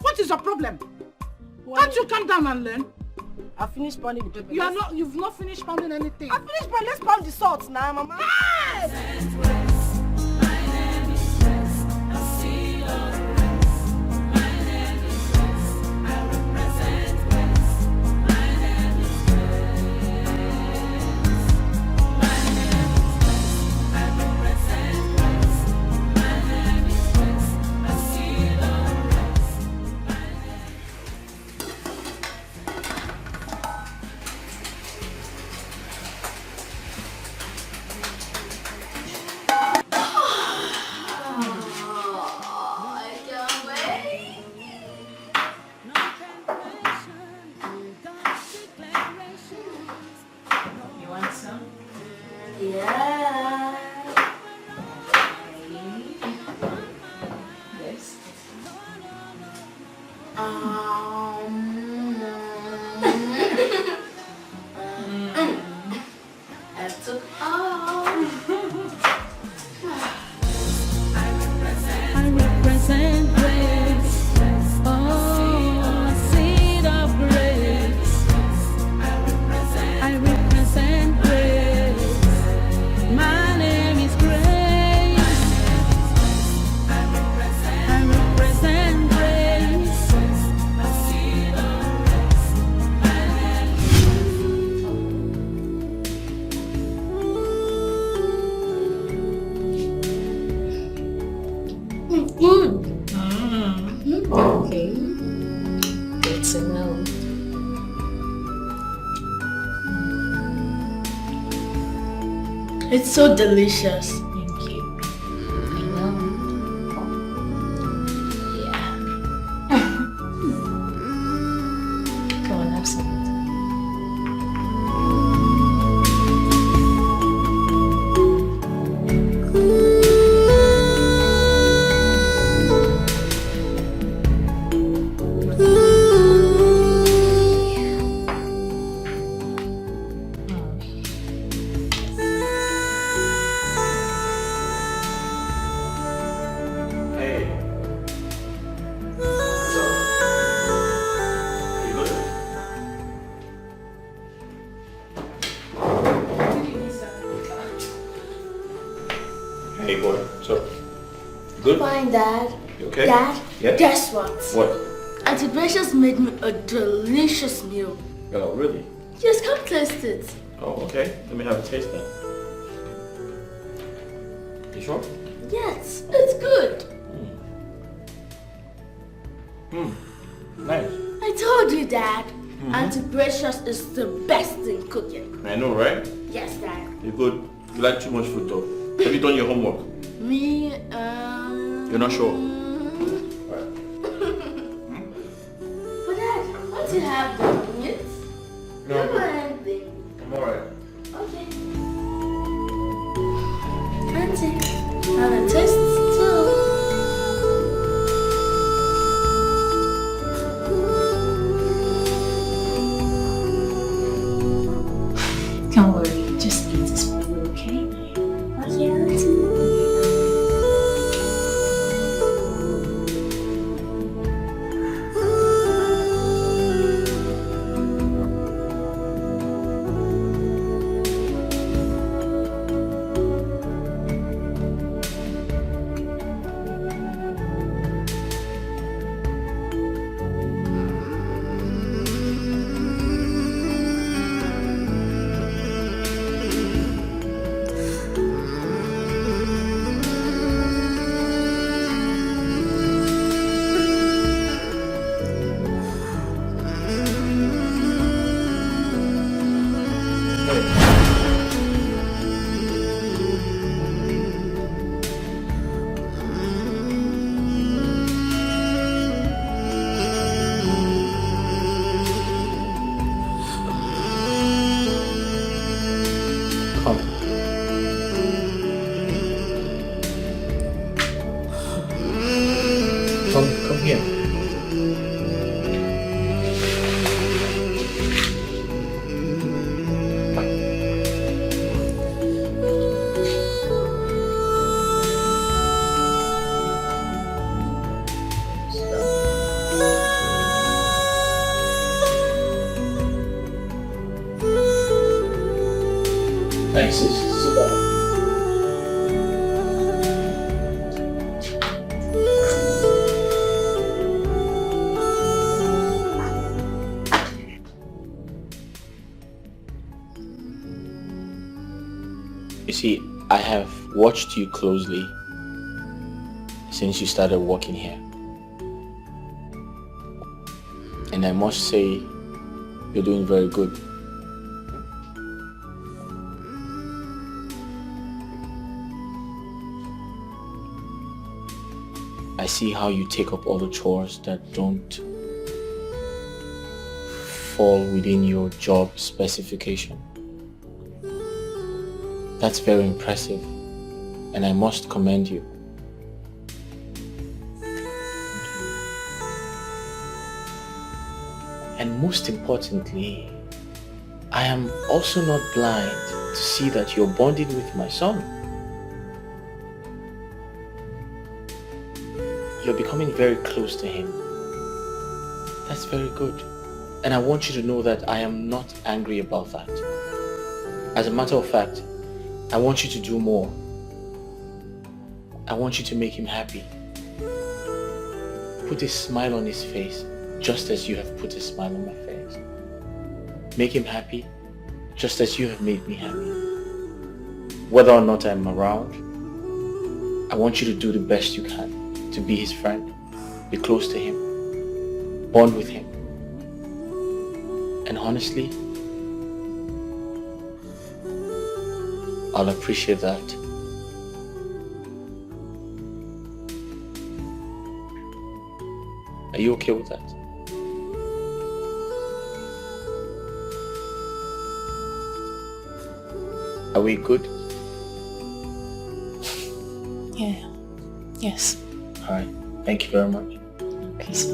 What is your problem? Can't you calm down and learn? I finished pounding the pepper. You've not finished pounding anything. I finished pounding. Let's pound the salt now, Mama. It's so delicious. Thank you. I know. Yeah. Come on, have some. Hey boy, so good? Fine, Dad. You okay? Dad, Yeah? guess what? What? Auntie Precious made me a delicious meal. Oh, really? Just come taste it. Oh, okay. Let me have a taste then. You sure? Yes, it's good. Nice. I told you, Dad. Auntie Precious is the best in cooking. I know, right? Yes, Dad. You're good. You like too much food though. Have you done your homework? Me, You're not sure? But Dad, won't you have the meat? No, Come on, anything. I'm alright. Okay. Auntie, have a taste too. Don't worry, just eat this for you, okay? Okay, Auntie. Come here. Thanks, sit down. You see, I have watched you closely since you started working here. And I must say, you're doing very good. I see how you take up all the chores that don't fall within your job specification. That's very impressive, and I must commend you. And most importantly, I am also not blind to see that you're bonding with my son. You're becoming very close to him. That's very good. And I want you to know that I am not angry about that. As a matter of fact, I want you to do more. I want you to make him happy. Put a smile on his face, just as you have put a smile on my face. Make him happy, just as you have made me happy. Whether or not I'm around, I want you to do the best you can to be his friend, be close to him, bond with him. And honestly, I'll appreciate that. Are you okay with that? Are we good? Yeah. Yes. Alright. Thank you very much. Peace.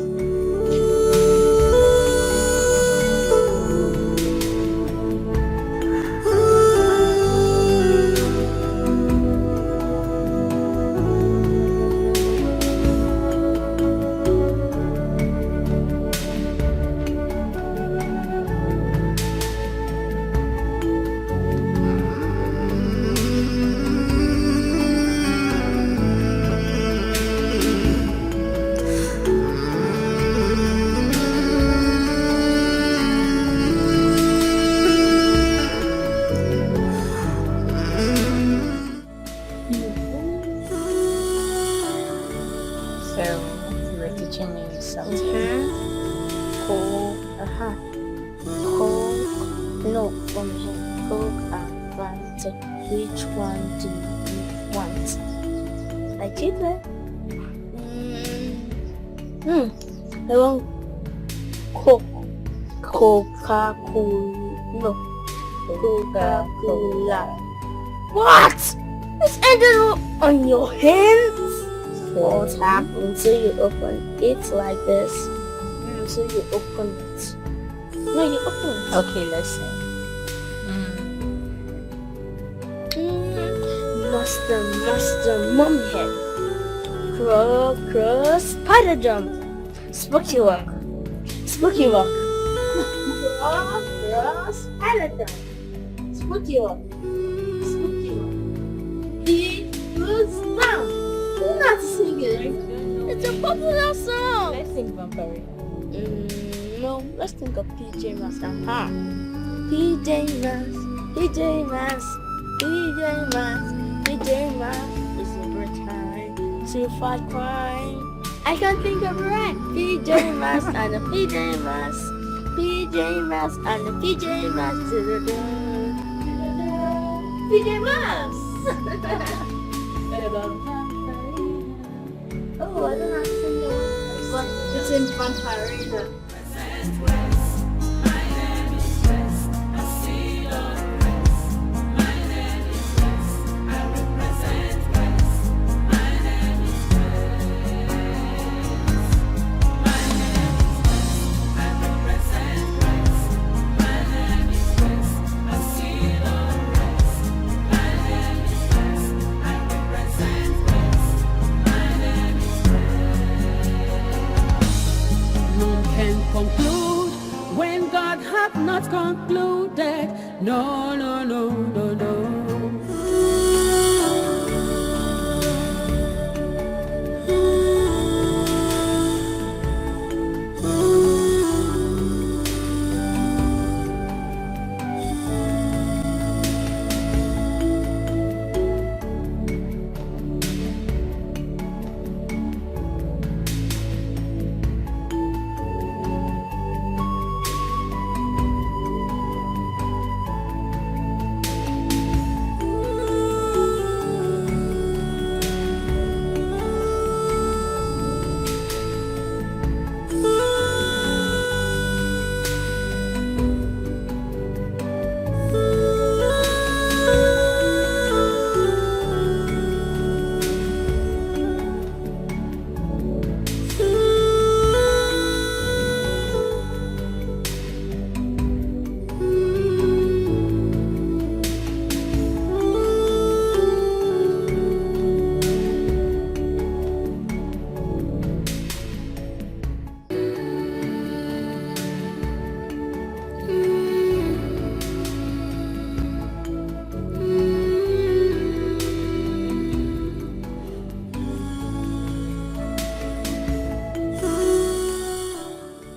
So, you were teaching me something. Cool. Coke, no, from him, Coke and Fanta. Which one do you want? I keep it. I want Coke. Coca-Cola. No. Coca-Cola. What? It's ended on your hands? What happened? So you open it like this. So you open it. No, you open it. Okay, let's see. Master, mummy head. Cross, spider jump. Spooky walk. Spooky walk. Cross, spider jump. Spooky walk. Spooky walk. He goes down. Not singing. It's a popular song. Let's sing Vampire. No, let's think of PJ Masks. PJ Masks. PJ Masks. PJ Masks. PJ Masks. It's a great time to fight crime. I can't think of it right. PJ Masks and the PJ Masks. PJ Masks and the PJ Masks. PJ Masks. Oh, I don't have to sing it. But it's in Vampire. Conclude when God hath not concluded. No, no, no, no, no.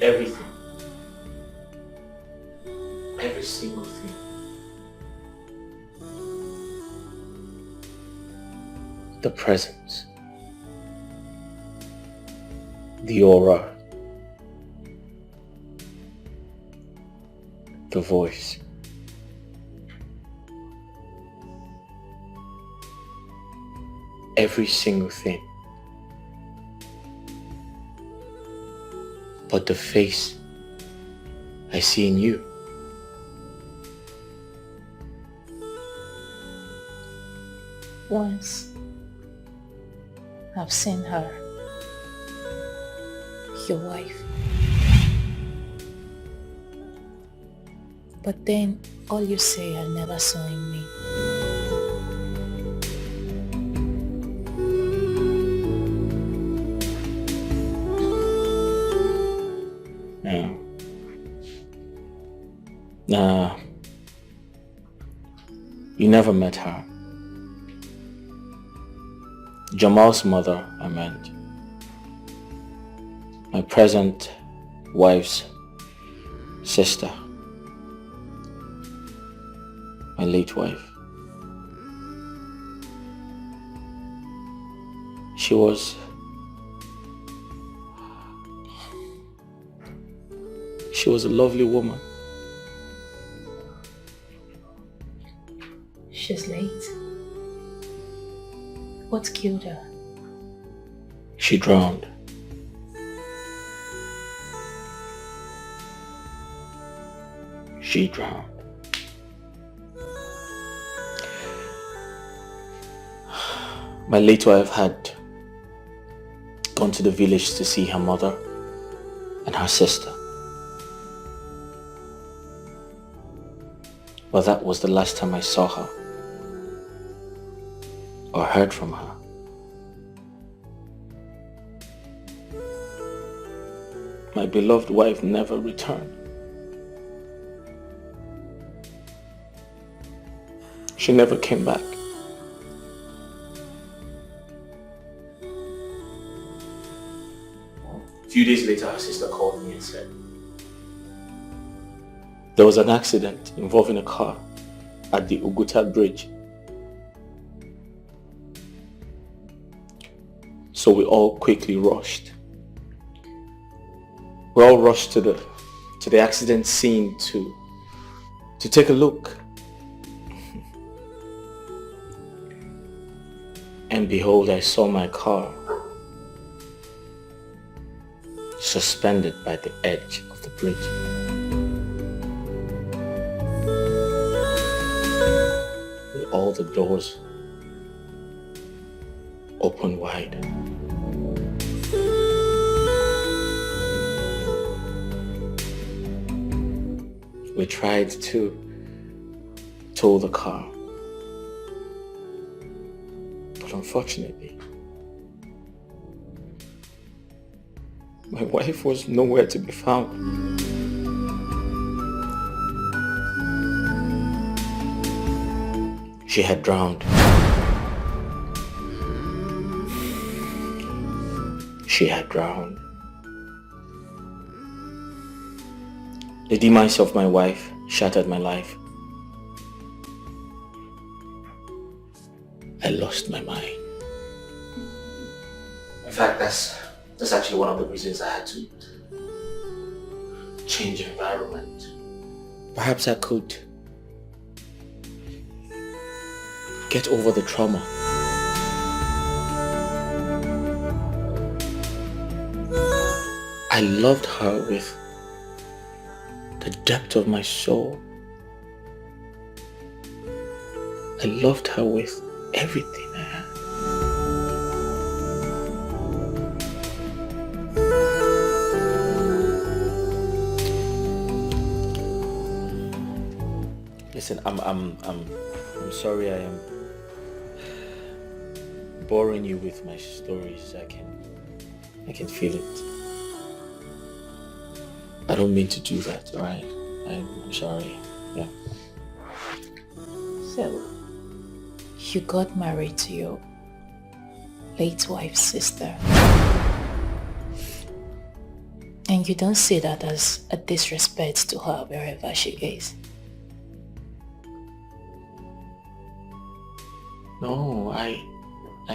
Everything. Every single thing. The presence. The aura. The voice. Every single thing. But the face I see in you. Once I've seen her, your wife. But then all you say I never saw in me. Nah, you never met her. Jamal's mother, I meant. My present wife's sister. My late wife. She was a lovely woman. She's late. What killed her? She drowned. She drowned. My late wife had gone to the village to see her mother and her sister. But that was the last time I saw her or heard from her. My beloved wife never returned. She never came back. A few days later, her sister called me and said, there was an accident involving a car at the Uguta bridge. So we all quickly rushed. We all rushed to the accident scene to take a look. And behold, I saw my car suspended by the edge of the bridge. With all the doors open wide. We tried to tow the car, but unfortunately, my wife was nowhere to be found. She had drowned. She had drowned. The demise of my wife shattered my life. I lost my mind. In fact, that's actually one of the reasons I had to change environment. Perhaps I could get over the trauma. I loved her with the depth of my soul. I loved her with everything I had. Listen, I'm sorry I am boring you with my stories. I can feel it. I don't mean to do that, alright? I'm sorry. Yeah. So, you got married to your late wife's sister. And you don't see that as a disrespect to her wherever she is. No, I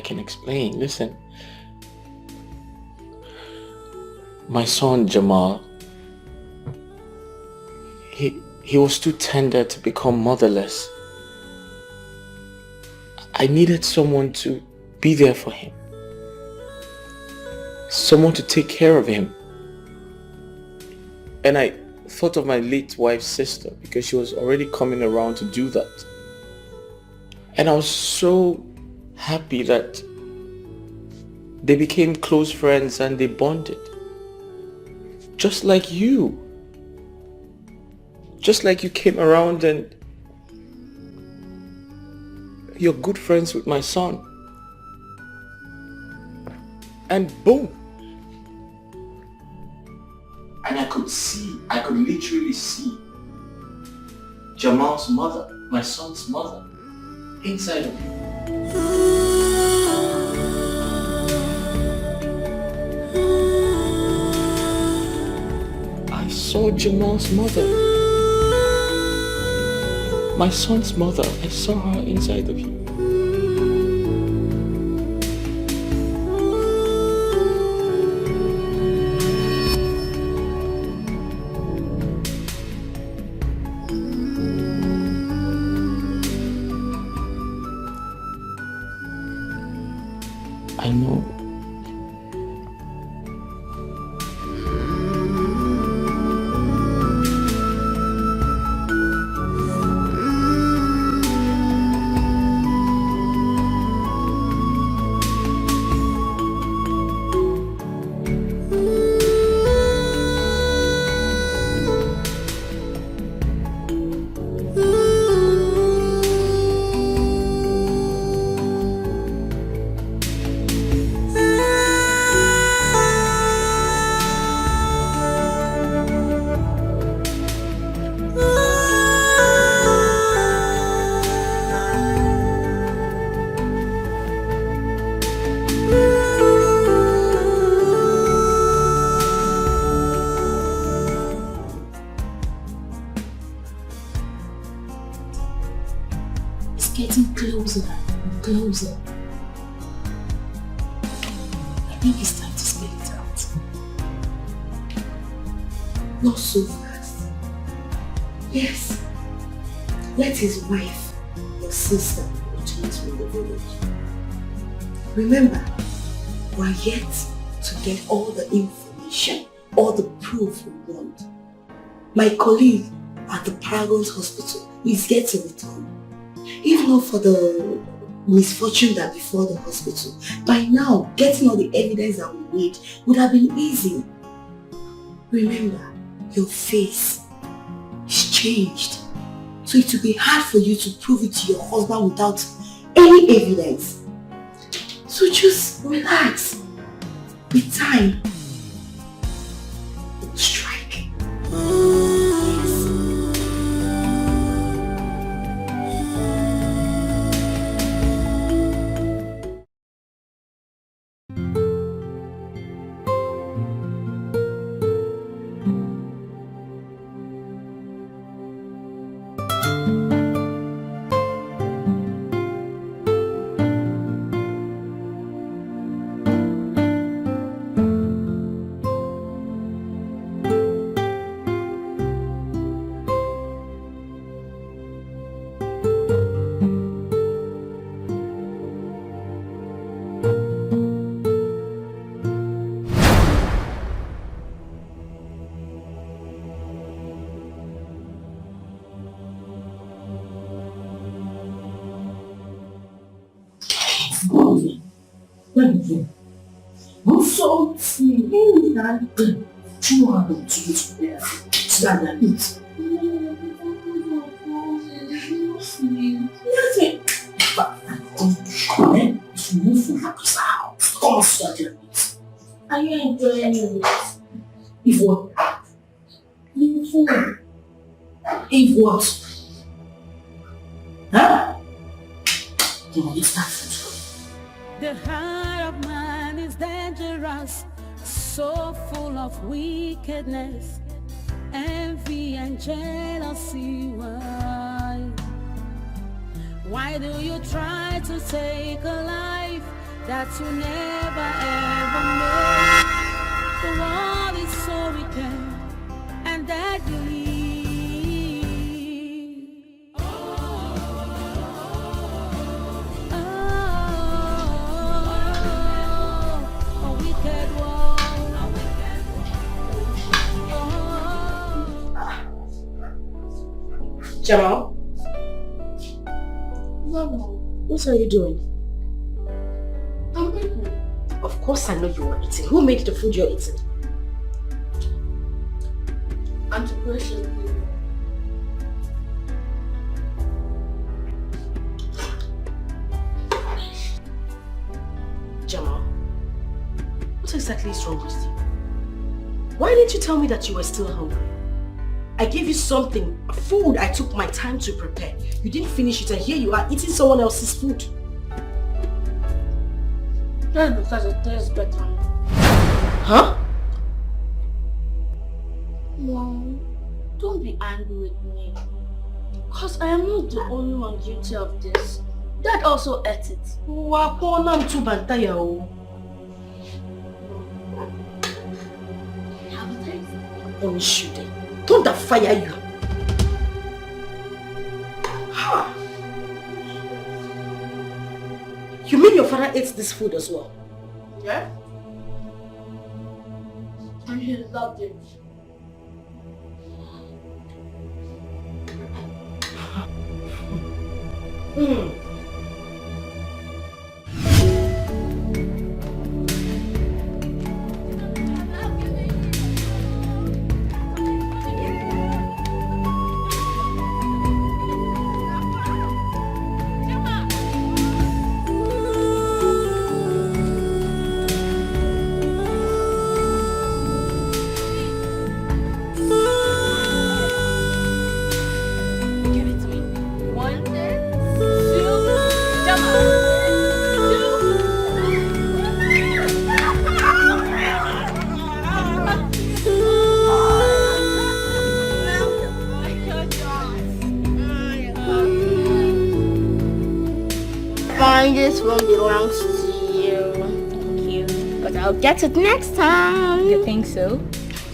can explain. Listen. My son Jamal, he was too tender to become motherless. I needed someone to be there for him. Someone to take care of him. And I thought of my late wife's sister because she was already coming around to do that. And I was so happy that they became close friends and they bonded. Just like you. Just like you came around and you're good friends with my son. And boom. And I could literally see Jamal's mother, my son's mother, inside of you. I saw Jamal's mother. My son's mother, I saw her inside of you. proposal. I think it's time to spell it out. Not so fast. Yes. Let his wife, your sister, return to the village. Remember, we're yet to get all the information, all the proof we want. My colleague at the Paragon's hospital is yet to return. If not for the misfortune that befell the hospital, by now getting all the evidence that we need would have been easy. Remember, your face is changed. So it will be hard for you to prove it to your husband without any evidence. So just relax. With time, it will strike. Are you enjoying it? If what? If what? Huh? Don't understand. The heart of man is dangerous, so full of wickedness, envy and jealousy. Why do you try to take a life that you never ever made? The world is so wicked and deadly. Jamal? Mama, What are you doing? I'm eating. Of course I know you are eating. Who made the food you're eating? Auntie Precious. Jamal, what exactly is wrong with you? Why didn't you tell me that you were still hungry? I gave you something, food I took my time to prepare. You didn't finish it and here you are eating someone else's food. That's because it tastes better. Huh? Mom, don't be angry with me. Because I am not the only one guilty of this. Dad also ate it. Have a taste. Only shoot it. Don't that fire you? Ha! You mean your father ate this food as well? Yeah? And he loved it. Give it to me. 1, 2, one belongs to you. Thank you. But I'll get it next time. You think so?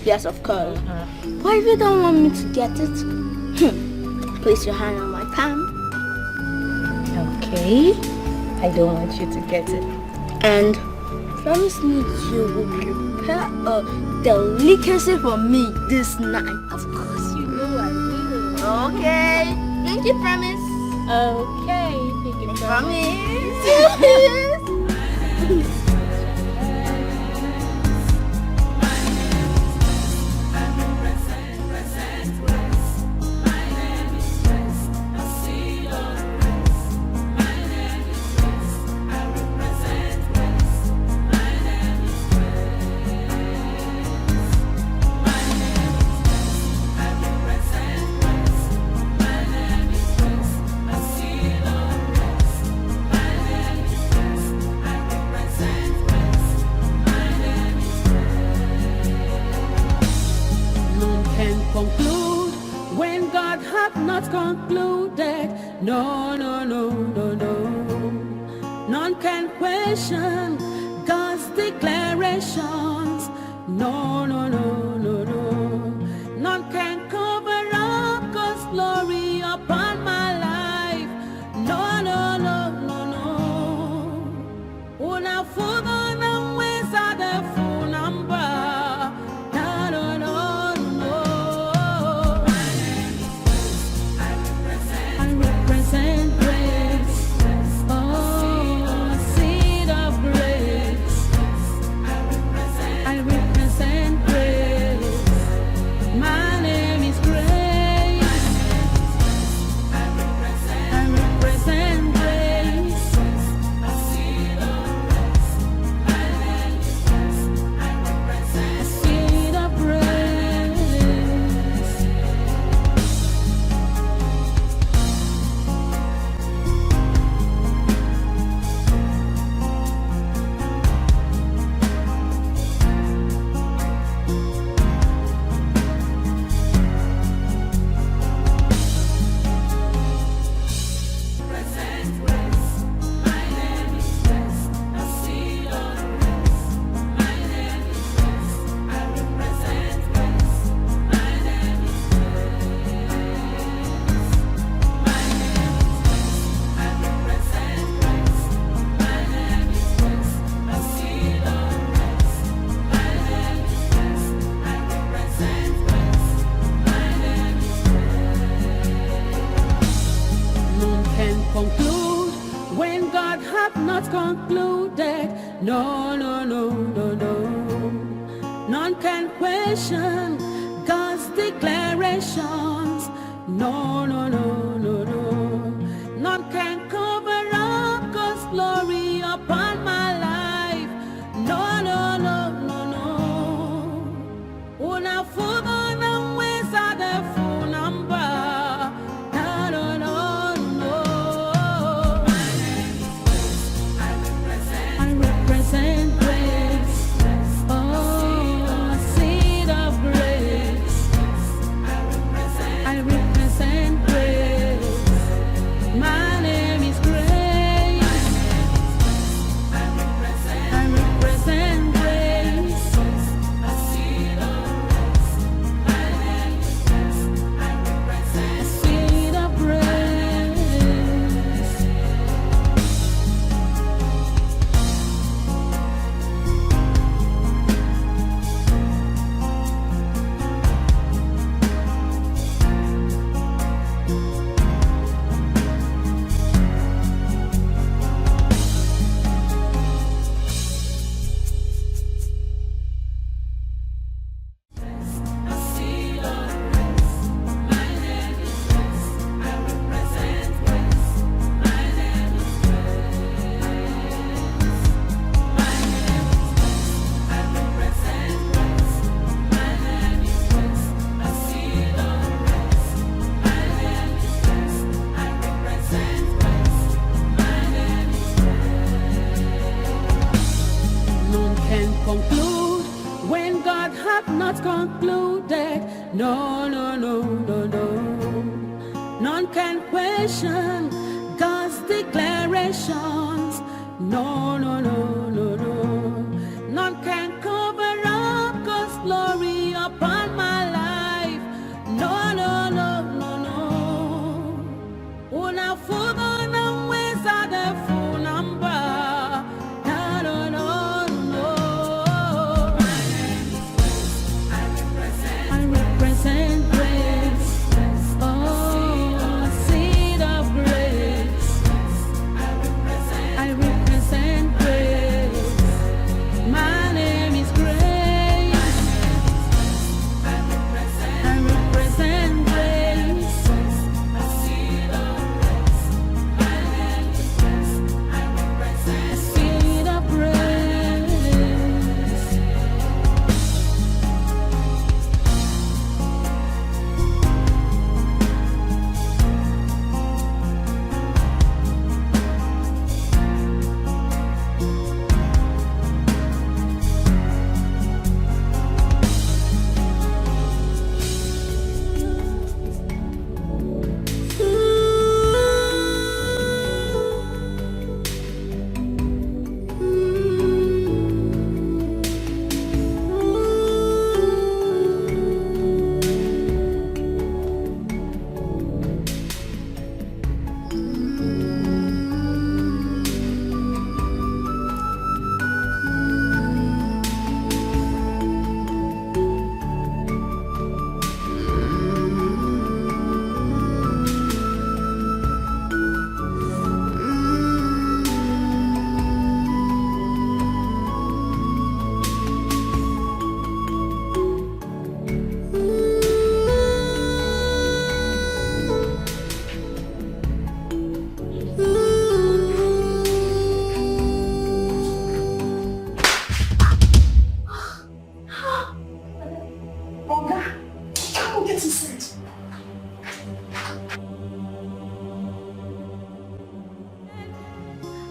Yes, of course. But if you don't want me to get it, place your hand on my palm. Okay. I don't want you to get it. And promise me you will prepare a delicacy for me this night. Of course you know I will. Okay. Thank you, promise. Okay. Thank you, Promise. Conclude when God hath not concluded. No, no, no, no, no. None can question God's declarations. No, no, no, no, no. None can cover up God's glory upon my life. No, no, no, no, no. Una fuga na weza de full number. No, no, no. Concluded. No, no, no, no, no. None can question God's declarations. No, no, no, no, no. None can cover up God's glory upon my life. No, no, no, no, no. Una fuga na weza de full number. No, no, no. Concluded. No, no, no, no, no. None can question God's declarations. No, no, no, no, no. None can cover up God's glory upon my life. No, no, no, no, no. Una fuga na weza de full number. No, no, no, no. I represent grace. Oh, seed of grace. I represent grace. My name is Grace. I represent grace. A seed of grace. My name is Grace. I represent a seed of grace.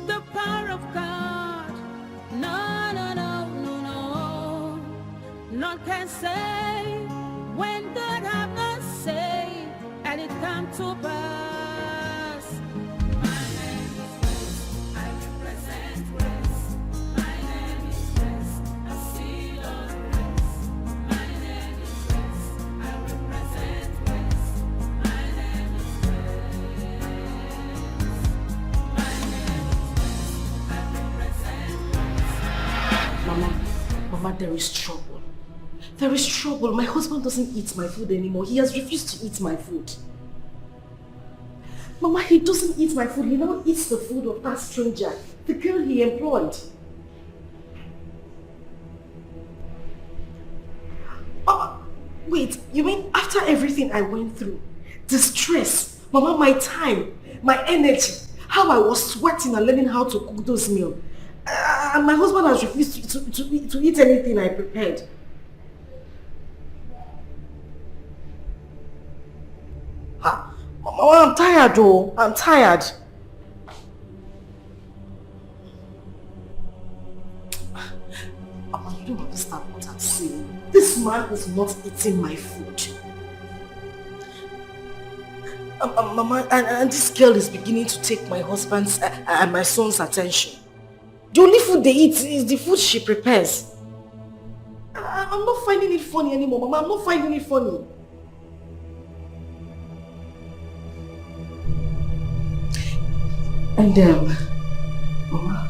The power of God. No, no, no, no, no. None can say when God have not said, and it come to pass. My name is Grace. I represent grace. My name is Grace. A seed of grace. My name is Grace. I represent grace. My name is Grace. My name is Grace. I represent grace. Mama, there is trouble. There is trouble. My husband doesn't eat my food anymore. He has refused to eat my food. Mama, he doesn't eat my food. He now eats the food of that stranger, the girl he employed. Wait, you mean after everything I went through, the stress, Mama, my time, my energy, how I was sweating and learning how to cook those meals, and my husband has refused to eat anything I prepared. Mama, I'm tired though. I'm tired. Mama, you don't understand what I'm saying. This man is not eating my food. Mama, and this girl is beginning to take my husband's and my son's attention. The only food they eat is the food she prepares. I'm not finding it funny anymore, Mama. I'm not finding it funny. And Mama,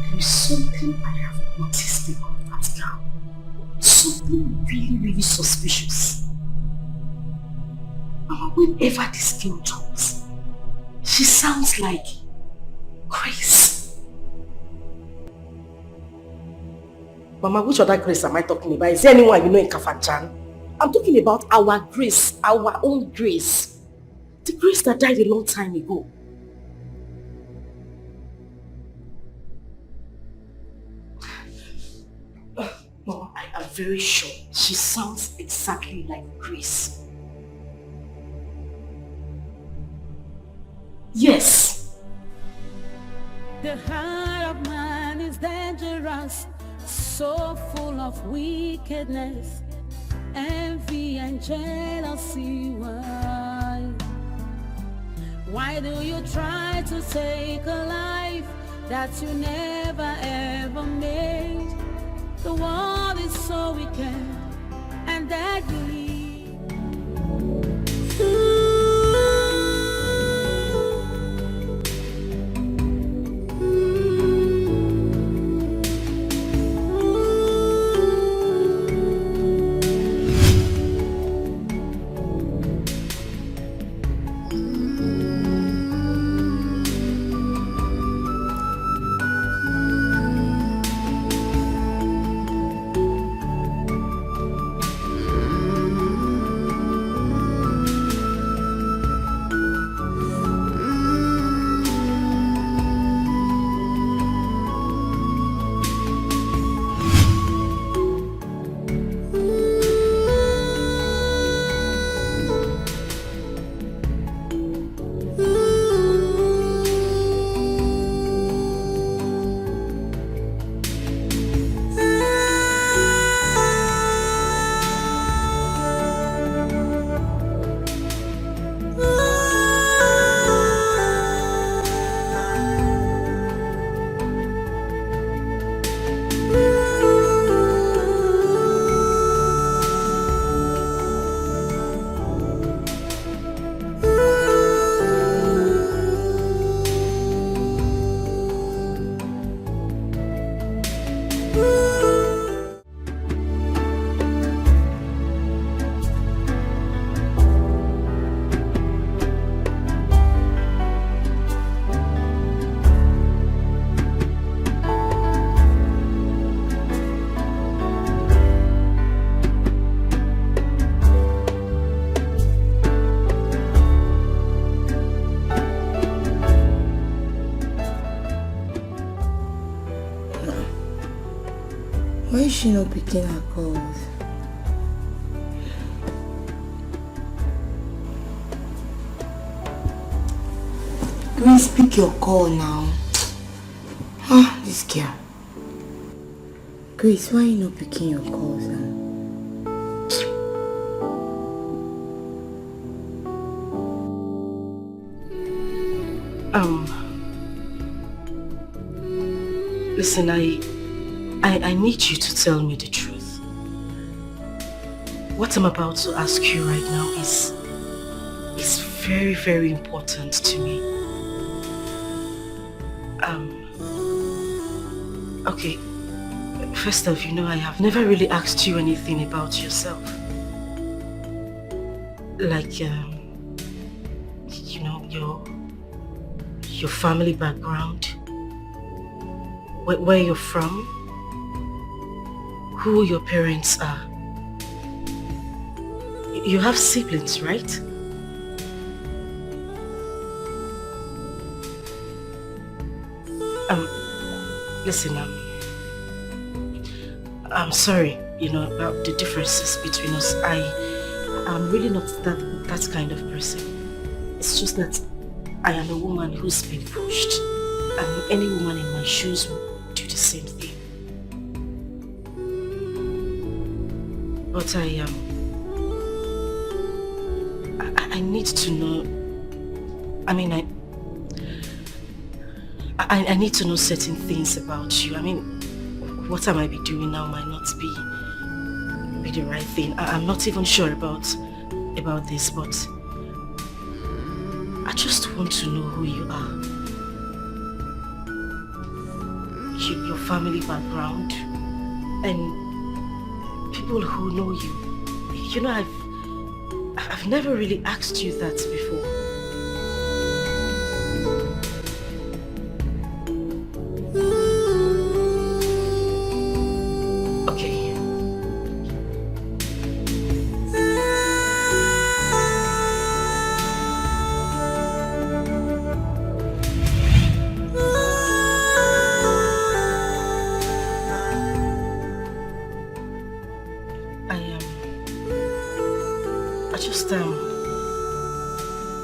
there is something I have noticed about that girl. Something really, really suspicious. Mama, whenever this girl talks, she sounds like Grace. Mama, which other Grace am I talking about? Is there anyone you know in Kafanchan? I'm talking about our Grace, our own Grace. The Grace that died a long time ago. Mama, I am very sure she sounds exactly like Grace. Yes. The heart of man is dangerous, so full of wickedness, envy and jealousy. Why do you try to take a life that you never ever made. The world is so wicked and deadly. Why is she not picking her calls? Grace, pick your call now. Ah, this girl. Grace, why are you not picking your calls now? Listen, I need you to tell me the truth. What I'm about to ask you right now is very, very important to me. Okay, first off, I have never really asked you anything about yourself. Like, your family background, where you're from, who your parents are. You have siblings, right? Listen, I'm sorry, about the differences between us. I'm really not that kind of person. It's just that I am a woman who's been pushed, and any woman in my shoes will do the same thing. But I need to know, I need to know certain things about you. What I might be doing now might not be the right thing. I'm not even sure about this, but I just want to know who you are. Your family background, and people who know you. I've never really asked you that before.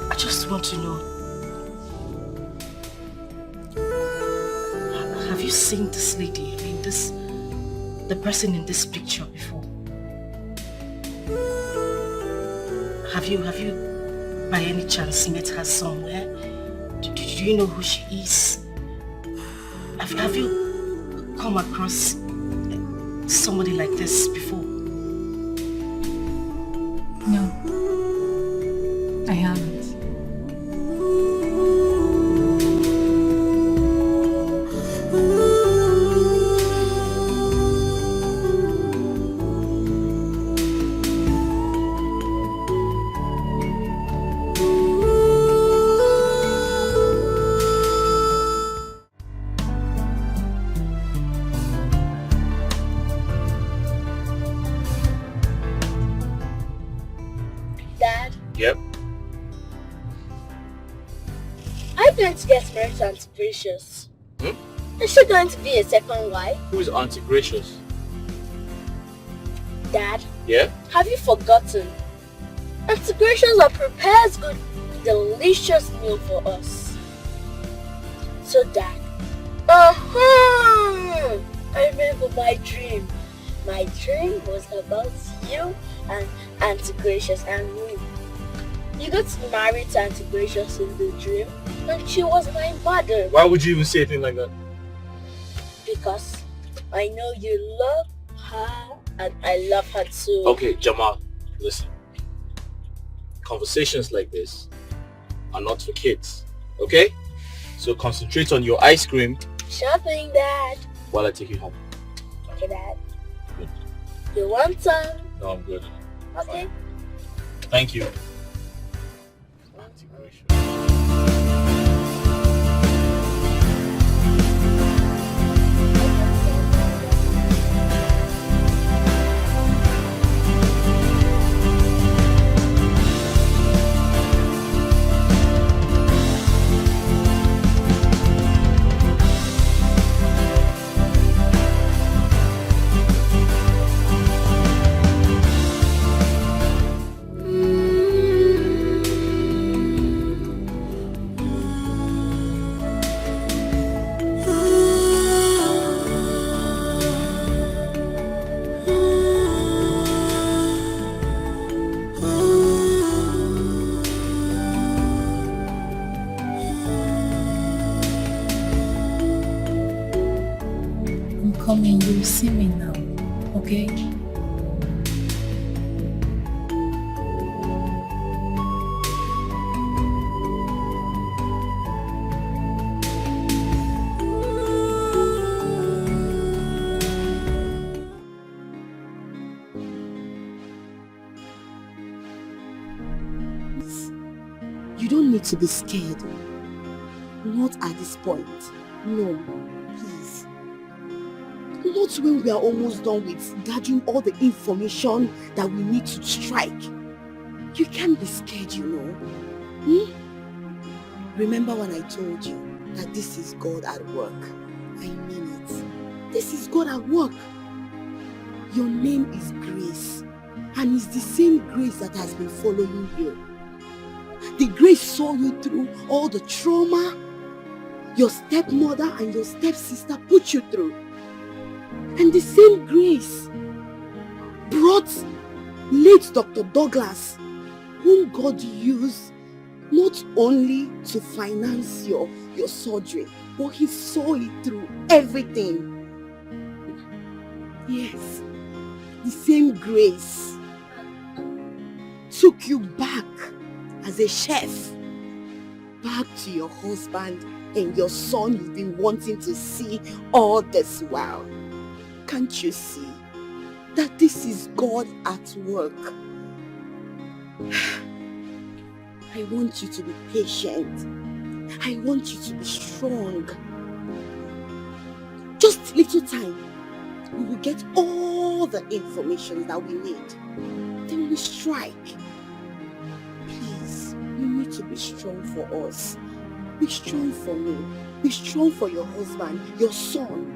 I just want to know, have you seen this lady, the person in this picture before? Have you by any chance met her somewhere? Do you know who she is? Have you come across somebody like this before? No, I haven't. Yep. I'm going to get married to Auntie Gracious. Is she going to be a second wife? Who is Auntie Gracious? Dad, Yeah? have you forgotten? Auntie Gracious prepares good, delicious meal for us. So Dad, I remember my dream. My dream was about you and Auntie Gracious and me. You got married to Auntie Gracious in the dream, and she was my mother. Why would you even say anything like that? Because I know you love her, and I love her too. Okay, Jamal, listen. Conversations like this are not for kids, okay? So concentrate on your ice cream Shopping, Dad. while I take you home. Okay, Dad. You want some? No, I'm good. Okay. Thank you. Coming, you'll see me now, okay? You don't need to be scared. Not at this point. No, please. Not when we are almost done with gathering all the information that we need to strike. You can't be scared, you know. Remember when I told you that this is God at work? I mean it. This is God at work. Your name is Grace, and it's the same Grace that has been following you. The Grace saw you through all the trauma your stepmother and your stepsister put you through. And the same Grace brought late Dr. Douglas, whom God used not only to finance your surgery, but he saw it through everything. Yes, the same Grace took you back as a chef, back to your husband and your son you've been wanting to see all this while. Can't you see that this is God at work? I want you to be patient. I want you to be strong. Just little time, we will get all the information that we need. Then we strike. Please, you need to be strong for us. Be strong for me. Be strong for your husband, your son.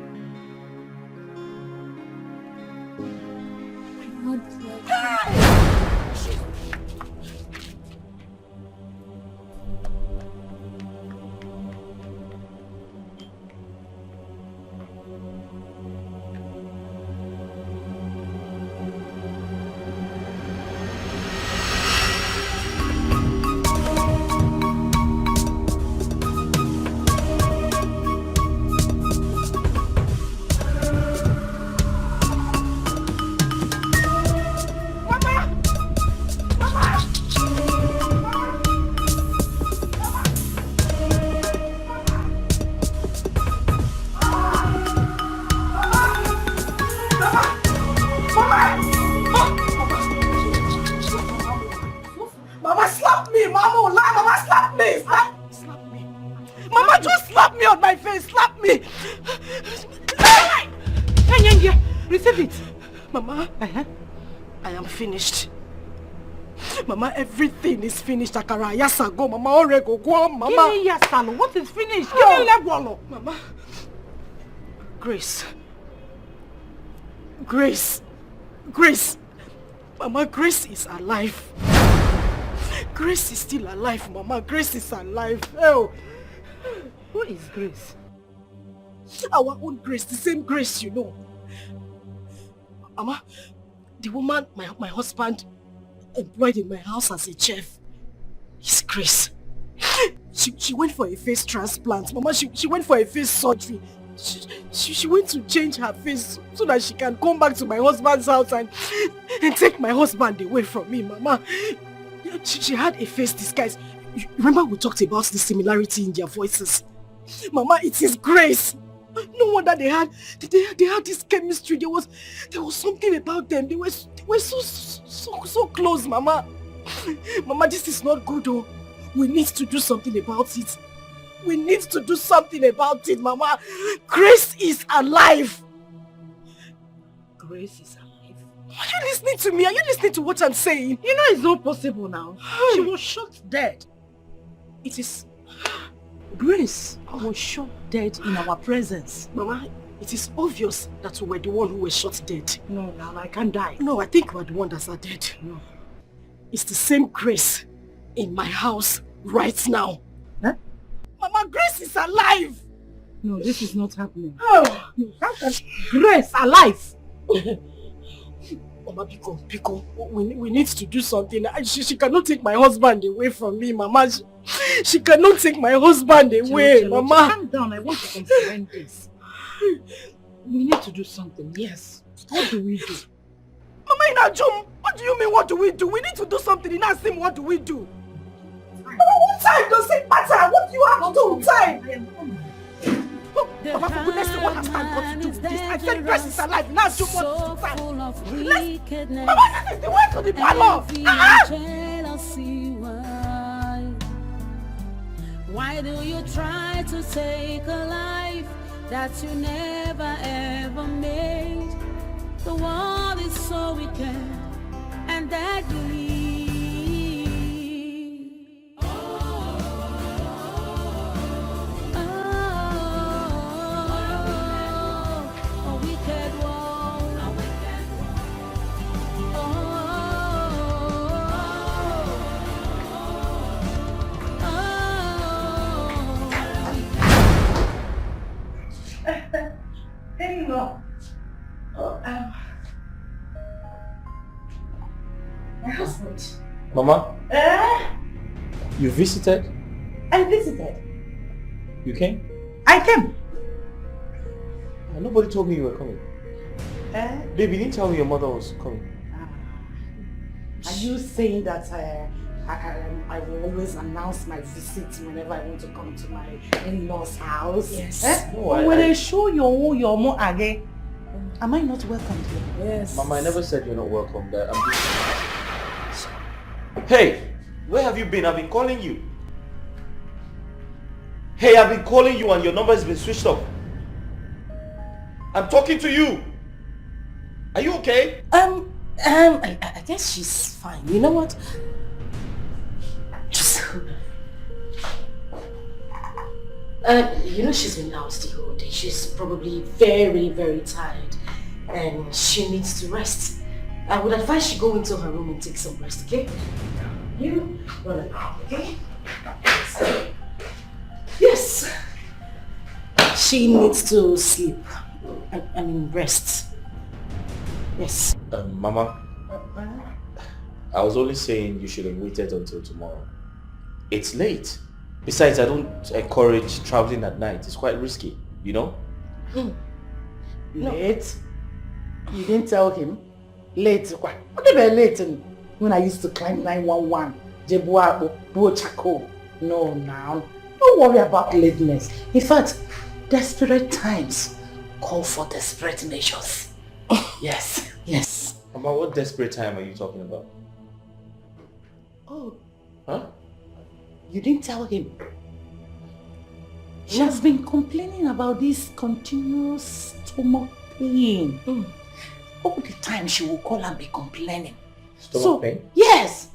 Mama, Mama, slap me! Slap me! Mama, just slap me on my face! Slap me! Hey, receive it! Mama, I am finished. Mama, everything is finished. Akara, yasa go, Mama, orego go, Mama. Give me yasalo. What is finished? Give me lebwalo. Mama. Grace. Grace. Grace. Mama, Grace is alive. Grace is still alive, Mama. Grace is alive. Oh. Who is Grace? Our own Grace, the same Grace, you know. Mama, the woman my husband employed in my house as a chef is Grace. She went for a face transplant. Mama, she went for a face surgery. She went to change her face so that she can come back to my husband's house and take my husband away from me, Mama. She had a face disguise. You remember we talked about the similarity in their voices? Mama, it is Grace. No wonder they had this chemistry. There was something about them. They were so close, Mama. Mama, this is not good, oh. We need to do something about it. We need to do something about it, Mama. Grace is alive. Grace is alive. Are you listening to me? Are you listening to what I'm saying? You know it's not possible now. She was shot dead. It is... Grace was shot dead in our presence. Mama, it is obvious that we were the one who was shot dead. No, now I can't die. No, I think we're the one that's dead. No. It's the same Grace in my house right now. Huh? Mama, Grace is alive! No, this is not happening. Oh! No, how can Grace alive? Mama, Pico, we need to do something. She cannot take my husband away from me, Mama. She cannot take my husband away, Mama. Calm down, I want to comprehend this. We need to do something, yes. What do we do? Mama, Inajum, what do you mean, what do we do? We need to do something. In Asim, what do we do? Mama, what time does it matter? What do you have to do? Time! I am coming. Mama, for goodness sake, what has time got to do with this? I said Grace is alive. Now do what time. Mama, this is the way to the parlor. Why do you try to take a life that you never ever made? The world is so wicked and deadly. My husband. Mama? You visited? I visited. You came? I came. Nobody told me you were coming. Baby, you didn't tell me your mother was coming. Are you saying that I will always announce my visit whenever I want to come to my in-laws' house? Yes. No, when they show your mom again, am I not welcome here? Yes. Mama, I never said you're not welcome there. I'm just... Hey, where have you been? I've been calling you. Hey, I've been calling you and your number has been switched off. I'm talking to you. Are you okay? I guess she's fine. You know what? Just you know she's been out the whole day. She's probably very, very tired and she needs to rest. I would advise she go into her room and take some rest, okay? You run around, okay? Yes. She needs to sleep. I mean rest. Yes. Mama, I was only saying you should have waited until tomorrow. It's late. Besides, I don't encourage traveling at night. It's quite risky, you know? Late? You didn't tell him? Late? What do you mean late? When I used to climb 911, Jebuabo, Bochako. No, now. Don't worry about lateness. In fact, desperate times call for desperate measures. Yes, yes. Mama, what desperate time are you talking about? Oh. Huh? You didn't tell him. She has been complaining about this continuous stomach pain. All the time she will call and be complaining. Stomach pain? Yes.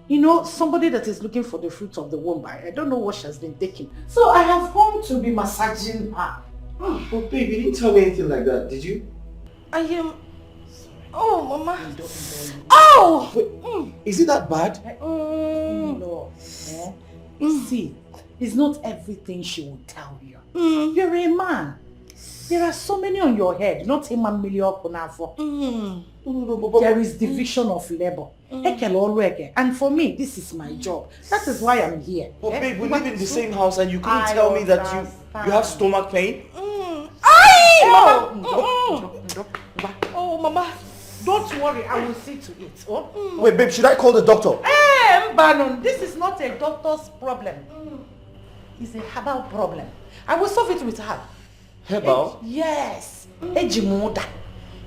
You know, somebody that is looking for the fruit of the womb. I don't know what she has been taking. So I have come to be massaging her. But babe, you didn't tell me anything like that, did you? I am... Oh, Mama. Oh! Is it that bad? No. See, it's not everything she will tell you. You're a man. There are so many on your head, not a man million. There is division of labor. And for me, this is my job. That is why I'm here. But babe, we live in the same house and you couldn't tell me that you have stomach pain? Oh, Mama. Don't worry, I will see to it. Oh? Wait, babe, should I call the doctor? Mbanon, this is not a doctor's problem. It's a herbal problem. I will solve it with her. Herbal? Yes. Ejimoda.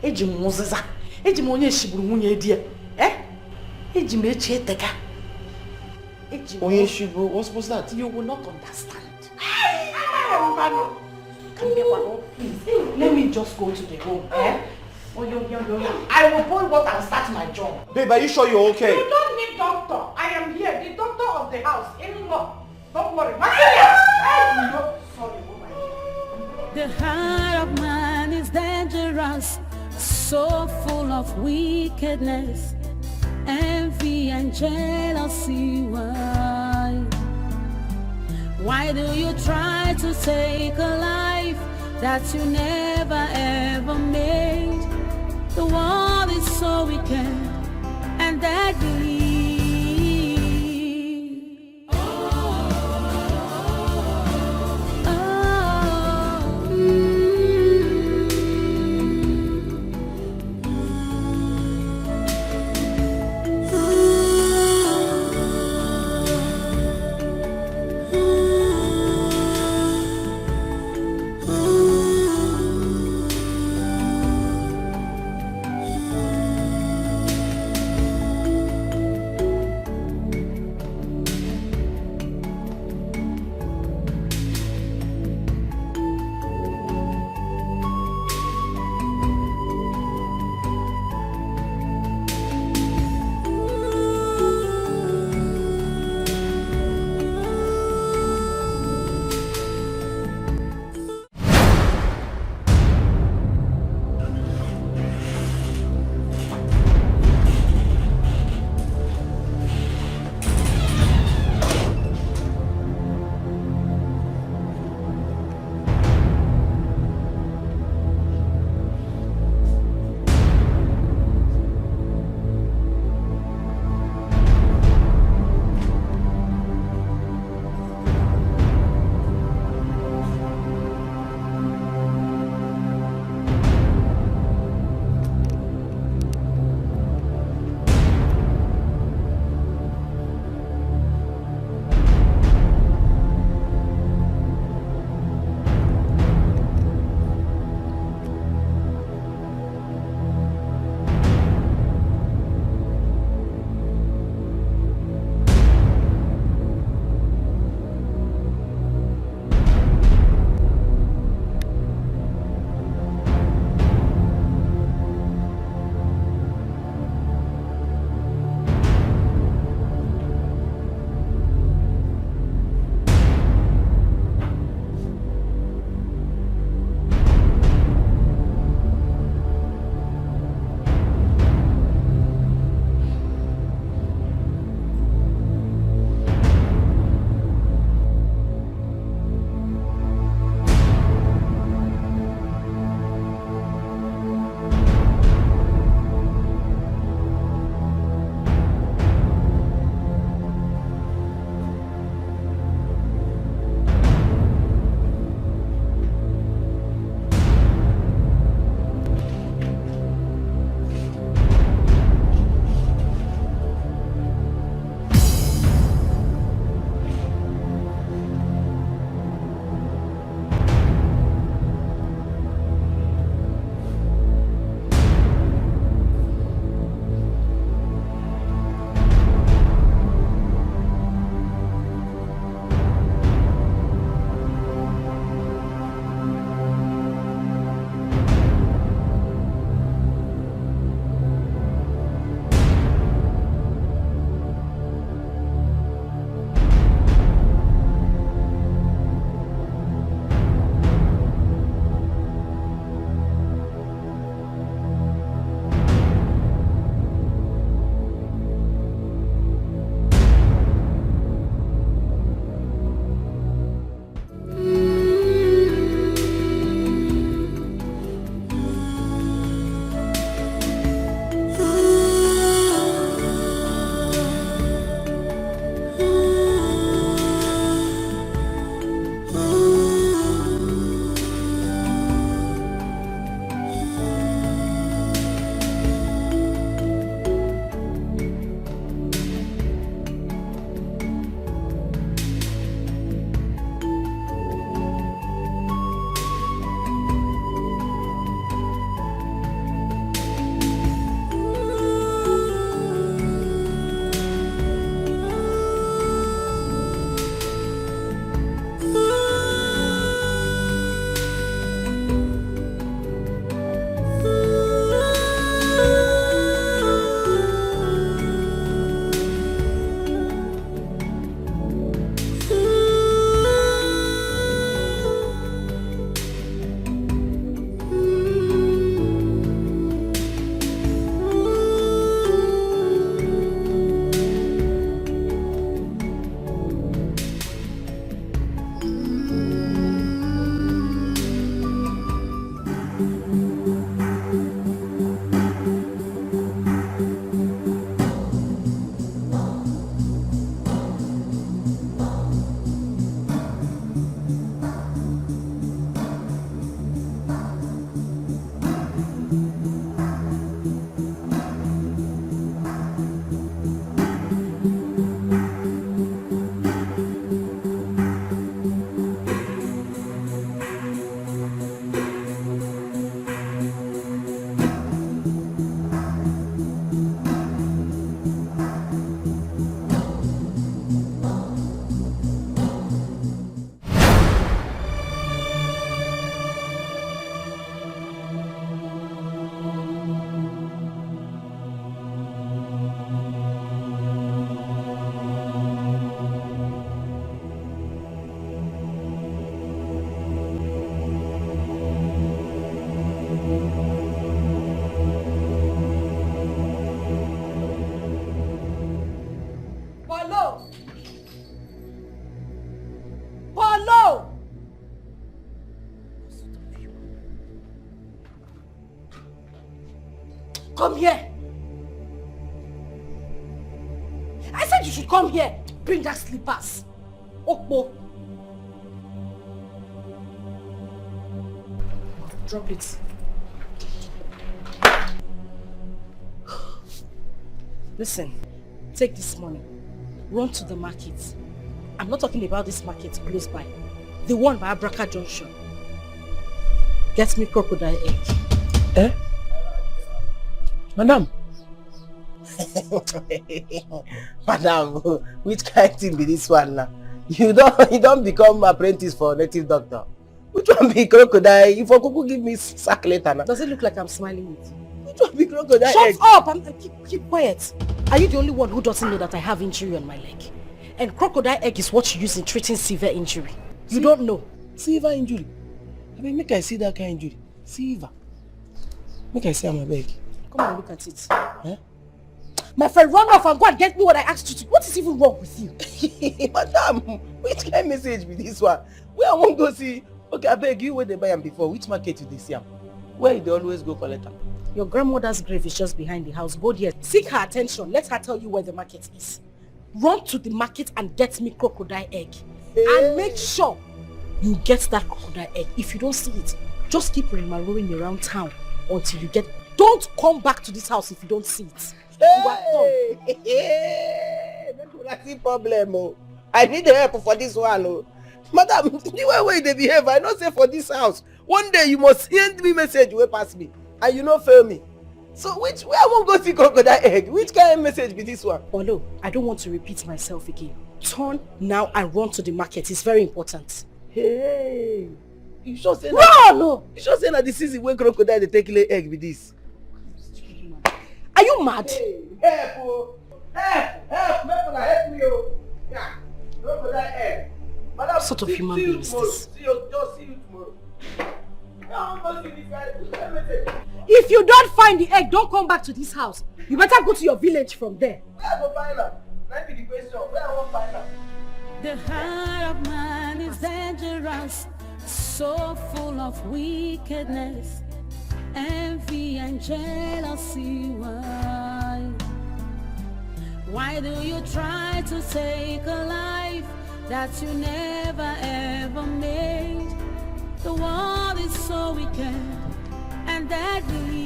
Ejimoziza. Ejimonye shiburu munye edie. Ejimeche teka. Onye shiburu, what's that? You will not understand. Mbanon. Come here, Mano, please. Let me just go to the room. I will pull what and start my job. Babe, are you sure you're okay? You don't need doctor. I am here, the doctor of the house. Don't worry. Sorry, the heart of man is dangerous, so full of wickedness, envy and jealousy. Why do you try to take a life that you never ever made? The world is so wicked and deadly. come here. I said you should come here. Bring that slippers. Okpo. Drop it. Listen, take this money. Run to the market. I'm not talking about this market close by. The one by Abraka Junction. Get me crocodile egg. Eh? Madam? Madam, which kind of thing be this one now? You don't become apprentice for native doctor. Which one be crocodile? If I could give me sack later now. Does it look like I'm smiling with you? Which one be crocodile egg? Shut up! Keep quiet. Are you the only one who doesn't know that I have injury on my leg? And crocodile egg is what you use in treating severe injury. You don't know. Severe injury? I mean, make I see that kind of injury. Severe. Make I see on my bag. Come and look at it. Eh? My friend, run off and go and get me what I asked you to. What is even wrong with you? Madam, which kind of message be this one? Where I won't go see? Okay, I beg you where they buy them before. Which market did they see them? Where they always go collect them? Your grandmother's grave is just behind the house. Go there. Seek her attention. Let her tell you where the market is. Run to the market and get me crocodile egg. Hey. And make sure you get that crocodile egg. If you don't see it, just keep rolling around town until you get. Don't come back to this house if you don't see it. Hey, that's the problem. Oh. I need help for this one. Oh. Madam, the way they behave, I don't say for this house. One day you must send me message way past me, and you not fail me. So where I won't go see crocodile egg? Which kind of message be this one? Olo, I don't want to repeat myself again. Turn now and run to the market. It's very important. Hey, you sure say no. You sure say that this is when crocodile they take lay egg with this? Are you mad? Hey, help, oh. Help, help me, oh. Yeah, crocodile egg. Madam, what sort of human being is this? See you tomorrow. If you don't find the egg, don't come back to this house. You better go to your village from there. Where I go find her? That be the question. Where I won't find her? The heart of man is dangerous, so full of wickedness, envy and jealousy. Why do you try to take a life that you never ever made? The world is so wicked and deadly.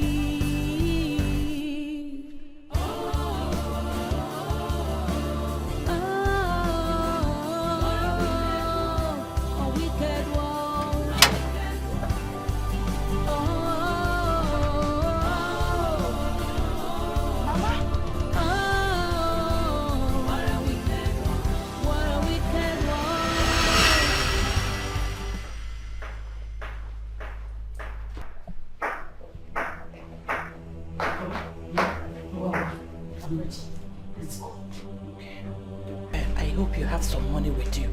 I hope you have some money with you.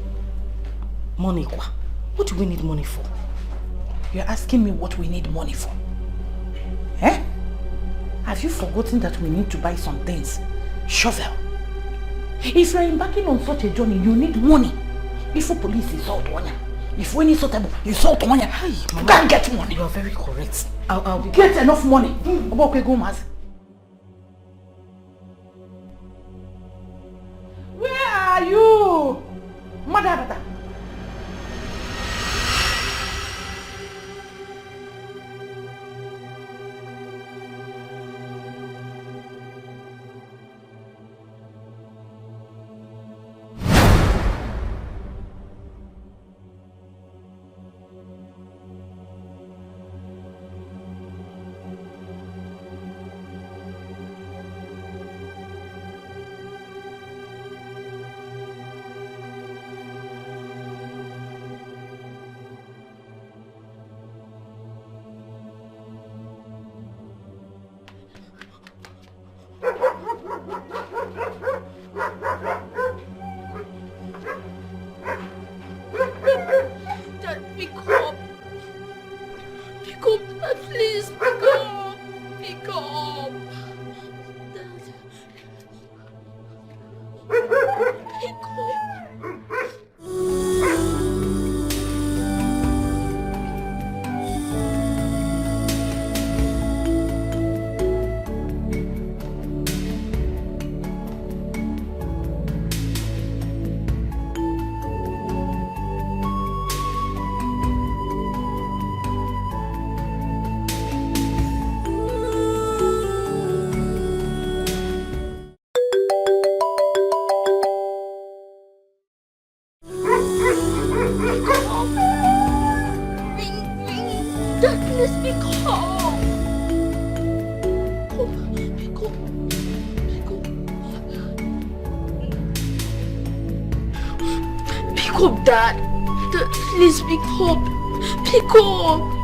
Money? What do we need money for? You're asking me what we need money for. Eh? Have you forgotten that we need to buy some things? Shovel. If you're embarking on such a journey, you need money. Before police is out on you. If we need something, you salt on you. Hey, you can't get money. You are very correct. I'll get enough money. Where are you? Mother. up, Dad. Dad, please pick up. Pick up.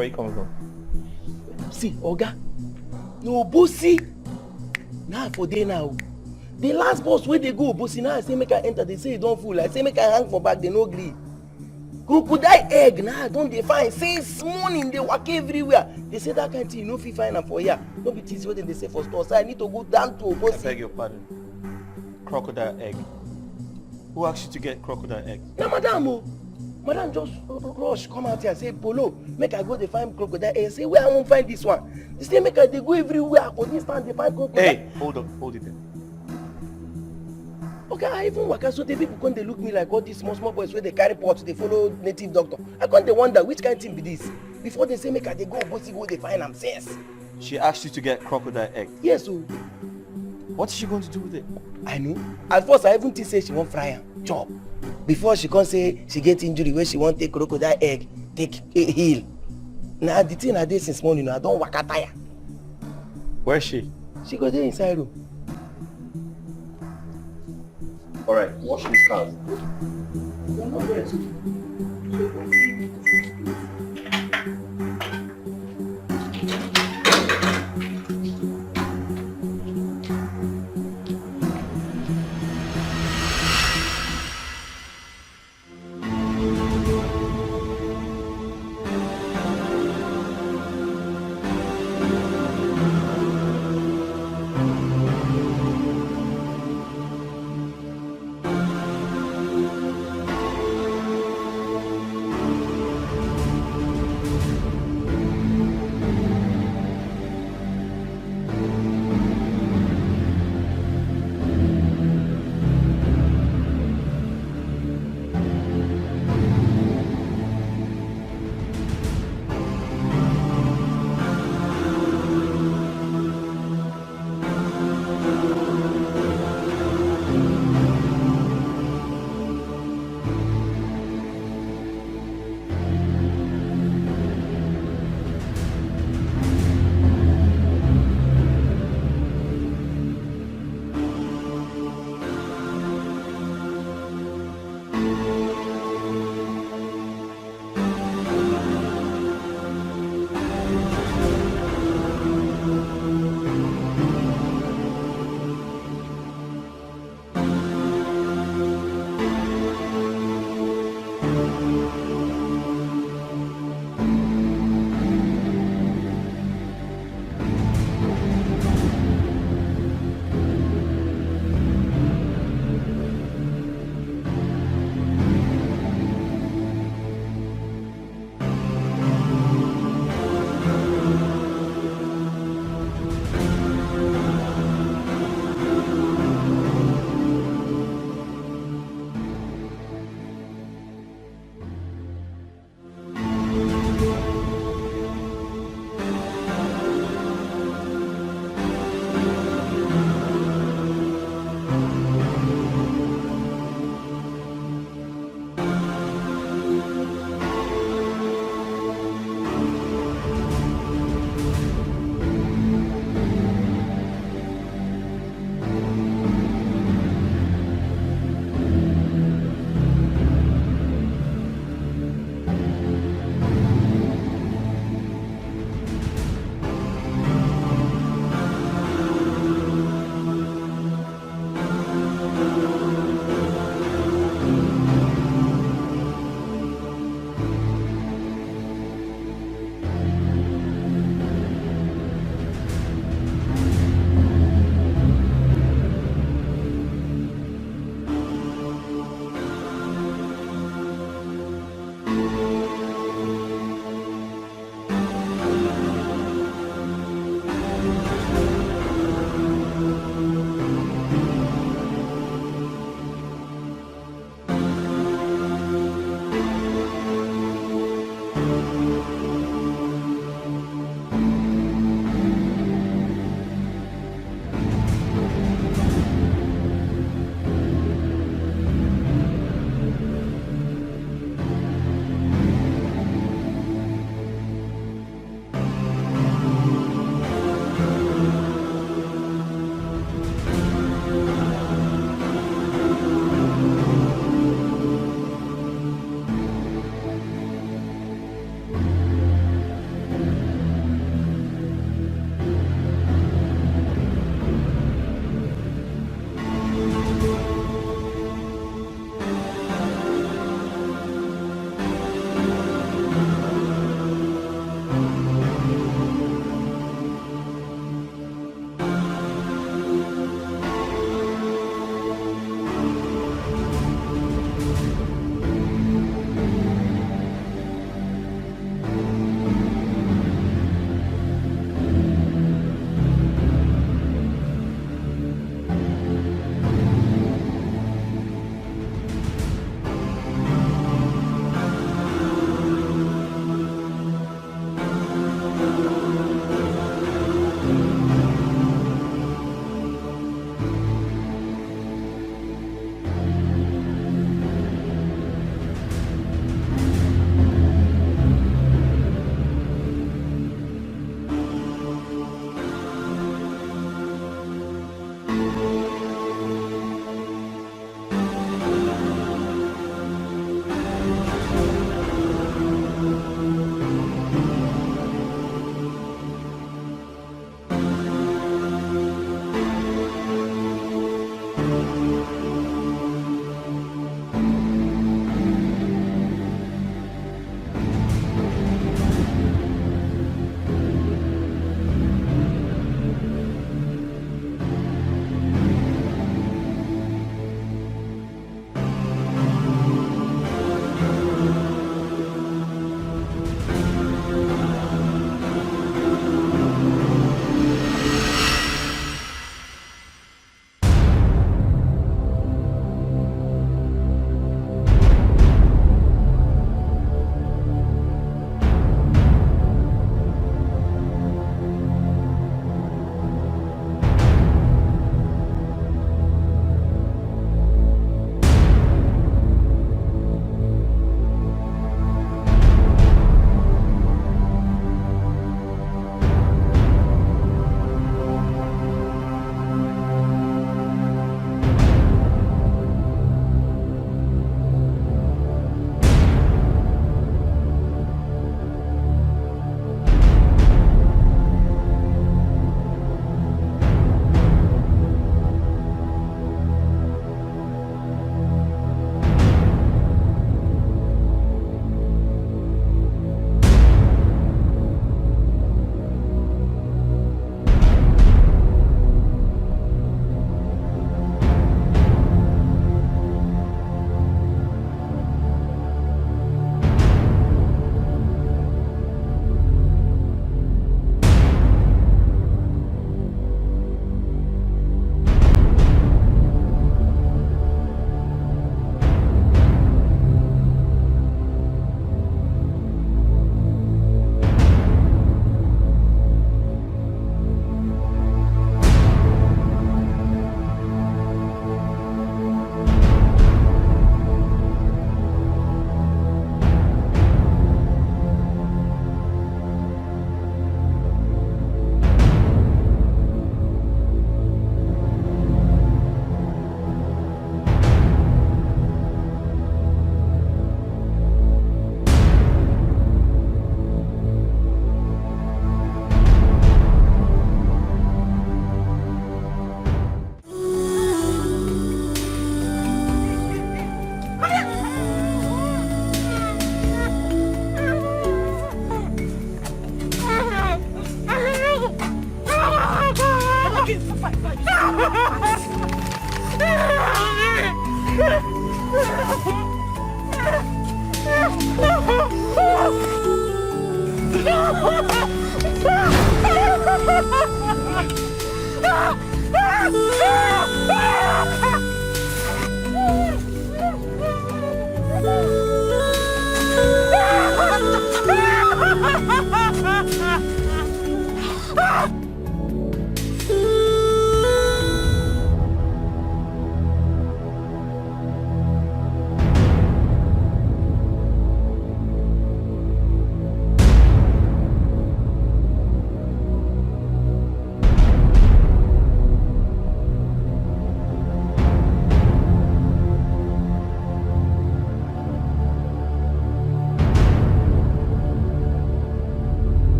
Where are you coming from? See, Oga. No bossy. Now for day now. The last boss where they go, bossy now I say make I enter. They say don't fool. I say make I hang for back. They no agree. Crocodile egg now don't they find since morning they walk everywhere. They say that kind of thing you no fit find them for here. Don't be teasing what they say for store. So I need to go down to bossy. I beg your pardon. Crocodile egg. Who asked you to get crocodile egg? Na madam o. Madam just rush come out here say Polo make I go dey find crocodile egg. Say where I won't find this one. They say make I dey go everywhere for this time they find crocodile. Hey, hold it there. Okay, I even waka so the people come dey look me like all these small boys where they carry pots they follow native doctor. I come dey wonder which kind of thing be this. Before they say make I dey go bossy go dey find am sense. She asked you to get crocodile egg. Yes o. What is she going to do with it? I know. At first I even think say she wan fry am chop. Before she come say she get injury where she wan take crocodile egg take heal. Na the thing I dey since morning I don waka tire. Where is she? She go dey inside room. Alright, wash these cars. You're not there too.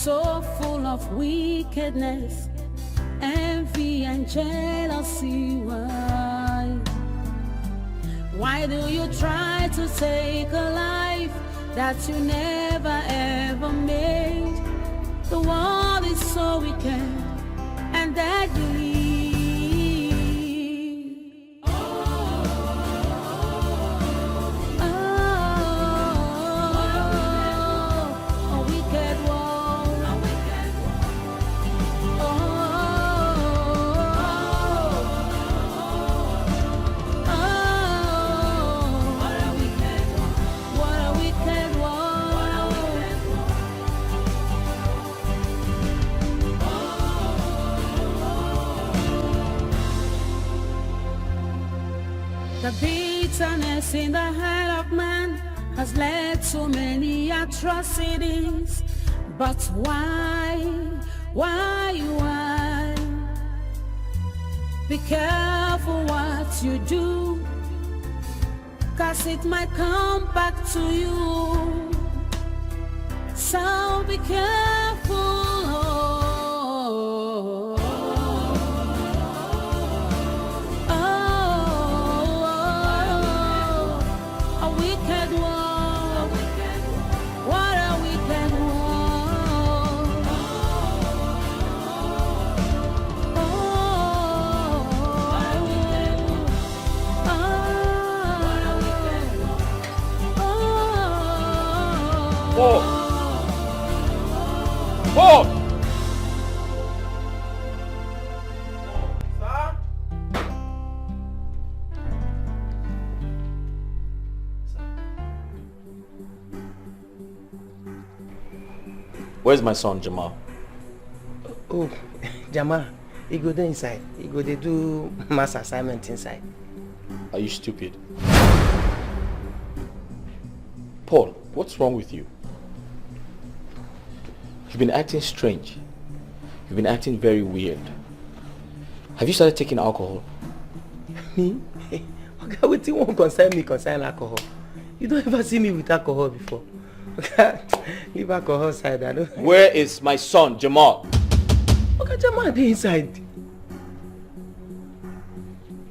so full of wickedness, envy and jealousy. Why do you try to take a life that you never ever made? The world is so wicked and deadly. The bitterness in the heart of man has led to many atrocities. But why? Be careful what you do, 'cause it might come back to you. So be careful. Paul! Where's my son, Jamal? Oh, Jamal, he go there inside. He go there do mass assignment inside. Are you stupid? Paul, what's wrong with you? You've been acting strange. You've been acting very weird. Have you started taking alcohol? Me? Okay, what you won't concern me concern alcohol. You don't ever see me with alcohol before. Okay, leave alcohol aside. I don't. Where is my son, Jamal? Okay, Jamal, they inside.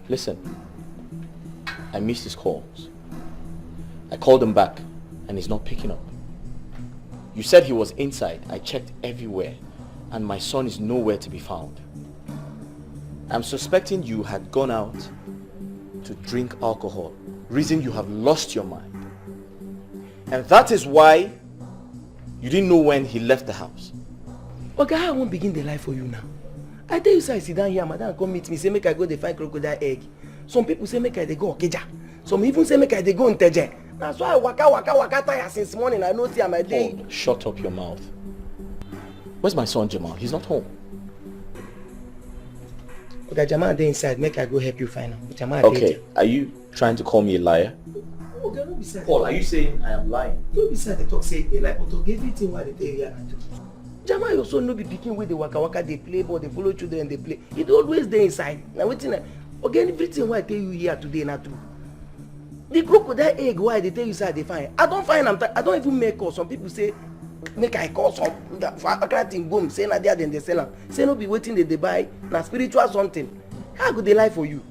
Listen, I missed his calls. I called him back and he's not picking up. You said he was inside. I checked everywhere and my son is nowhere to be found. I'm suspecting you had gone out to drink alcohol, reason you have lost your mind. And that is why you didn't know when he left the house. Okay, I won't begin the life for you now. I tell you, sir, I sit down here, madam come meet me, say make I go dey find crocodile egg. Some people say make I dey go Okeja. Some even say make I dey go Nteje. That's why I waka tire since morning. I know see my day. Oh, shut up your mouth. Where's my son Jamal? He's not home. Okay, Jamal dey inside. Make I go help you find him. Jamal okay, are you trying to call me a liar? Okay, don't be sad. Paul, are you saying I am lying? Don't be sad. They talk say they like to give everything what they tell you and do. Jamal also no be pikin wey dey waka dey play ball, dey follow children, dey play. He always dey inside. Now wetin okay, everything what I tell you here today na true. The crocodile egg why they tell you say they find. I don't find am. I don't even make call. Some people say make I call some for Accra thing boom. Say na there then they sell am. Say no be waiting they buy na spiritual something. How go they lie for you?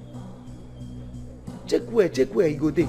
Check where you go there.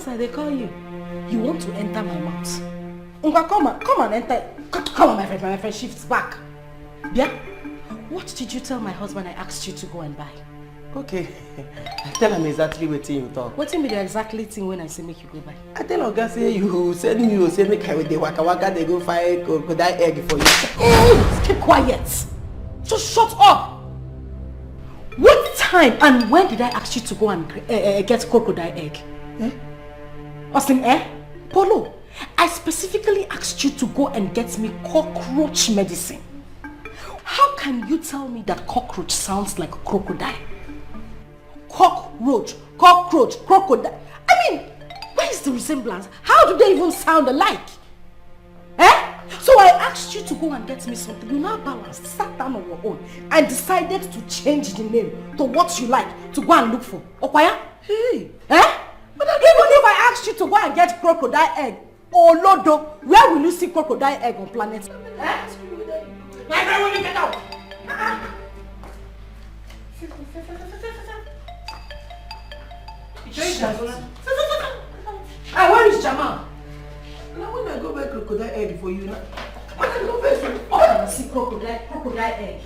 Once I they call you, you want to enter my mouth. Unga, come and enter. Come on, my friend shifts back. Yeah? What did you tell my husband I asked you to go and buy? Okay. I tell him exactly what you talk. What be the exactly thing when I say make you go buy? I tell Oga say you send me, you say make I with the waka they go find crocodile egg for you. Oh, keep quiet. Just shut up. What time and when did I ask you to go and get crocodile egg? Austin, Polo, I specifically asked you to go and get me cockroach medicine. How can you tell me that cockroach sounds like crocodile? Cockroach, crocodile. I mean, where is the resemblance? How do they even sound alike? So I asked you to go and get me something. You now balanced, sat down on your own and decided to change the name to what you like to go and look for. Okwaya? Hey. Even if I asked you to go and get crocodile egg, or Lodo, where will you see crocodile egg on planet? My friend, will you get out? Where is Jamal? Now when I go buy crocodile egg for you now, I can go first. Oh, I see crocodile egg.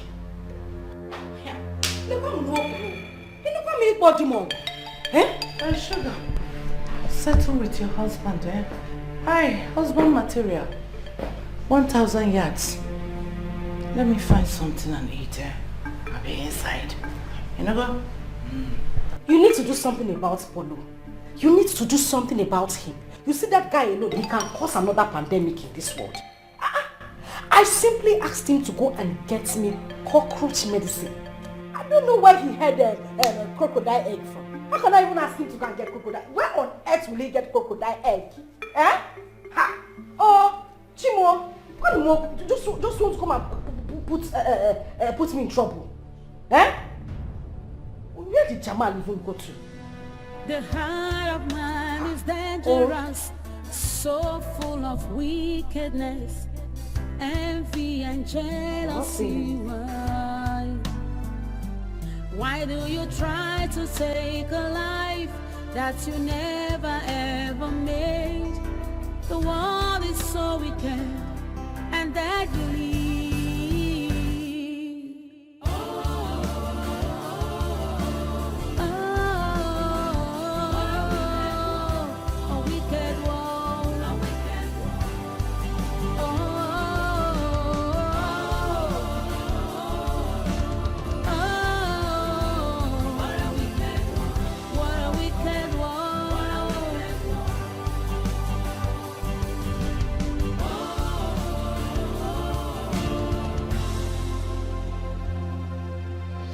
Look at me. Look at me, body mom. Sugar, settle with your husband, Hi, husband material. 1,000 yards. Let me find something and eat, I'll be inside. You know go? You need to do something about Polo. You need to do something about him. You see that guy alone, he can cause another pandemic in this world. I simply asked him to go and get me cockroach medicine. I don't know where he had a crocodile egg from. How can I even ask him to go and get crocodile? Where on earth will he get crocodile egg? Oh, Chimo, just want to come and put me in trouble. Where did Jamal even go to? The heart of man is dangerous, so full of wickedness, envy and jealousy. Why do you try to take a life that you never ever made? The world is so wicked and deadly.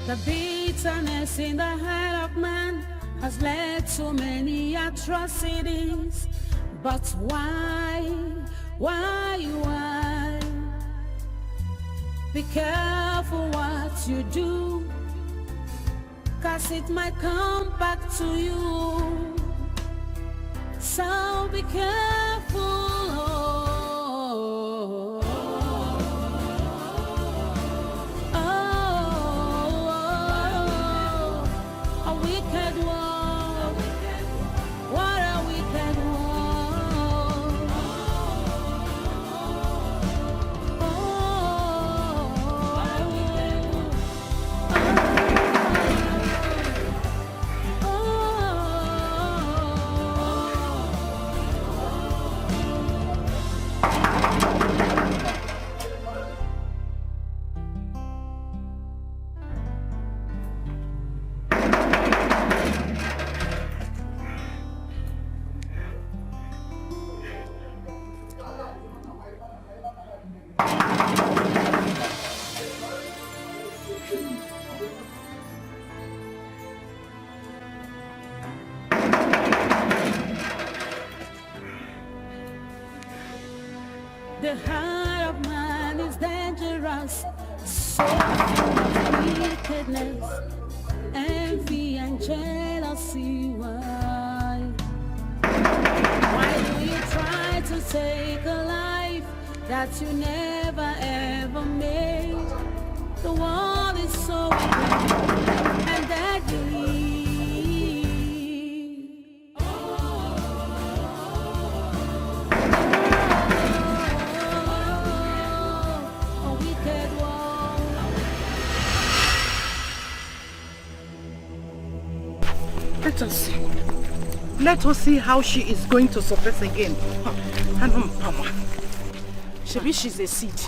The bitterness in the heart of man has led to many atrocities. But why? Be careful what you do, 'cause it might come back to you. So be careful. The heart of man is dangerous, so full of wickedness, envy and jealousy. Why do you try to take a life that you never ever made? The world is so wicked and deadly. Let us see. Let us see how she is going to surface again. Maybe she's a seed.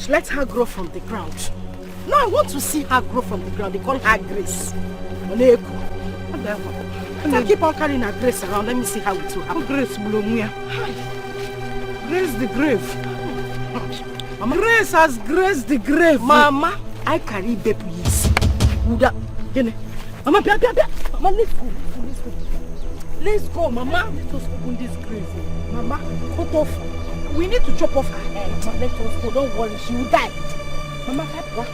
Let her grow from the ground. No, I want to see her grow from the ground. They call her Grace. I keep on carrying her Grace around. Let me see how it will happen. Grace Blomia. Grace the grave. Mama. Grace has graced the grave. Mama, I carry baby easy. Mama, Mama, let's go. Let's go, Mama. Let us open this grave. Mama, cut off. We need to chop off her head. Let us go. Don't worry, she will die. Mama, help her.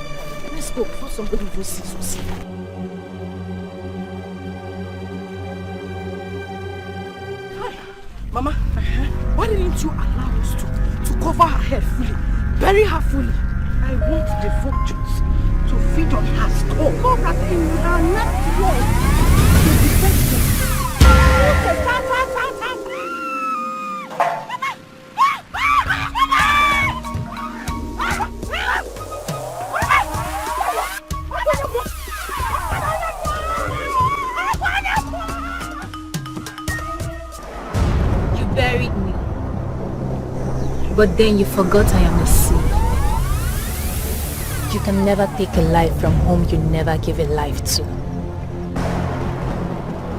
Let's go before somebody will see us. Mama, why didn't you allow us to cover her head fully? Bury her fully. I want the vultures to feed on her skull. So that in her next world, the deception. You buried me. But then you forgot I am a seed. You can never take a life from whom you never give a life to.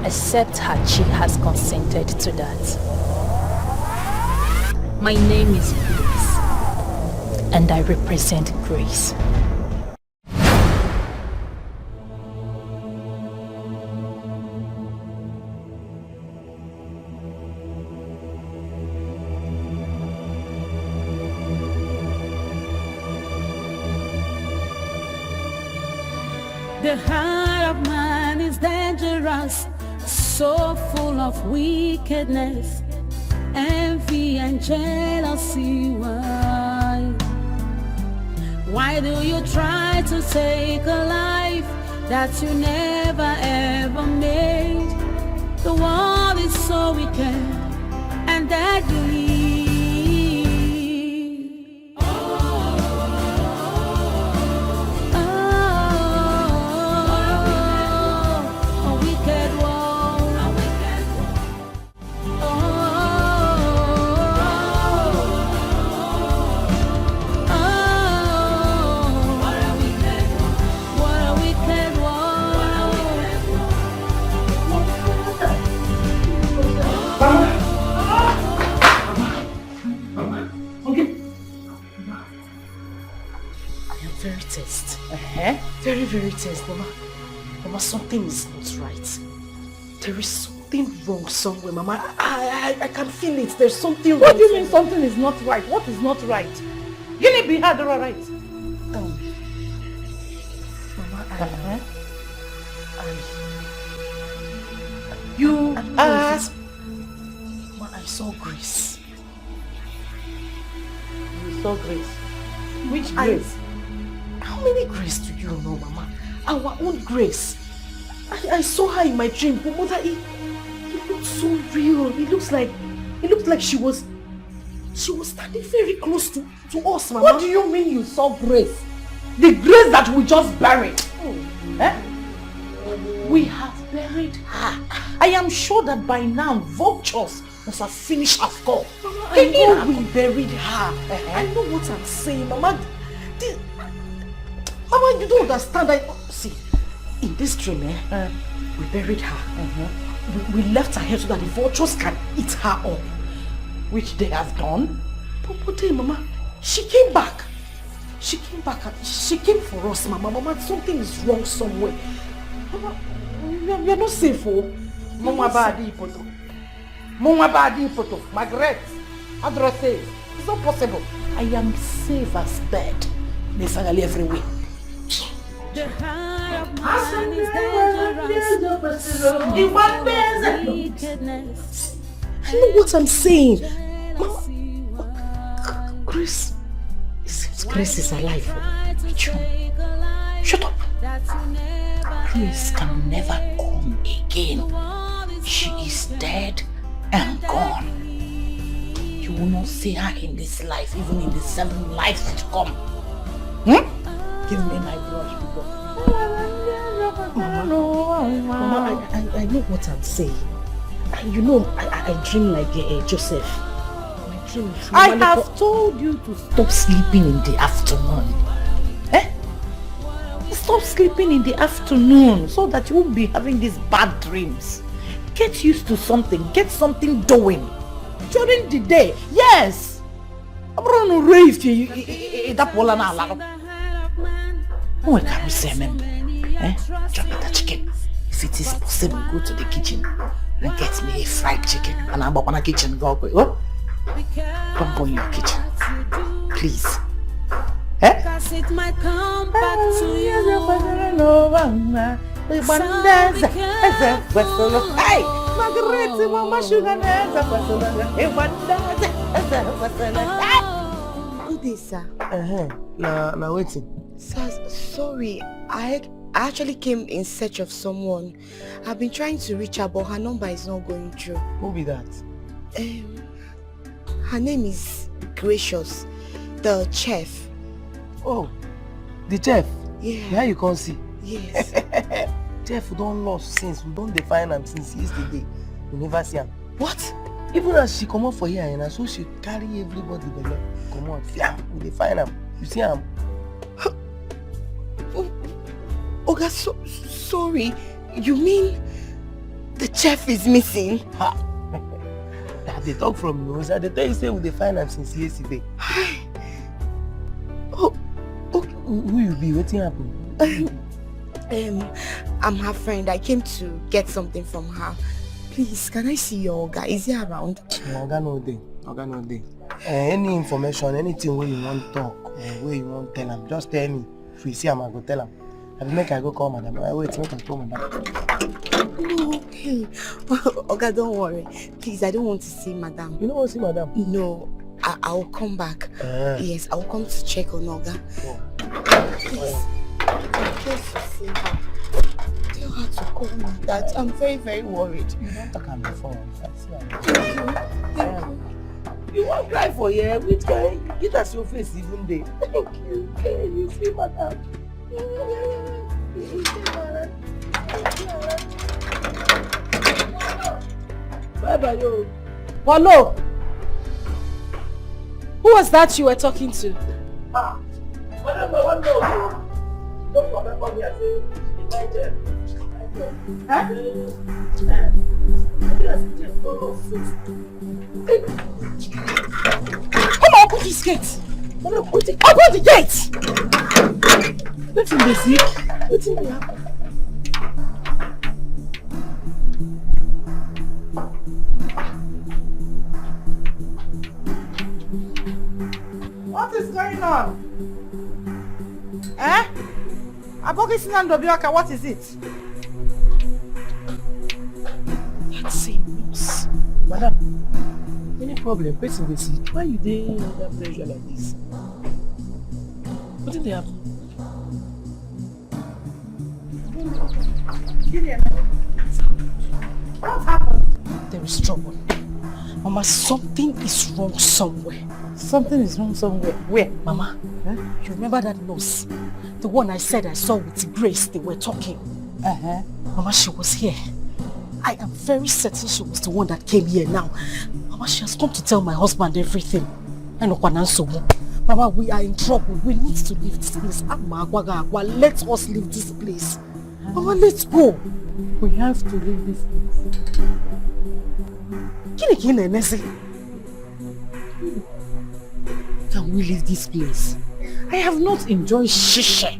Except Hachi has consented to that. My name is Grace, and I represent Grace. The heart of man is dangerous, so full of wickedness, envy and jealousy. Why do you try to take a life that you never ever made? The world is so wicked and deadly. Very, very tense, Mama. Mama, something is not right. There is something wrong somewhere, Mama. I can feel it. There's something wrong. What do you mean something is not right? What is not right? You need to be hard or right? Mama, Mama, I saw Grace. You saw Grace? Which Grace? How many Grace do you know, Mama? Our own Grace. I saw her in my dream, but Mother, it looked so real. It looks like she was standing very close to us, Mama. What do you mean you saw Grace? The Grace that we just buried. We have buried her. I am sure that by now vultures must have finished her skull. Mama, I know we buried her. I know what I'm saying, Mama. Mama, you don't understand. See, in this dream, we buried her. We left her here so that the vultures can eat her up. Which they have done. But then, Mama, she came back. She came back. She came for us, Mama. Mama, something is wrong somewhere. Mama, we are not safe, oh. Mama badi poto. Mama badi poto. Margaret, address it. It's not possible. I am safe as bed. They finally everywhere. The heart of man is dangerous, wickedness. I know what I'm saying. Mama, Grace, it seems Grace is alive. Shut up. Grace can never come again. She is dead and gone. You will not see her in this life, even in the 7 lives to come. Give me my brush, people. Mama, I know what I'm saying. You know, I dream like Joseph. I have told you to stop sleeping in the afternoon. Stop sleeping in the afternoon so that you won't be having these bad dreams. Get used to something. Get something doing. During the day. Yes. I'm going to rave you. Oh, I can't say, drop that chicken. If it is possible, go to the kitchen and get me a fried chicken. And I'm up on the kitchen. Go. Don't go in your kitchen. Please. Cause it might come back to you. Hey, Margaret, Mama Sugar. Good day, sir. Now waiting. Sir, sorry. I actually came in search of someone. I've been trying to reach her, but her number is not going through. Who be that? Her name is Gracious, the chef. Oh, the chef? Yeah. Where you can see? Yes. Chef, we don't lost since. We don't define him since yesterday. We never see him. What? Even as she come up for here, and so she carry everybody below. Come on, we define him. You see him? Oga, sorry. You mean the chef is missing? Ha! They talk from nose. They tell you say we define him since yesterday. Who you be? What's happening? I'm her friend. I came to get something from her. Please, can I see your Oga? Is he around? Oga no day. Any information, anything where you want to talk or where you want to tell him, just tell me. If you see him, I go tell him. I make I go call madam. Wait, make I call madam. No, okay. Oga, don't worry. Please, I don't want to see madam. You don't want to see madam? No. I'll come back. Yes, I'll come to check on Oga. Please, in case you see her, tell her to call me. That I'm very, very worried. You don't talk on the phone. You won't cry for you. Which guy? Get us your face even there. Thank you. Okay, you see madam. Bye bye, yo. Hello. Who was that you were talking to? Don't remember me as a Come on, put this gate. Open the gate. What's in the sick? What's in the happen? What is going on? What is it? That same news. Madam, any problem? Person will see. Why you dey under pressure like this? What did they happen? What happened? There is trouble. Mama, something is wrong somewhere. Something is wrong somewhere. Where? Mama, you remember that nurse? The one I said I saw with Grace, they were talking. Mama, she was here. I am very certain she was the one that came here now. Mama, she has come to tell my husband everything. Mama, we are in trouble. We need to leave this place. Let us leave this place. Mama, let's go. We have to leave this place. Can we leave this place? I have not enjoyed shisha.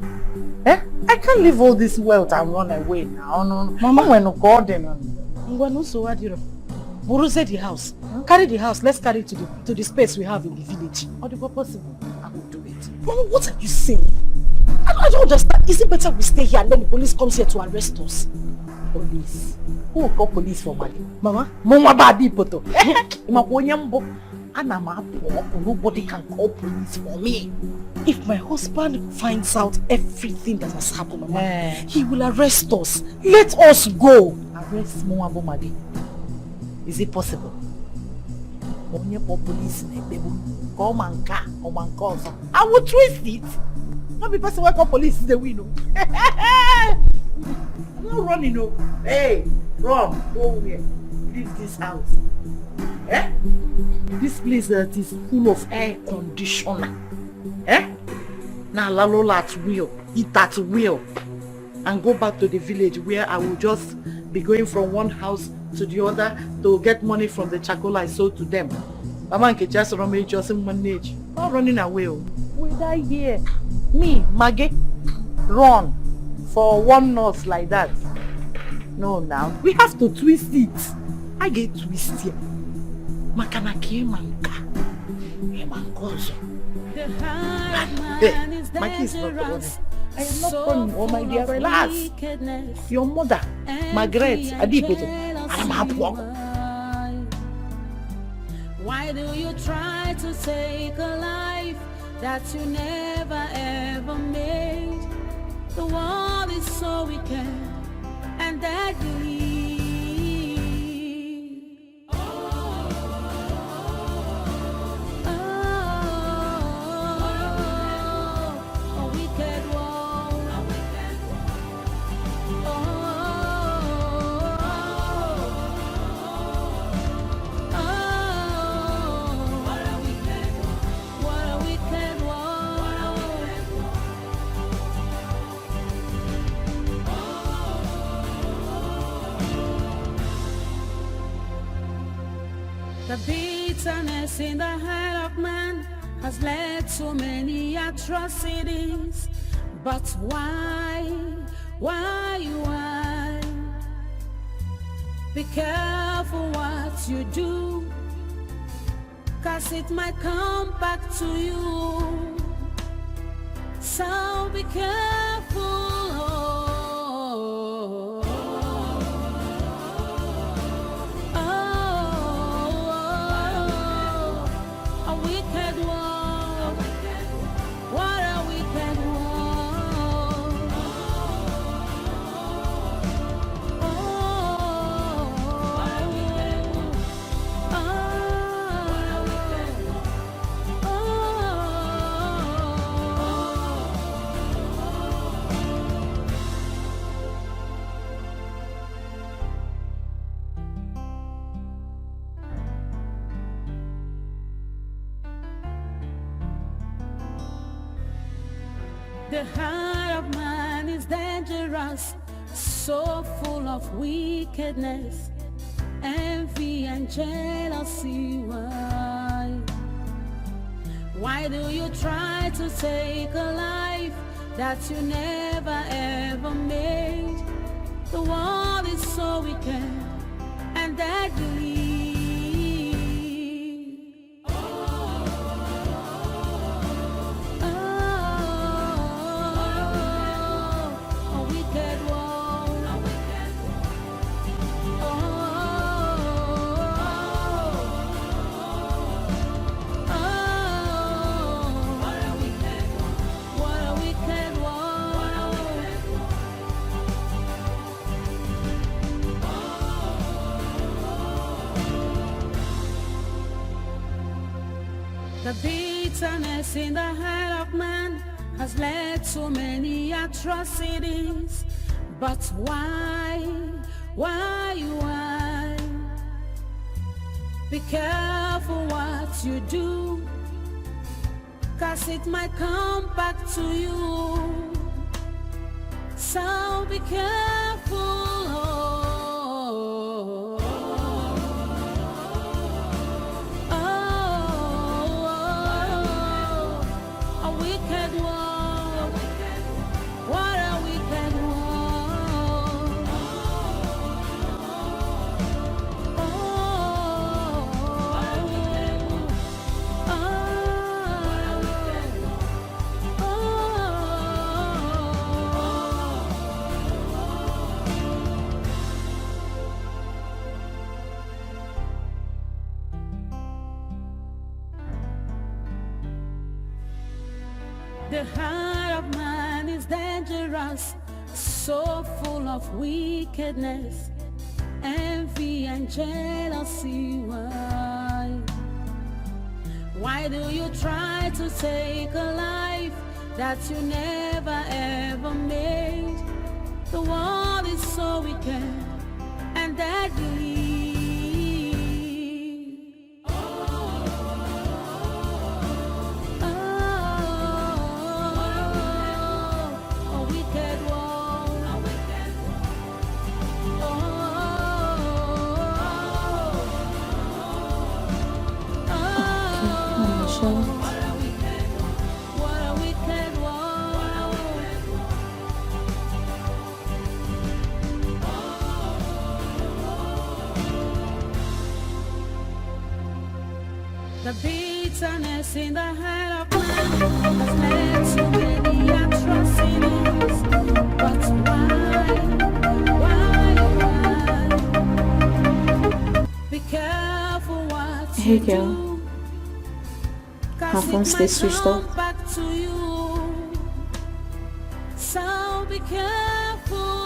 I can't leave all this wealth and run away now. No. Mama, we're not garden. Borose the house. Carry the house. Let's carry it to the space we have in the village. Or the possible. I will do it. Mama, what are you saying? I don't understand. Is it better we stay here and then the police comes here to arrest us? Police? Who will call police for money? Mama? Mama baby poto. Nobody can call police for me. If my husband finds out everything that has happened, Mama, he will arrest us. Let us go. Arrest Moabo Madi. Is it possible? Police I will twist it. Not because I call police is the window. not running, no. Hey, run, go here. Leave this house. Eh? This place that is full of air conditioner. Eh? Now lalo at will, eat at will, and go back to the village where I will just be going from one house to the other to get money from the charcoal I sold to them. Mama can just manage. Not running away. Will I hear? Me, Maggie, run for one nurse like that? No, now we have to twist it. I get twisted. Makana manka. Hey, my kids not running. I am not running, oh my dear, relax. Your mother, Margaret, Adipete, I am happy. Why do you try to take a life that you never ever made? The world is so wicked and deadly. The bitterness in the heart of man has led to many atrocities. But why? Be careful what you do, 'cause it might come back to you. So be careful. The heart of man is dangerous, so full of wickedness, envy and jealousy. Why do you try to take a life that you never ever made? The world is so wicked and deadly. The bitterness in the heart of man has led to many atrocities. But why? Be careful what you do, 'cause it might come back to you. So be careful. The heart of man is dangerous, so full of wickedness, envy and jealousy. Why do you try to take a life that you never ever made? The world is so wicked and deadly. The bitterness in the heart of man has led to many atrocities. But why? Be careful what Hey you girl, do. her phone stays switched off. Back to you. So be careful.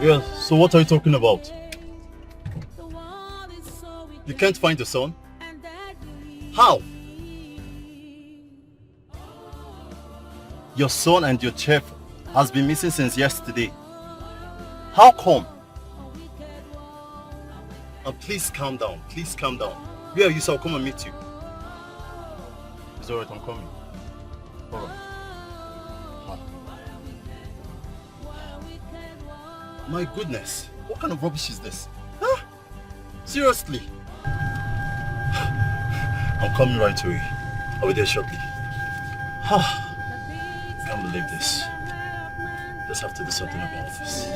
Yeah, so what are you talking about? You can't find your son? How? Your son and your chef has been missing since yesterday. How come? Please calm down. Please calm down. Where are you, so I'll come and meet you. It's alright, I'm coming. Alright. My goodness, what kind of rubbish is this? Huh? Seriously? I'm coming right away. I'll be there shortly. I can't believe this. Just have to do something about this.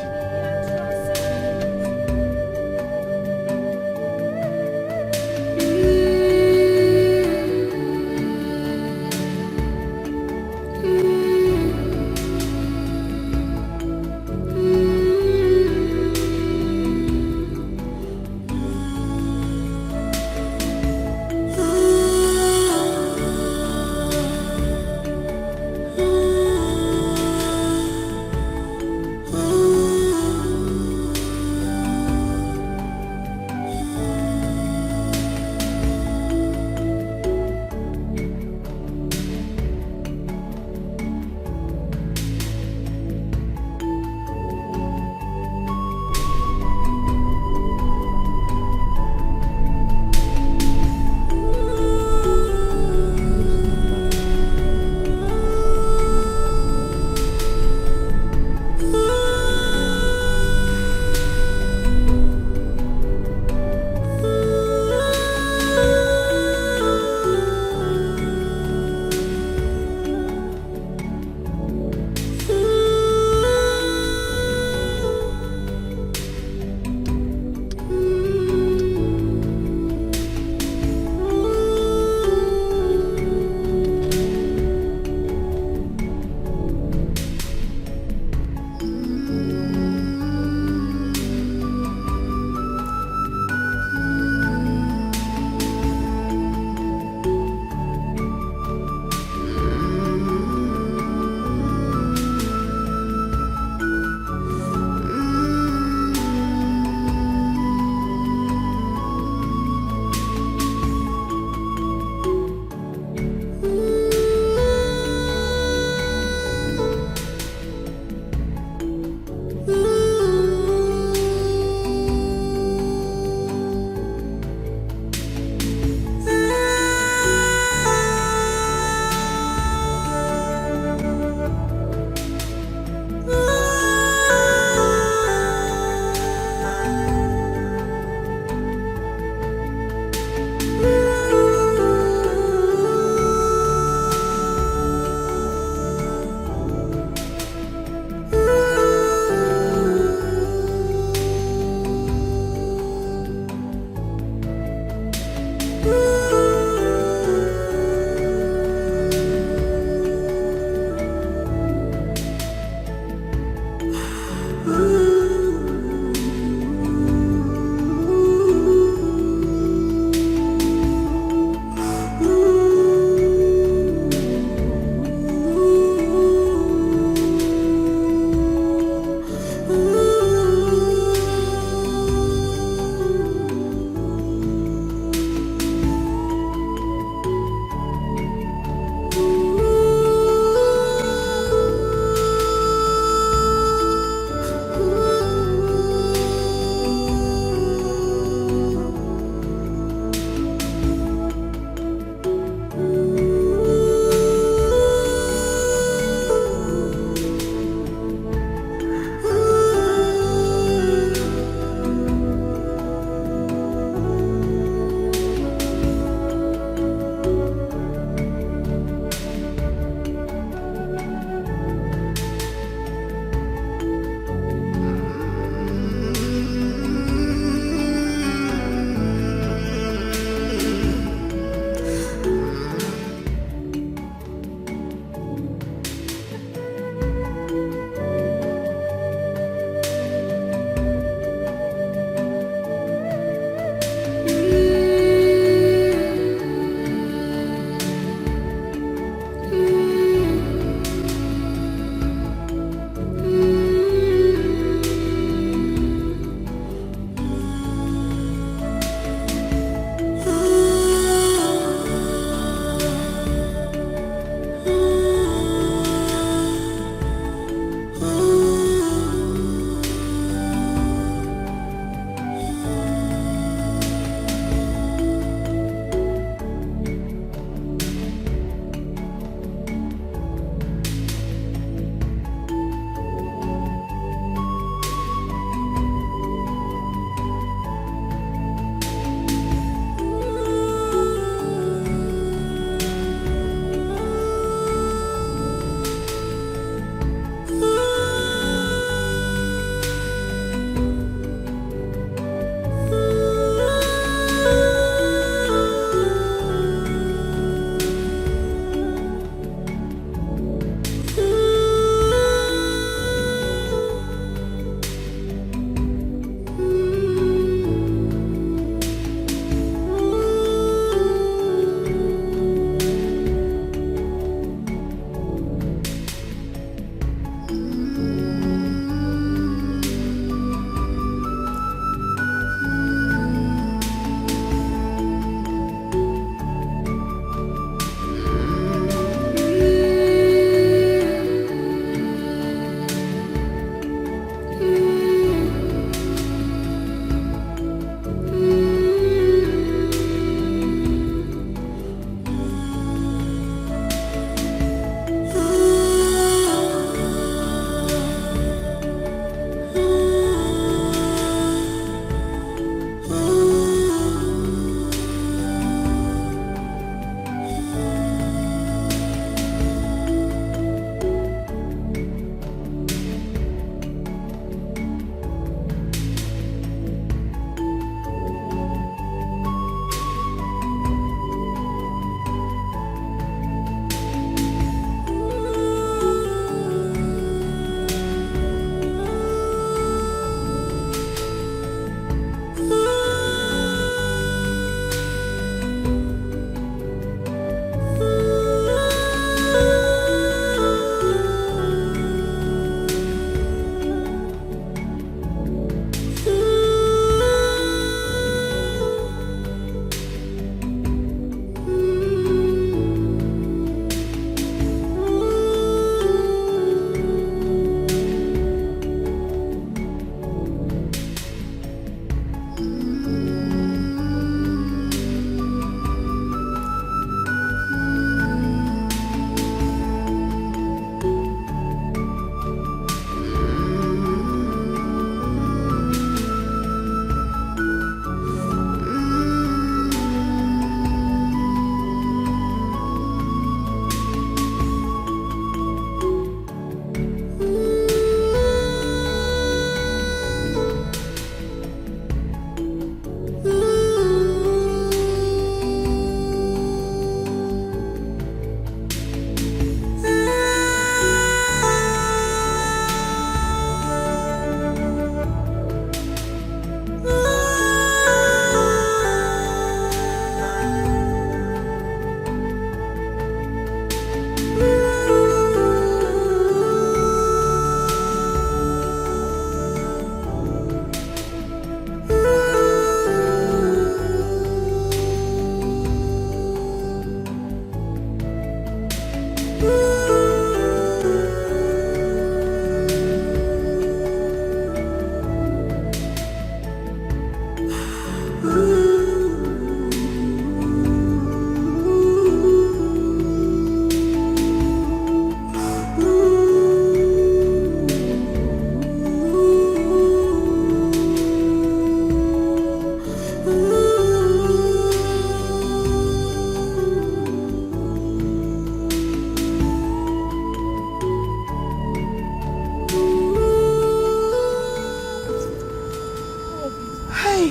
Hi.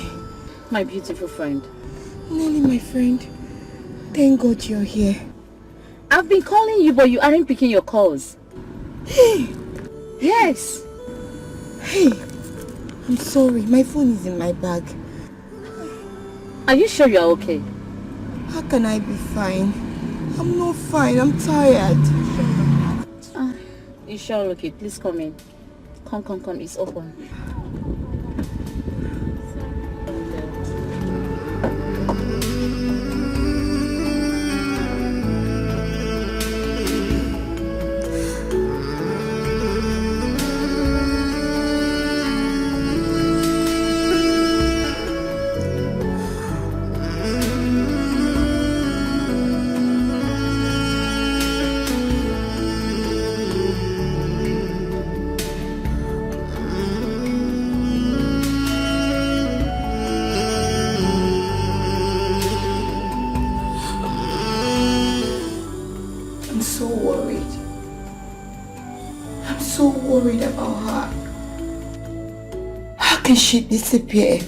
My beautiful friend. Nelly, my friend. Thank God you're here. I've been calling you, but you aren't picking your calls. Hey. Yes. Hey. I'm sorry. My phone is in my bag. Are you sure you're okay? How can I be fine? I'm not fine. I'm tired. You sure okay? Please come in. Come. It's open. Worried about her. How can she disappear?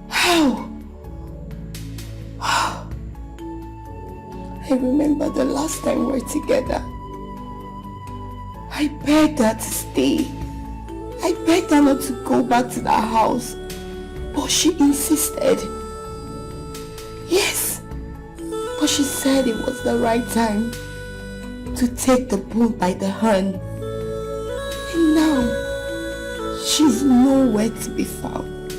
How? I remember the last time we were together. I begged her to stay. I begged her not to go back to that house. But she insisted. Yes. But she said it was the right time to take the bull by the horn. And now, she's nowhere to be found.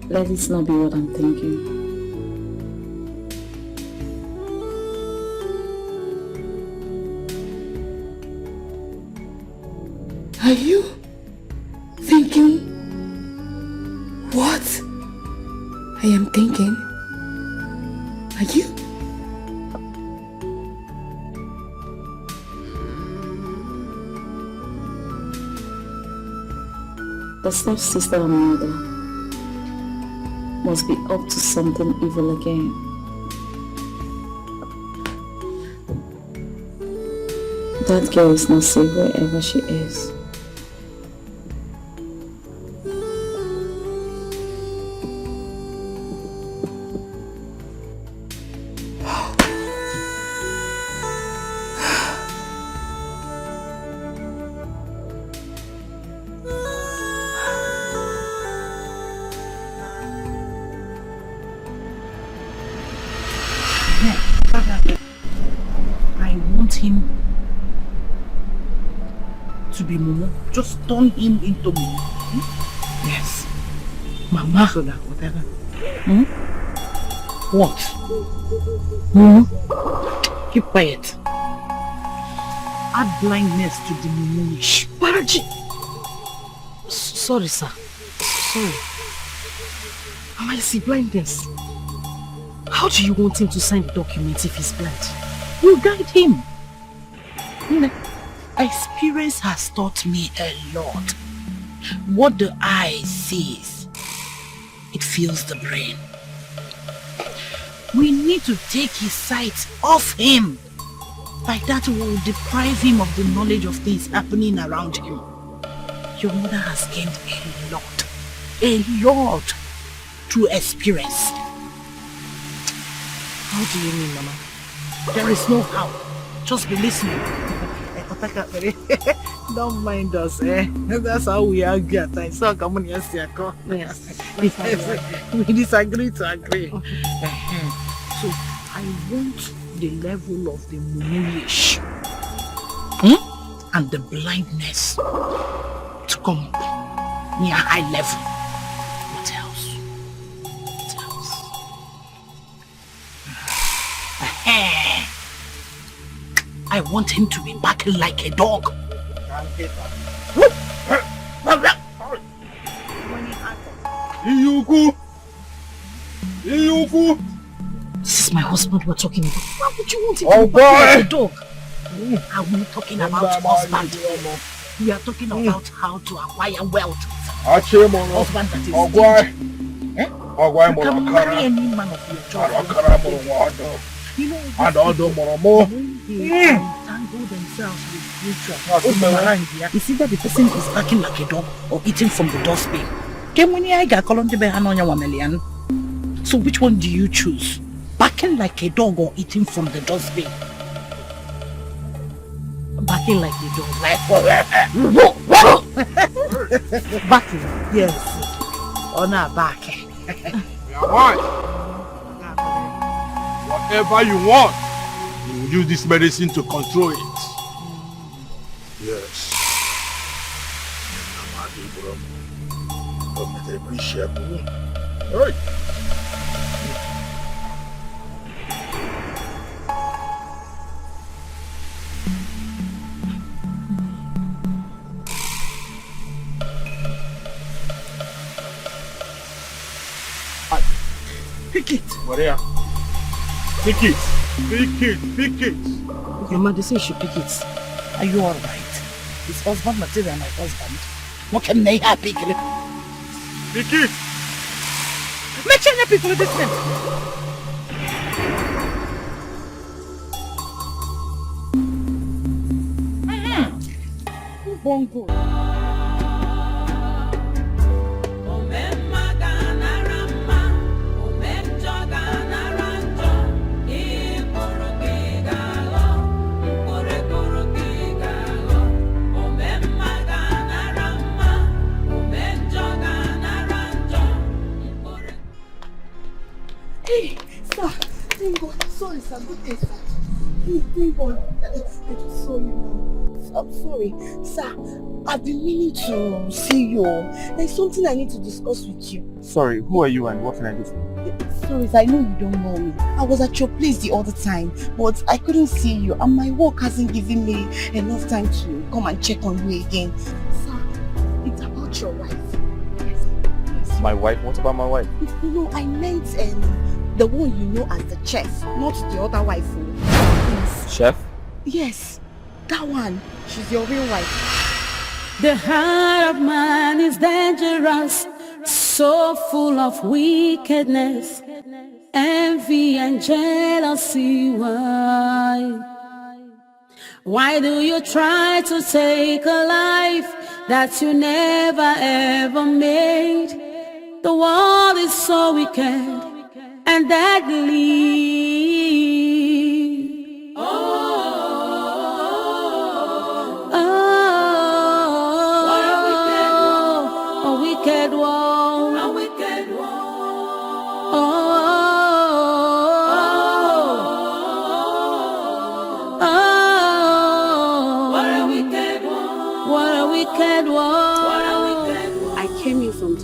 Let this not be what I'm thinking. Are you thinking what I am thinking? Are you? The stepsister and mother must be up to something evil again. That girl is not safe wherever she is. I want him to be Momo. Just turn him into Momo. Yes. Mama. So that whatever. What? Keep quiet. Add blindness to the Momo-ish. Paraji! Sorry, sir. Sorry. I see blindness. How do you want him to sign the document if he's blind? You guide him. Experience has taught me a lot. What the eye sees, it fills the brain. We need to take his sight off him. By that we will deprive him of the knowledge of things happening around him. Your mother has gained a lot through experience. How do you mean, Mama? There is no how. Just be listening. Don't mind us, eh? That's how we argue at times. So come on, yes. We disagree to agree. So I want the level of the mumish and the blindness to come near high level. What else? I want him to be barking like a dog. This is my husband we're talking about. Why would you want him to be barking like a dog? Are we talking about husband? We are talking about how to acquire wealth. Husband that is stingy. You can marry any man of your choice. You know, And all the more. they entangle themselves with ritual. It's either the person is barking like a dog or eating from the dustbin. So which one do you choose? Barking like a dog or eating from the dustbin? Barking like a dog. Barking, yes. Or not barking. Whatever you want, you will use this medicine to control it. Yes. Alright. Pick it. What are Pick it. Pick it. Pick it. Your mother says she pick it. Are you alright? His husband material, my husband. What can they have pick it? Pick it. Make sure you pick it this thing. Bongo. Hey, sir, thank God. Sorry, sir. Good day, sir. Thank God. I just saw you now. I'm sorry. Sir, I've been meaning to see you. There's something I need to discuss with you. Sorry, who are you and what can I do for you? Sorry, sir, I know you don't know me. I was at your place the other time, but I couldn't see you and my work hasn't given me enough time to come and check on you again. Sir, it's about your wife. Yes. My wife? What about my wife? No, I meant the one you know as the chef, not the other wife. Yes. Chef? Yes, that one. She's your real wife. The heart of man is dangerous, so full of wickedness, envy and jealousy. Why do you try to take a life that you never ever made? The world is so wicked and deadly.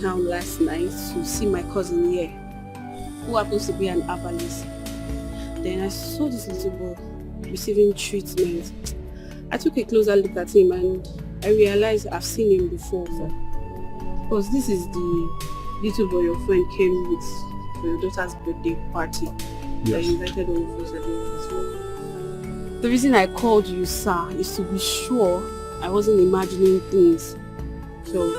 Town last night to see my cousin here, who happens to be an herbalist. Then I saw this little boy receiving treatment. I took a closer look at him and I realized I've seen him before. Because this is the little boy your friend came with for your daughter's birthday party. Yes. That you invited all of us at the office. The reason I called you, sir, is to be sure I wasn't imagining things. So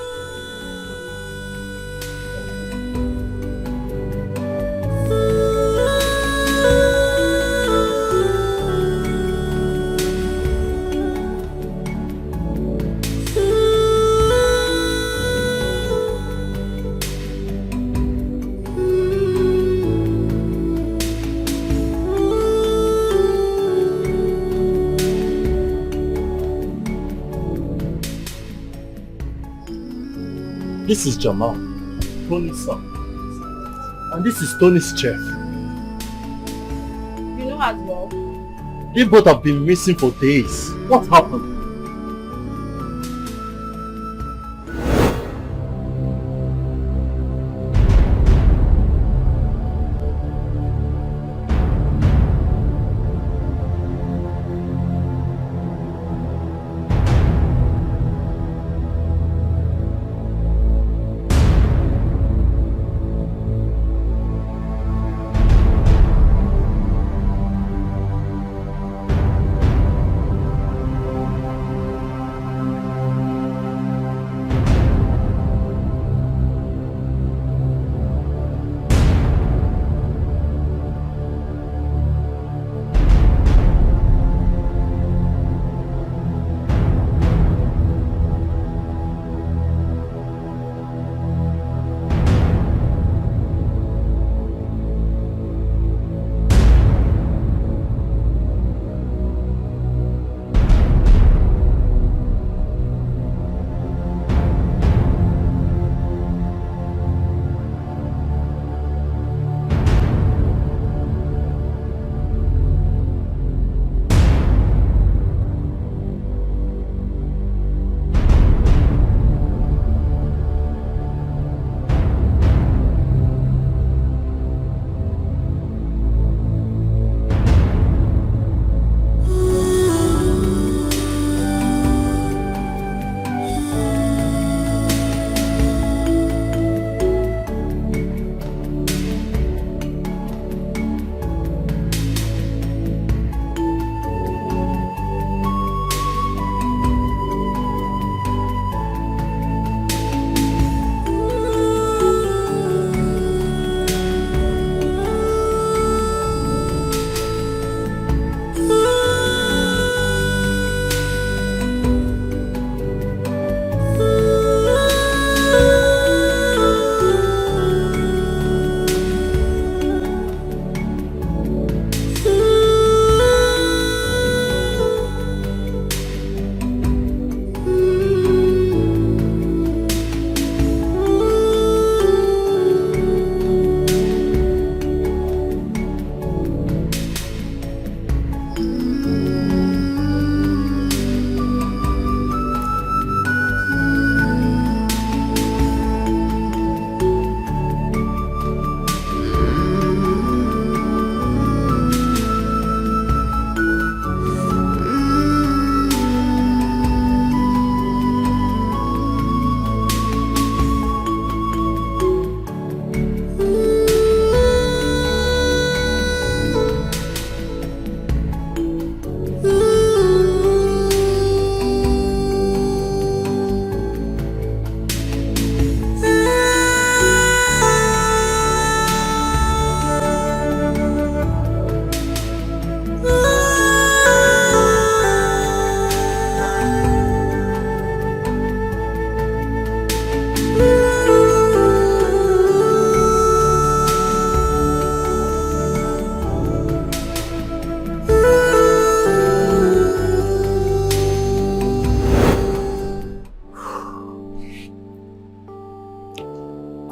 This is Jamal, Tony's son. And this is Tony's chef. You know as well? They both have been missing for days. What happened?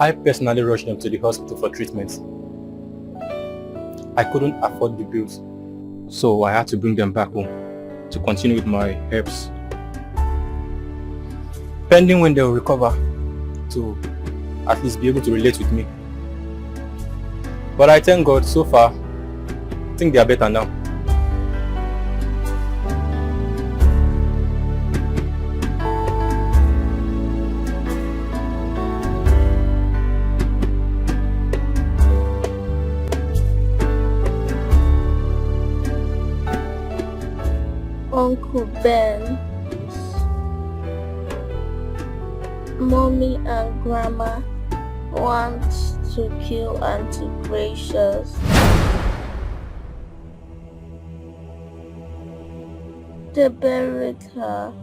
I personally rushed them to the hospital for treatment. I couldn't afford the bills, so I had to bring them back home to continue with my herbs. Pending when they'll recover to at least be able to relate with me. But I thank God, so far, I think they are better now. Uncle Ben, Mommy and Grandma want to kill Auntie Gracious. They buried her.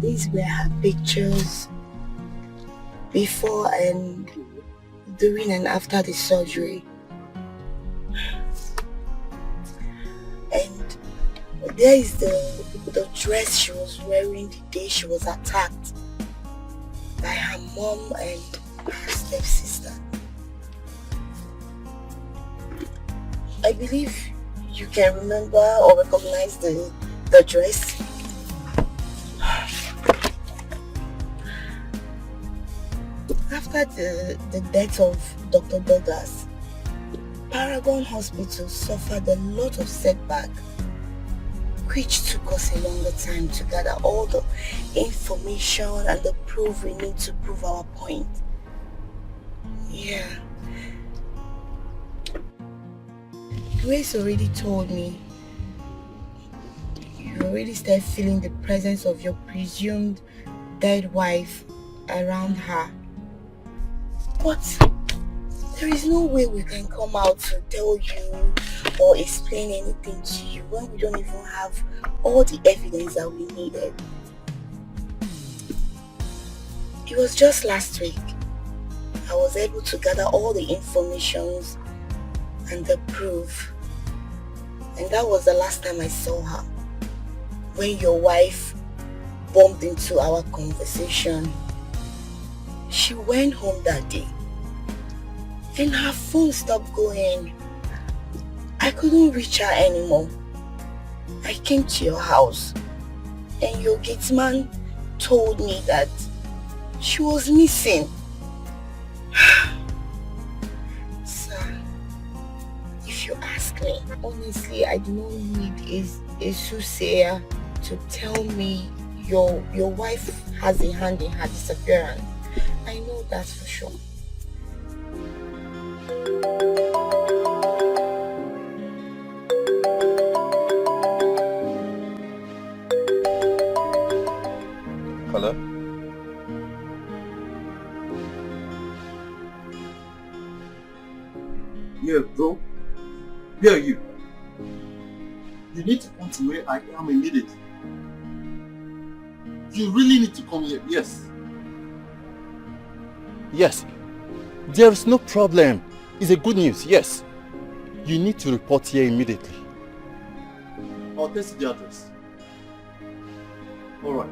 These were her pictures before and during and after the surgery. And there is the dress she was wearing the day she was attacked by her mom and her stepsister. I believe you can remember or recognize the dress. After the death of Dr. Douglas, Paragon Hospital suffered a lot of setback, which took us a longer time to gather all the information and the proof we need to prove our point. Yeah. Grace already told me you already started feeling the presence of your presumed dead wife around her. But there is no way we can come out to tell you or explain anything to you when we don't even have all the evidence that we needed. It was just last week I was able to gather all the information and the proof, and that was the last time I saw her, when your wife bumped into our conversation. She went home that day and her phone stopped going. I couldn't reach her anymore. I came to your house and your gate man told me that she was missing. Sir, if you ask me, honestly, I do not need a soothsayer to tell me your wife has a hand in her disappearance. I know that for sure. Hello? Yeah, bro. Where are you? You need to come to where I am immediately. You really need to come here, yes. Yes. There is no problem. It's a good news, yes. You need to report here immediately. I'll text the address. Alright.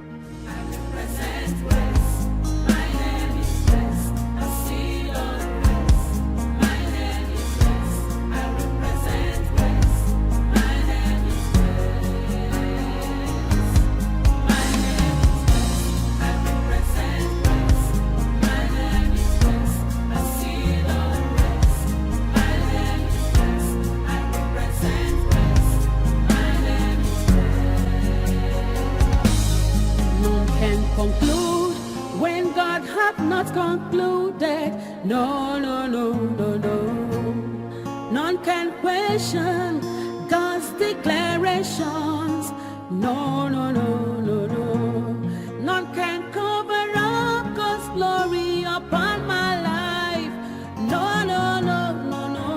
Conclude when God hath not concluded. No, no, no, no, no. None can question God's declarations. No, no, no, no, no. None can cover up God's glory upon my life. No, no, no, no, no.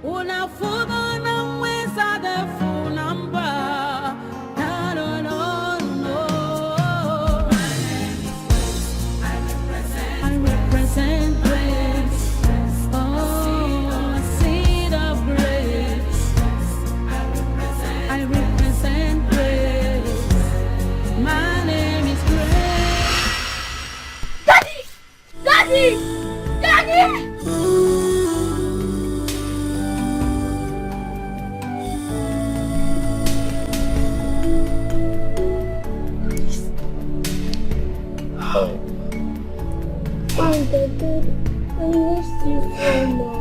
Oh, now Daddy! Daddy! Oh, Daddy, I miss you so much.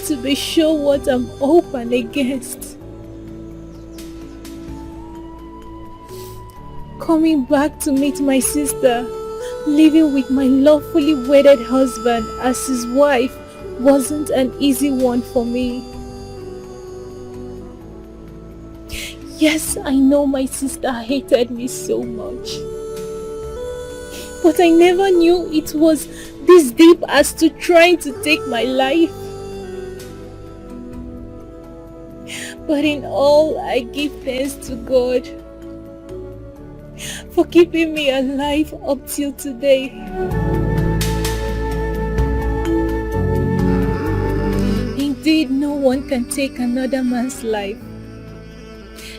To be sure what I'm open against. Coming back to meet my sister, living with my lawfully wedded husband as his wife wasn't an easy one for me. Yes, I know my sister hated me so much, but I never knew it was this deep as to trying to take my life. But in all, I give thanks to God for keeping me alive up till today. Indeed, no one can take another man's life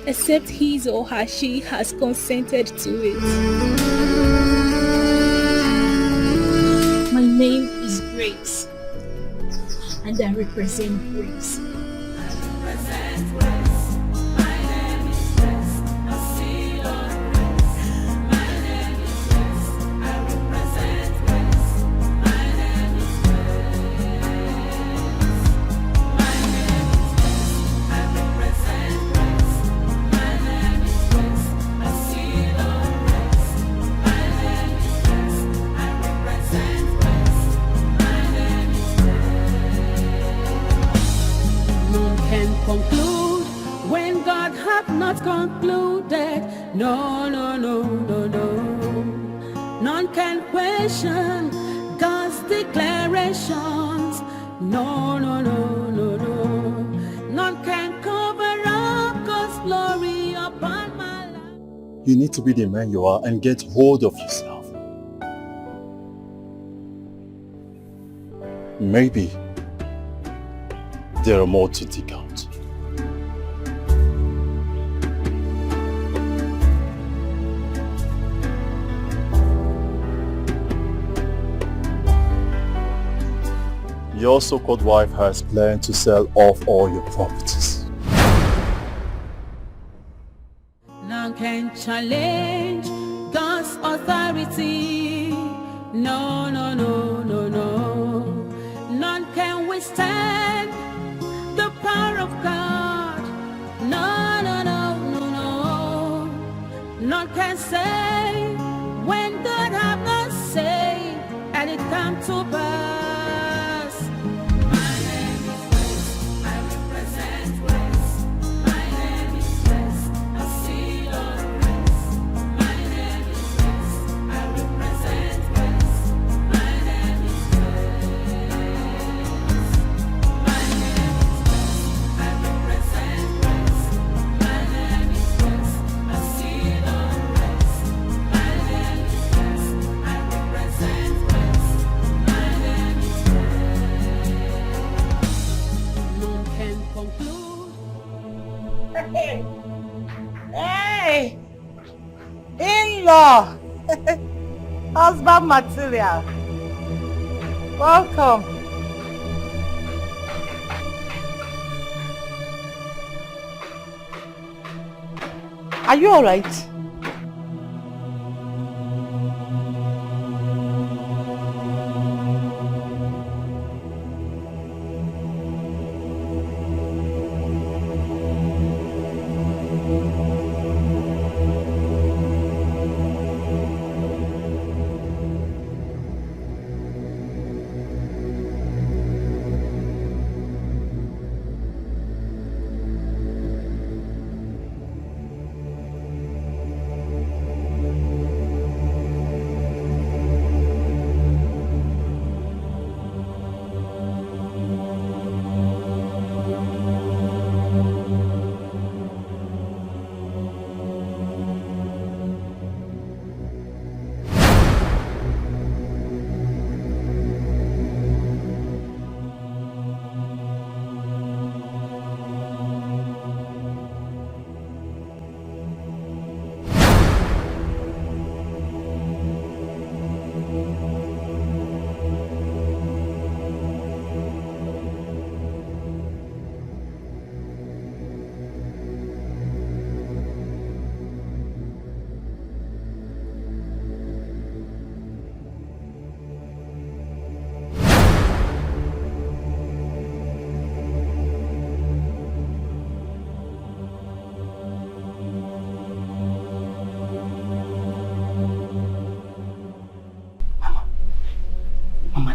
except his or her she has consented to it. My name is Grace, and I represent Grace. Conclude when God hath not concluded. No, no, no, no, no. None can question God's declarations. No, no, no, no, no. None can cover up God's glory upon my life. You need to be the man you are and get hold of yourself. Maybe there are more to dig out. Your so-called wife has planned to sell off all your properties. None can challenge God's authority. No, no, no. can say when God have not said and it come to pass. My name is West, I represent West. My name is West, I see your rest. My name is West, I represent West. My name is West. My name is West, I represent West. My name is West, I see your rest. My name is West, I represent West. My name is West. None can conclude. Hey! Hey! In-law! Husband material. Welcome. Are you alright?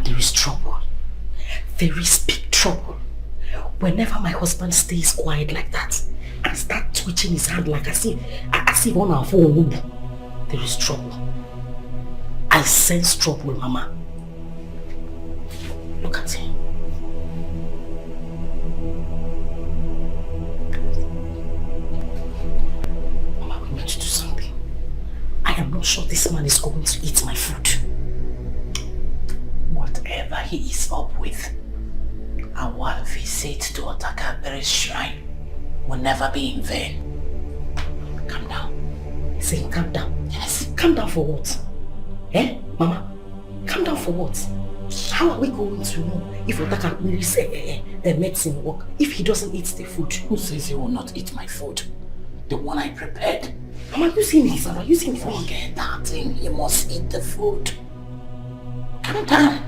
There is trouble. There is big trouble. Whenever my husband stays quiet like that and start twitching his hand like as if on our phone, there is trouble. I sense trouble, Mama. Look at him. Mama, we need to do something. I am not sure this man is going to eat my food. Whatever he is up with, our visit to Otakabere's shrine will never be in vain. Calm down. Say, calm down. Yes. Calm down for what? Eh, Mama? Calm down for what? How are we going to know if Otakabere's medicine work if he doesn't eat the food? Who says he will not eat my food? The one I prepared. Mama, you see me, Sarah. You see me. Forget that thing. He must eat the food. Calm down.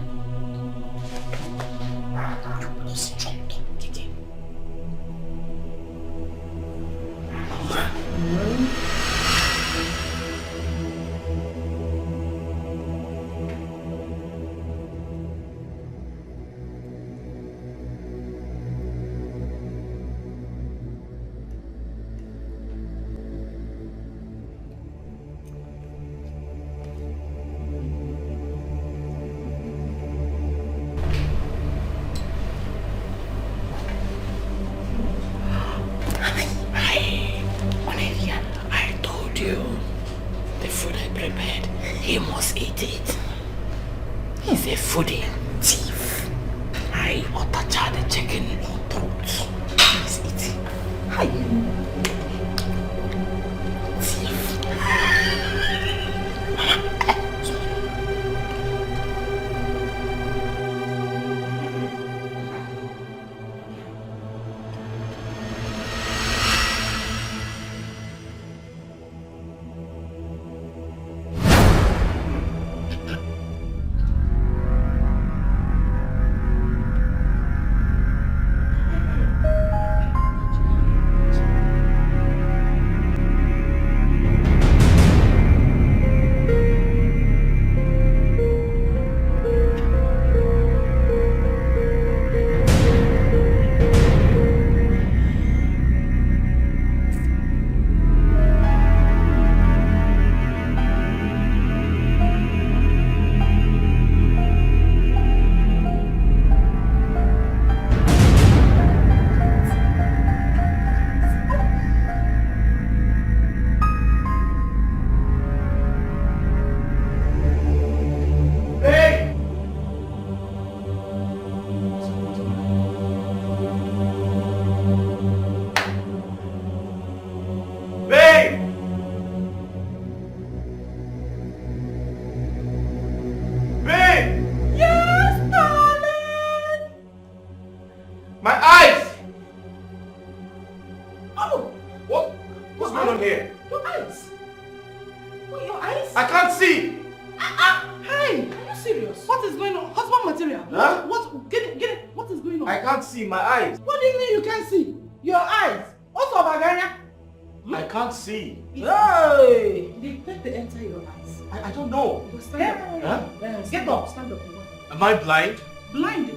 What is going on? Husband material. Huh? What? Get it. What is going on? I can't see my eyes. What do you mean you can't see? Your eyes. What's up, Aganya? I can't see. Hey! Did pepper enter your eyes? I don't know. Stand up. Huh? Get up. Stand up. Am I blind? Blind?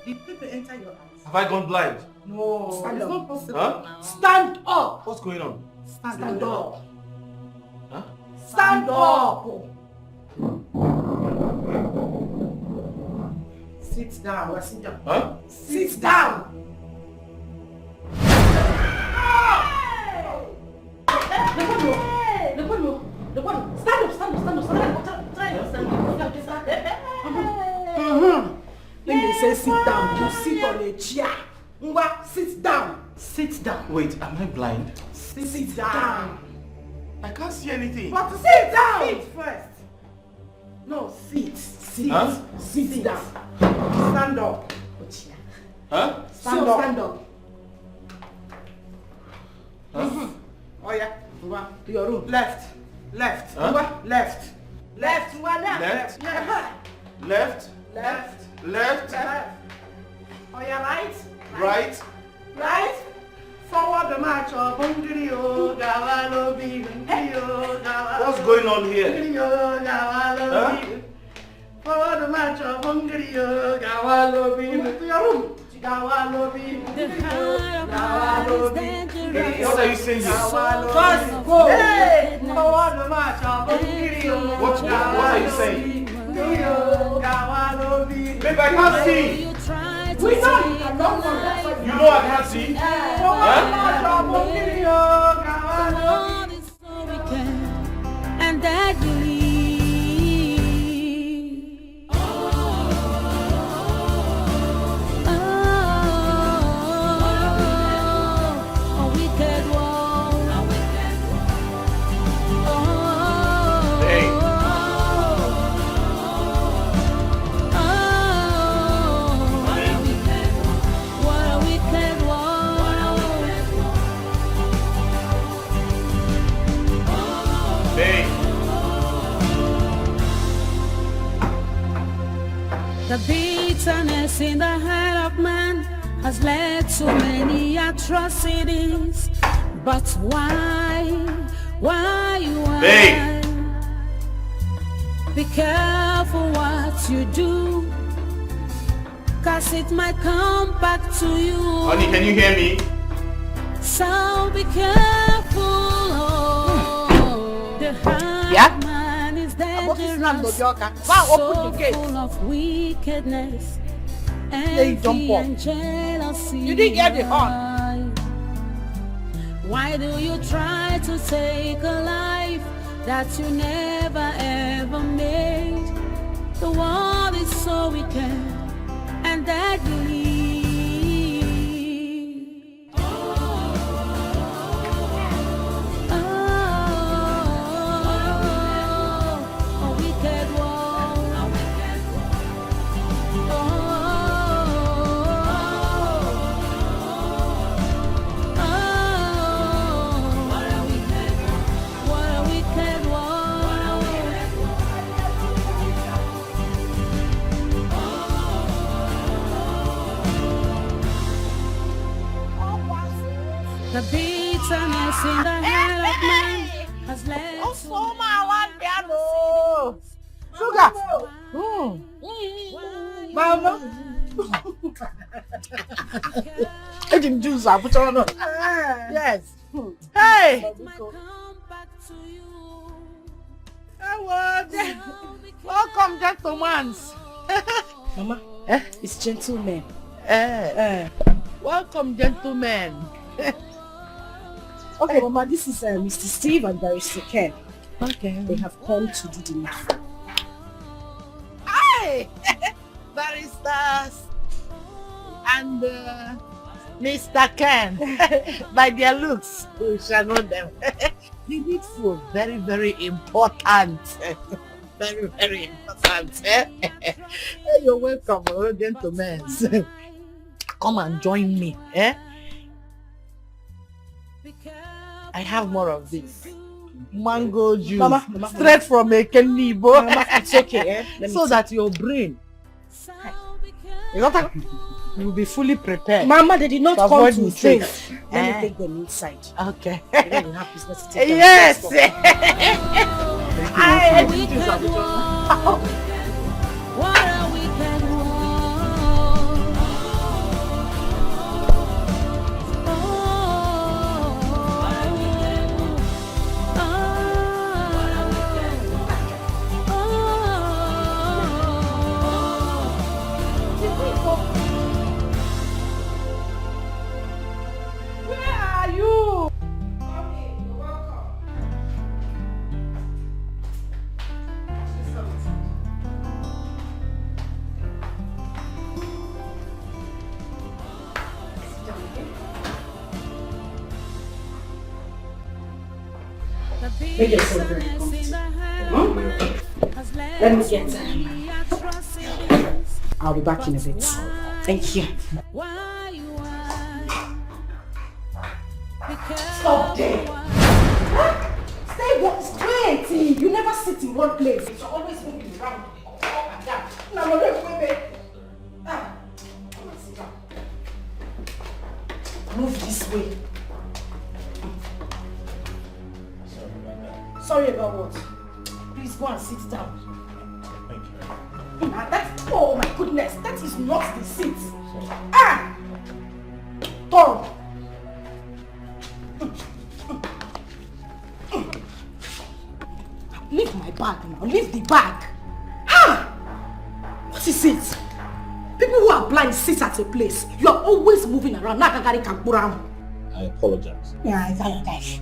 Did pepper enter your eyes? Have I gone blind? No. Stand it's up. not possible. Huh? Stand up. What's going on? Stand up. Huh? Stand up. Sit down. Sit down. Huh? Sit down. When they say sit down, you sit on a chair. Ngwa, sit down. Sit down. Wait, am I blind? Sit down. I can't see anything. But sit down. Sit first. No, sit. Sit. Huh? Sit down. Stand up. Huh? Stand up. Stand up. Huh? Oh yeah. Ngwa, to your room. Left. Left. Huh? Ngwa, left. Left. Ngwa, left. Left. Yeah. Left. Left. Left. Left. Oh yeah, right. Right. Right. Forward the march of Hungary, What's going on here? Huh? Forward the march of Hungary, to your room. What are you saying here? First go. Hey, forward the march of Hungary. What are you saying? Babe, I can't see. We know you cannot forget. You know I can't see. And that the bitterness in the heart of man has led to many atrocities. But why? Babe. Be careful what you do, 'cause it might come back to you. Honey, can you hear me? So be careful. The heart man is dangerous, so full of wickedness, envy and jealousy. You didn't get the horn. Why do you try to take a life that you never ever made? The world is so wicked and deadly. The bitterness in the heart of man has led to Sugar. Mama. I didn't do that, but I don't know. Yes. Hey. Welcome, gentlemen. Mama, it's gentlemen. Welcome, gentlemen. Okay, Mama, this is Mr. Steve and Barrister Ken. Okay. They have come to do the needful. Hi! Baristas and Mr. Ken. By their looks, we shall know them. The needful, very, very important. Very, very important. You're welcome, gentlemen. Come and join me. I have more of this. mango juice. Mama. Straight from a Kenibo. Mama, it's okay, eh? Let me So see. that your brain will be fully prepared. Mama, they did not to come avoid to mistakes. think. Let me take them inside. Okay. They don't have business to take them. Yes. I What a wicked Where are you? Make yourself very comfortable. Let me get I'll be back in a bit. Thank you. Stop there. Stay wait. You never sit in one place. You're always moving around. Up and down. Now, wait. Come on, sit down. Move this way. Sorry about what? Please go and sit down. Thank you. Oh my goodness, that is not the seat. Toro. Leave my bag now. Leave the bag. What is it? People who are blind sit at a place. You are always moving around. I apologize. Yeah, I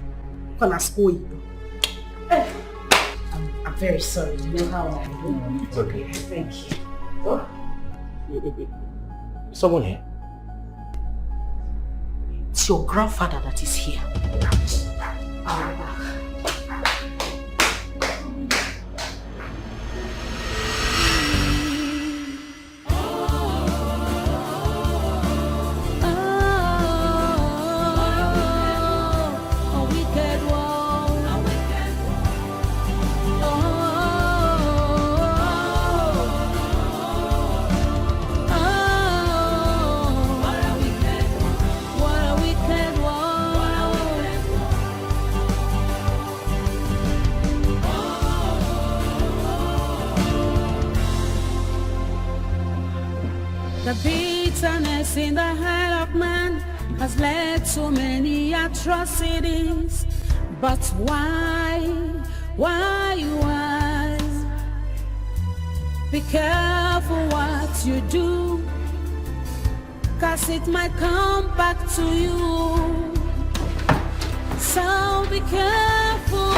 gonna school you. I'm very sorry. You know how I do. It's okay. Thank you. Oh. Someone here? It's your grandfather that is here. The bitterness in the heart of man has led to many atrocities. But why? Be careful what you do, 'cause it might come back to you. So be careful.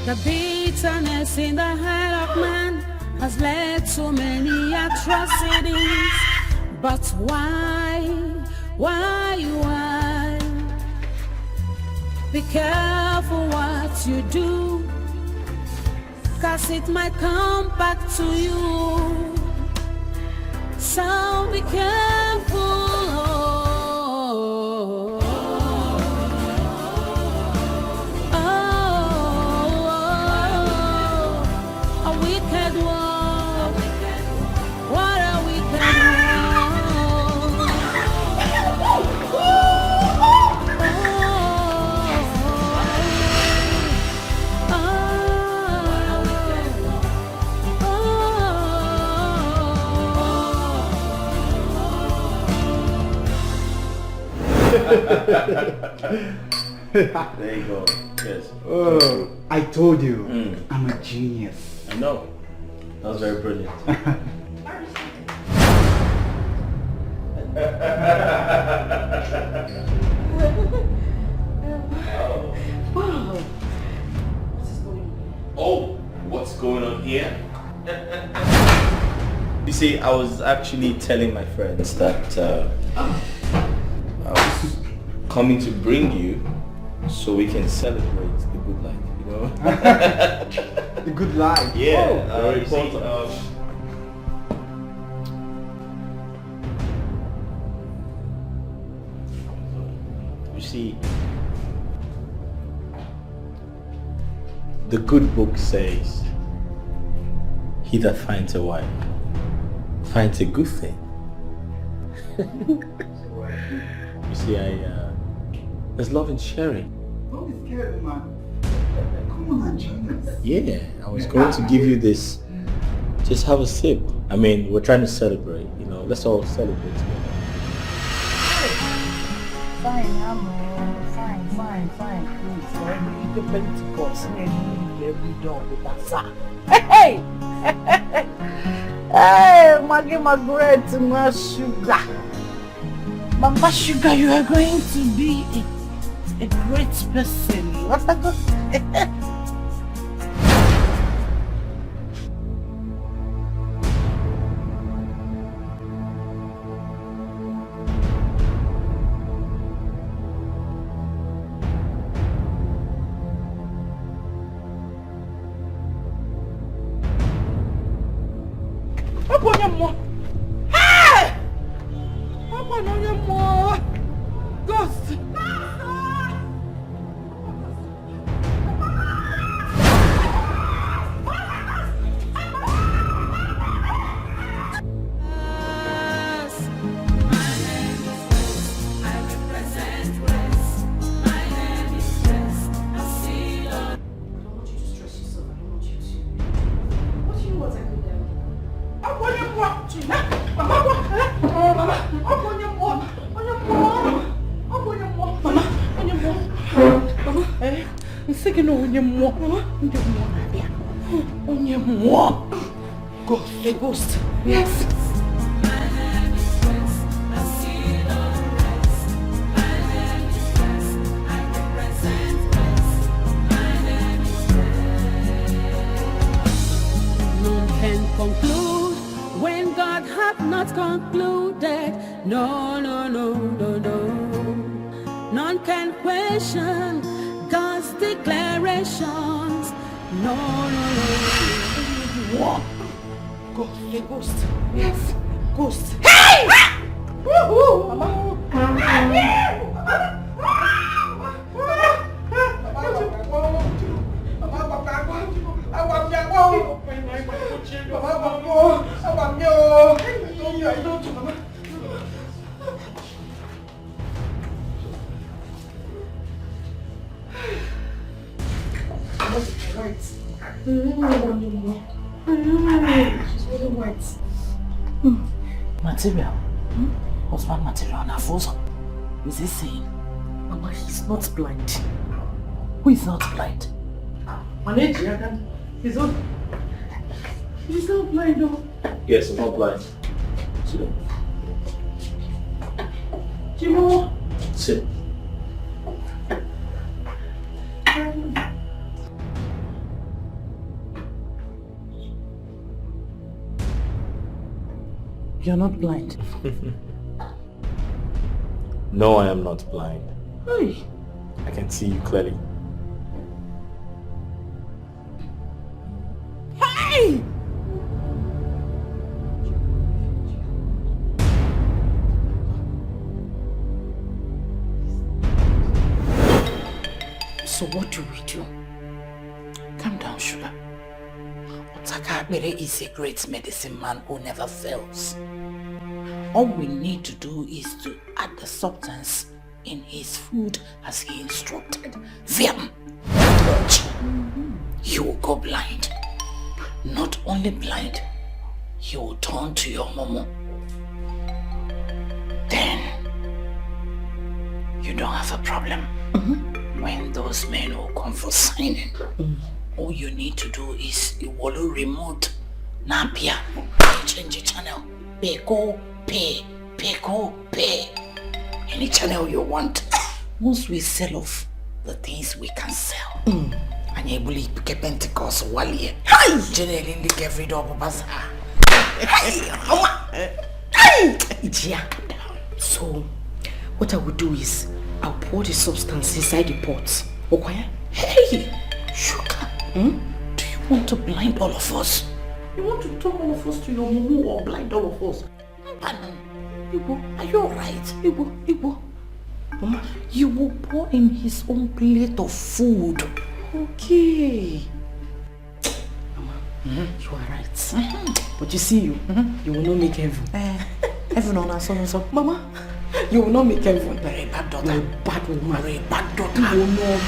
The bitterness in the heart of man has led to many atrocities. But why? Be careful what you do, 'cause it might come back to you. So be careful. A wicked one. What a wicked one. There you go. Yes. Oh, I told you, I'm a genius. I know. That was very brilliant. Wow. Oh, what's going on here? You see, I was actually telling my friends that I was coming to bring you so we can celebrate the good life, you know? The good life? Yeah, very you see, important. You see, the good book says, he that finds a wife finds a good thing. You see, there's love in sharing. Don't be scared, man. Come on, join us. Yeah, I was going to give you this. Just have a sip. I mean, we're trying to celebrate, you know. Let's all celebrate together. Fine, fine, fine, fine. Please, I need the Pentecost. I need every dog with that sack. Hey! Hey, Maggie Margaret, my sugar. Mama Sugar, you are going to be a great person. What a good... Hey! Ghost! Ghost. A ghost. Yes. None can conclude when God hath not concluded. No, no, no, no, no. None can question God's declarations. No, no, no. What? Ghost. A ghost. Yes. Ghost. Hey! Woohoo! Mama. She's really white. Material. Husband material na frozen. Is he saying? Mama, he's not blind. Who is not blind? He's not blind though. Yes, I'm not blind. Sit down. Jimo. Sit. You're not blind. No, I am not blind. Hey. I can see you clearly. Hey! So what do we do? Calm down, Sugar. Otakabere is a great medicine man who never fails. All we need to do is to add the substance in his food as he instructed. Then, he will go blind. Not only blind, he will turn to your momo. Then, problem. When those men will come for signing, all you need to do is you will remote Napia, change the channel, pay, go, pay, pay. Any channel you want. Once we sell off the things we can sell, and you will get Pentecost one year. Generally, get rid of bazaar. So, what I will do is, I'll pour the substance inside the pot. Okay? Hey, sugar. Do you want to blind all of us? You want to turn all of us to your mumu or blind all of us? Igbo, are you alright? Igbo. Mama, you will pour in his own plate of food. Okay. Mama, you are right. But you see you will not make heaven. Heaven on us also. Mama, you will not make heaven. Very bad daughter. You're a bad woman. Very bad daughter. You will not.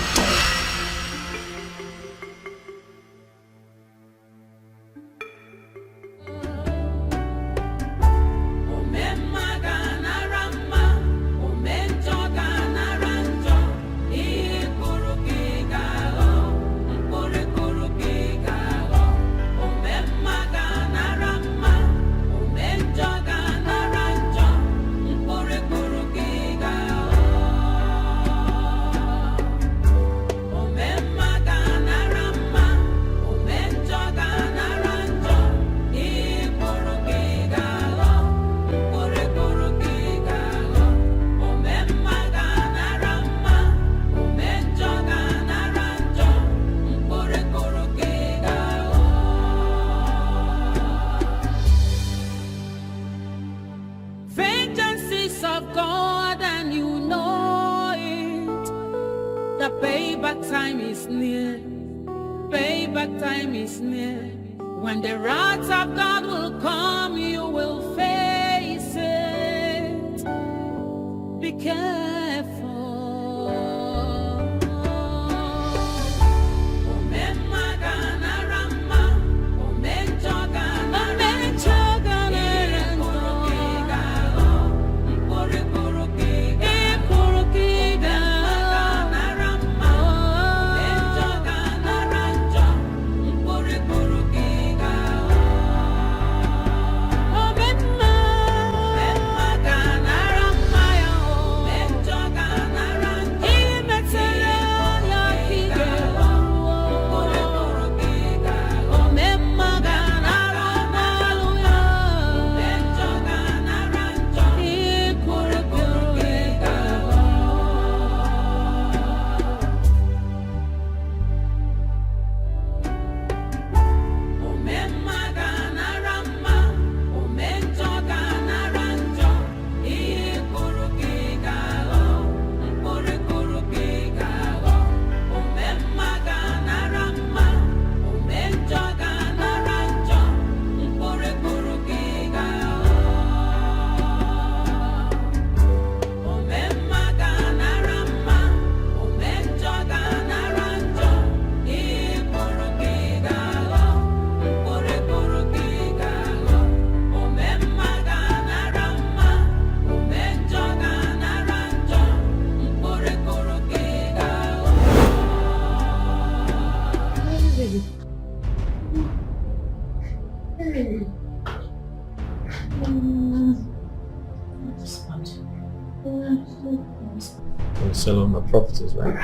Sell all my properties, right?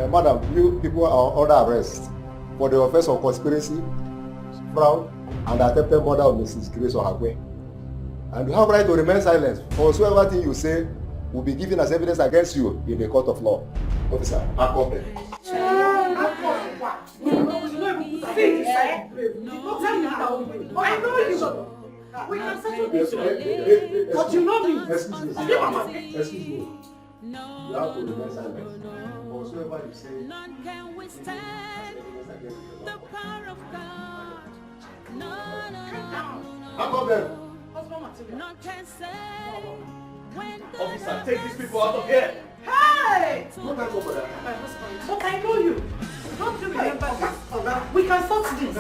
Madam, you people are under arrest for the offense of conspiracy, fraud, and attempted murder of Mrs. Grace Ohagwe. And you have right to remain silent, for whatsoever thing you say will be given as evidence against you in the court of law. Officer, back up there. I know you. We can settle this. But you know me. Excuse me. Excuse me. You have to remain silent. Whatsoever you say, none can withstand the power of God. No. back up there. None can say when Officer, take these people out of here. Hey! Don't touch over there. But I know you. Don't you remember this? We can sort this.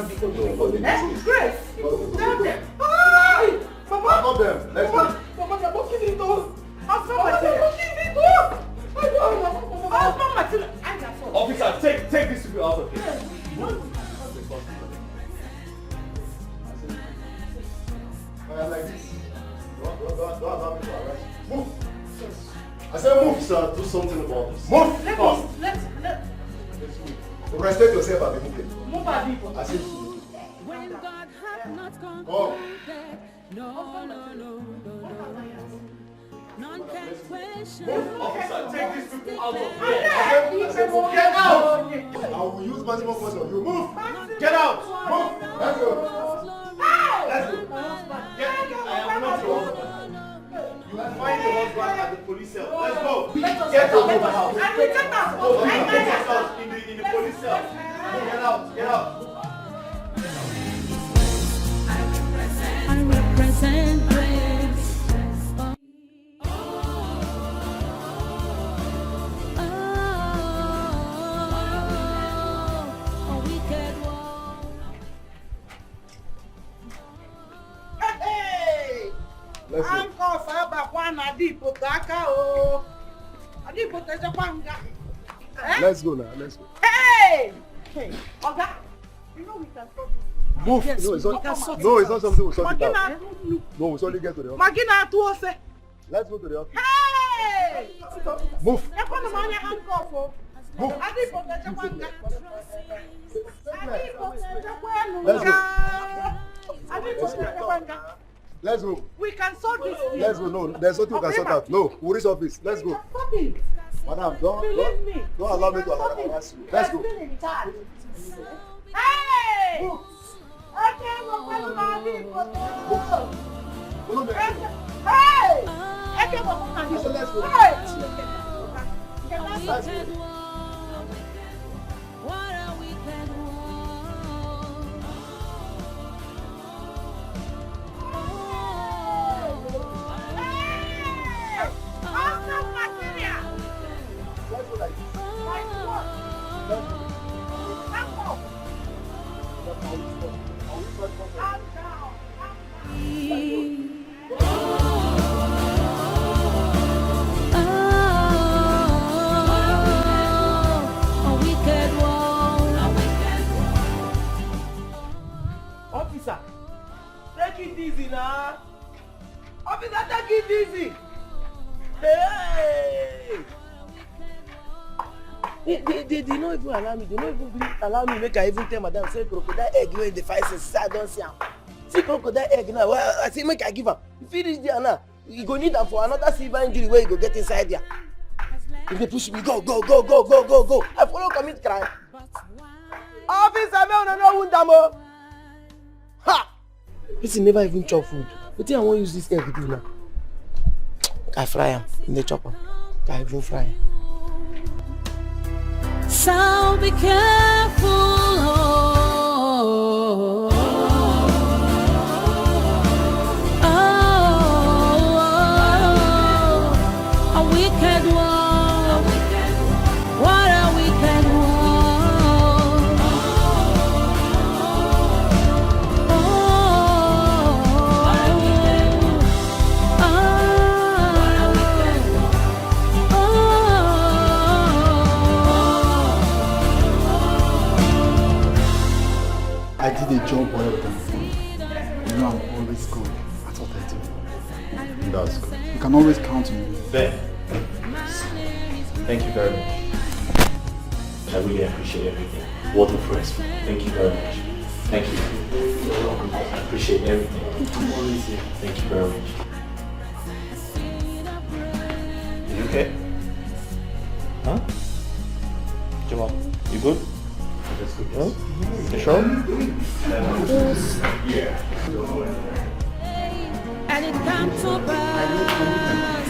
Grace, tell them. Hi! Mama! Stop them. Let's go. Mama, they're blocking the door. Husband Matilda. Blocking the door. Husband Matilda. Officer, take these people out of here. Like this. Don't allow me to arrest. Move. I said move. Sir, do something about this. Move. Let's respect yourself and be moving. move our people. I said When God hath not go. concluded, no. None can question. Officer, take these people out of here. Get out! I will use maximum force on you. Move! Get out! Move! Let's go! Let's go. I am not your husband. You will find your husband at the police cell. Let's go. Get out of the house. Get out in the police cell. Get out. Get out. I represent grace. A wicked one. Hey! Let's go. Uncle Faba Juan Adipo Taka o. Adipo Tejapanga. Let's go now. Let's go. Hey! Hey, Oga, you know we can stop this. Move. Yes, No, it's we not. can sort No, it it's not something we'll sort it Magina, out. No, we'll only get to the office. Magina Tuose. Let's go to the office. Hey! Move. Ekwano manya handcuff. Move. Adipo Tejapanga. Adipo Let's go. Adipo Tejapanga. Let's go. We can sort this. Let's go. No, there's nothing we can sort out. No, we'll reach office. Let's go. Stop it. Madam, Believe me. don't allow me to harass you. Let's go. Hey! Okay, we're going to Hey! Okay, we're going to Let's go. Hey! What a wicked Officer, take it easy now. Officer, take it easy. Hey! They don't even allow me. They don't even allow me make I even tell madam say crocodile egg wey dey fight since I don't see am. See crocodile egg now. Well, I say make I give am. If he reach there now, you go need am for another silver injury where you go get inside there. If they push me, go. I follow commit crime. Officer, me no wound am o. Ha! Person never even chop food. Wetin I wan use this egg do now? I fry am in the chopper. I even fry am. So be careful. A wicked one. What a wicked one. I did a job well done. You know I'm always good at what I do. That's good. You can always count on me. Ben, thank you very much. I really appreciate everything. What a friend. Thank you very much. Thank you. You're welcome. I appreciate everything. I'm always here. Thank you very much. You okay? Huh? Jamal, you good? That's good. Huh? You sure? Yeah. And it comes to pass.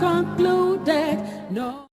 concluded. No.